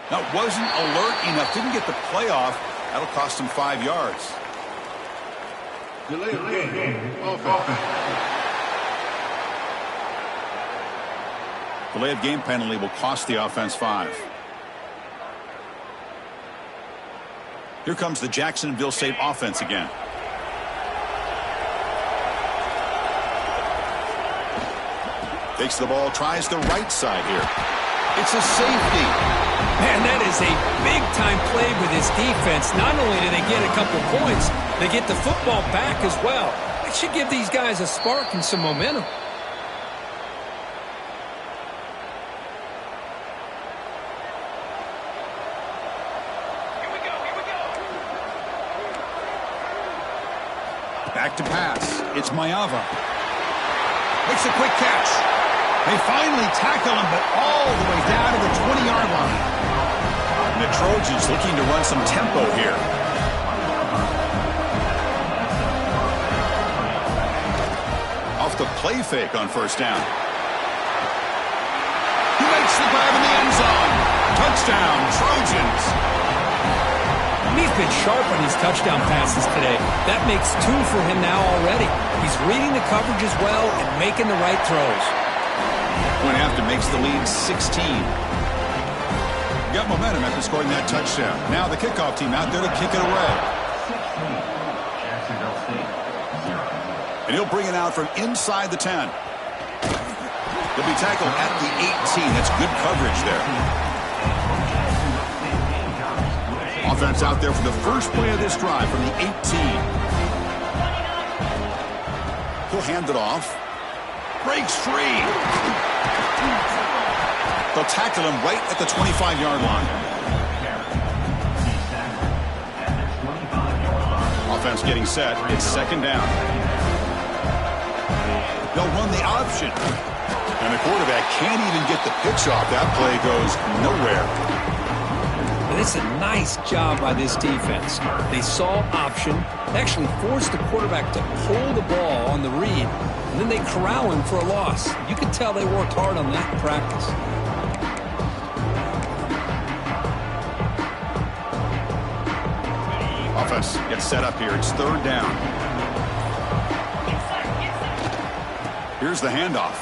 That wasn't alert enough. Didn't get the playoff. That'll cost him 5 yards. Delay of game. Offense. Delay of game penalty will cost the offense 5. Here comes the Jacksonville State offense again. Takes the ball, tries the right side here. It's a safety. Man, that is a big-time play with his defense. Not only do they get a couple points, they get the football back as well. It should give these guys a spark and some momentum. Back to pass. It's Mayava. Makes a quick catch. They finally tackle him, but all the way down to the 20-yard line. And the Trojans looking to run some tempo here. Off the play fake on first down. He makes the grab in the end zone. Touchdown, Trojans. He's been sharp on his touchdown passes today. That makes 2 for him now already. He's reading the coverage as well and making the right throws. Point after makes the lead 16. Got momentum after scoring that touchdown. Now the kickoff team out there to kick it away. And he'll bring it out from inside the 10. He'll be tackled at the 18. That's good coverage there. Offense out there for the first play of this drive from the 18. He'll hand it off. Breaks free. They'll tackle him right at the 25-yard line. Offense getting set. It's second down. They'll run the option. And the quarterback can't even get the pitch off. That play goes nowhere. And it's a nice job by this defense. They saw option, actually forced the quarterback to pull the ball on the read, and then they corral him for a loss. You can tell they worked hard on that in practice. Offense gets set up here. It's third down. Here's the handoff.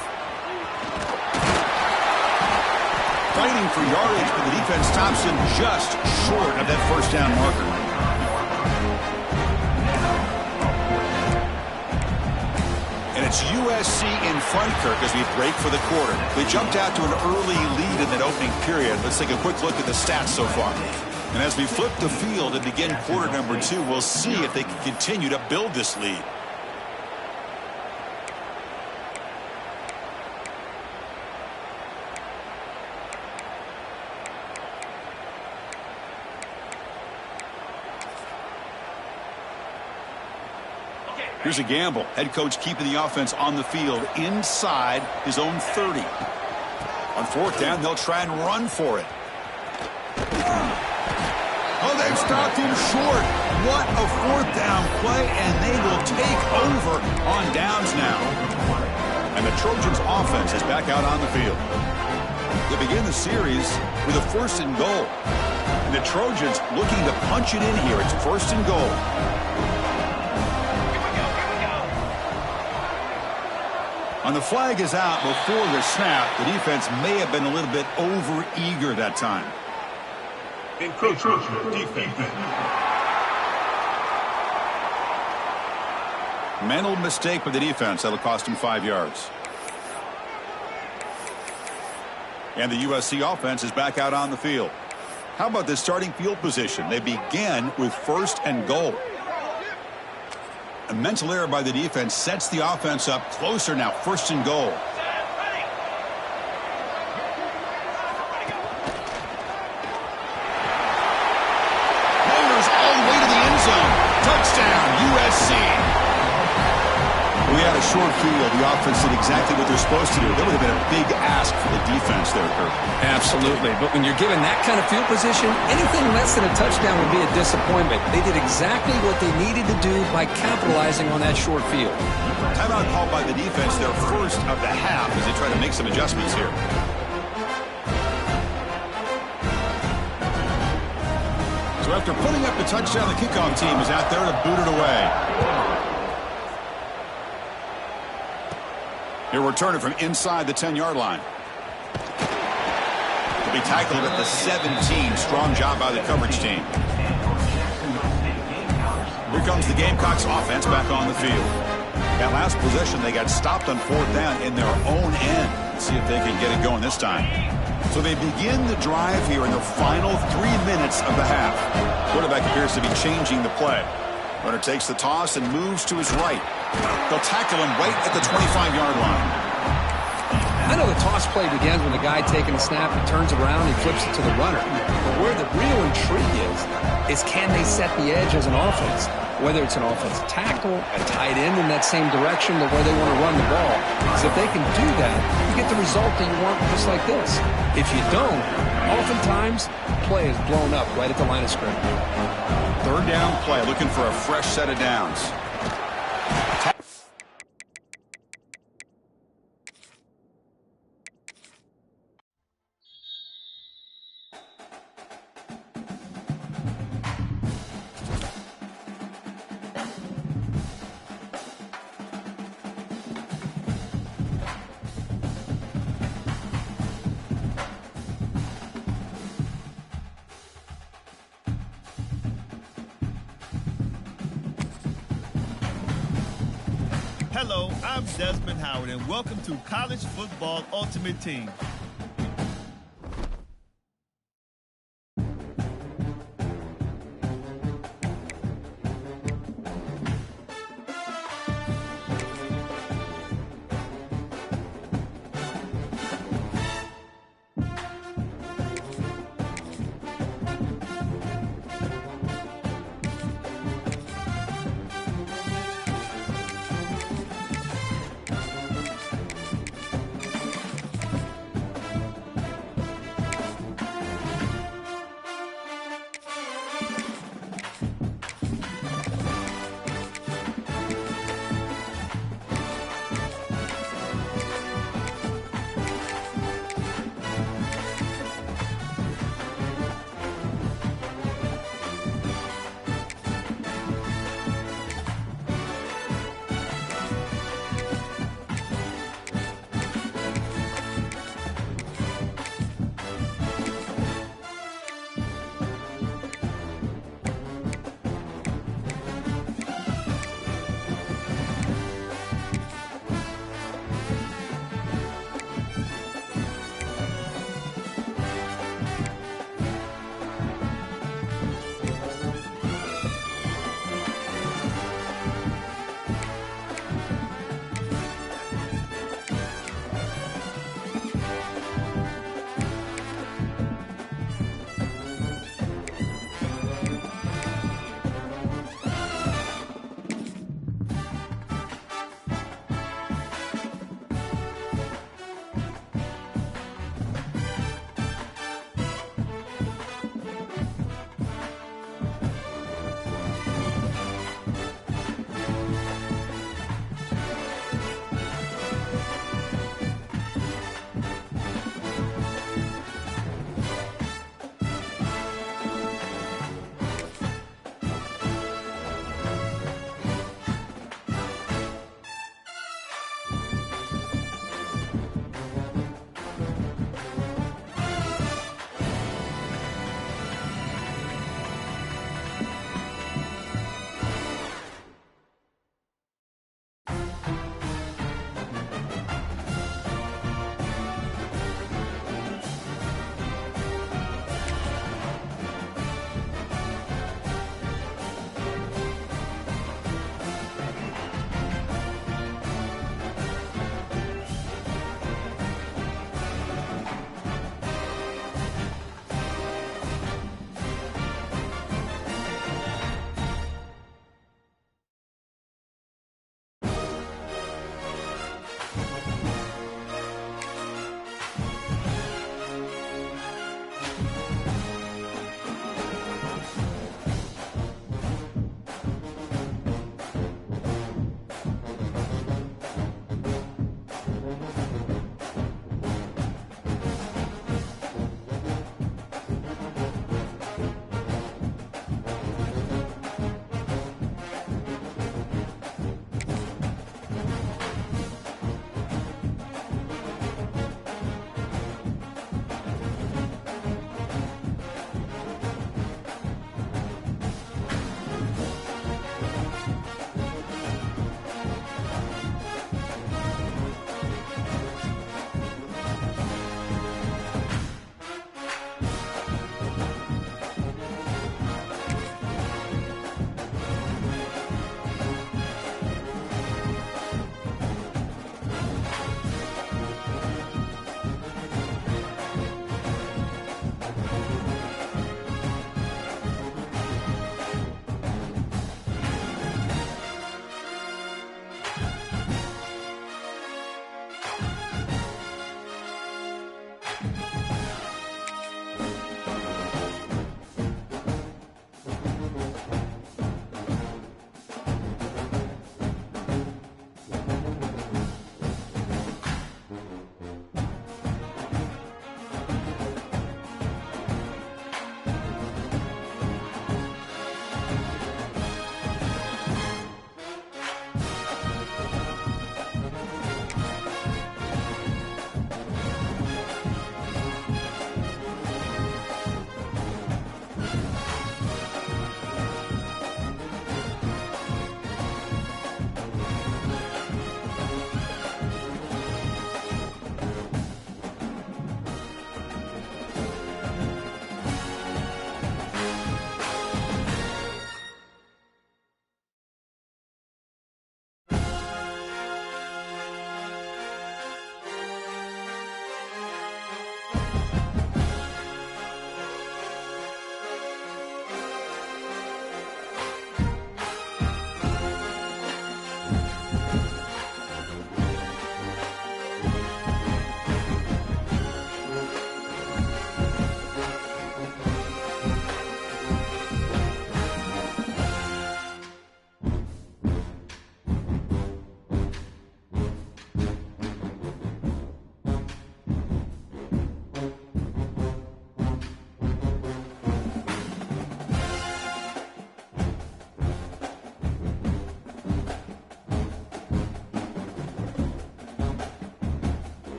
Fighting for yardage, but the defense stops him just short of that first down marker. And it's USC in front, Kirk, as we break for the quarter. They jumped out to an early lead in that opening period. Let's take a quick look at the stats so far. And as we flip the field and begin quarter number 2, we'll see if they can continue to build this lead. Here's a gamble. Head coach keeping the offense on the field inside his own 30. On fourth down, they'll try and run for it. Oh, they've stopped him short. What a fourth down play, and they will take over on downs now. And the Trojans' offense is back out on the field. They begin the series with a first and goal. And the Trojans looking to punch it in here. It's first and goal. On the flag is out before the snap. The defense may have been a little bit over-eager that time. Encroachment defense. Mental mistake by the defense. That'll cost him 5 yards. And the USC offense is back out on the field. How about the starting field position? They begin with first and goal. A mental error by the defense sets the offense up closer now. First and goal. Raiders all the way to the end zone. Touchdown, USC. We had a short field. The offense did exactly what they're supposed to do. That would have been a big ask for the defense there, Kirk. Absolutely. But when you're given that kind of field position, anything less than a touchdown would be a disappointment. They did exactly what they needed to do by capitalizing on that short field. Timeout called by the defense, their first of the half, as they try to make some adjustments here. So after putting up the touchdown, the kickoff team is out there to boot it away. He'll return it from inside the 10-yard line. He'll be tackled at the 17. Strong job by the coverage team. Here comes the Gamecocks offense back on the field. That last possession, they got stopped on fourth down in their own end. Let's see if they can get it going this time. So they begin the drive here in the final 3 minutes of the half. Quarterback appears to be changing the play. Runner takes the toss and moves to his right. They'll tackle him right at the 25-yard line. I know the toss play begins when the guy taking the snap, he turns around, he flips it to the runner. But where the real intrigue is can they set the edge as an offense? Whether it's an offensive tackle, a tight end in that same direction to where they want to run the ball. Because if they can do that, you get the result that you want just like this. If you don't, oftentimes, play is blown up right at the line of scrimmage. Third down play, looking for a fresh set of downs. Hello, I'm Desmond Howard, and welcome to College Football Ultimate Team,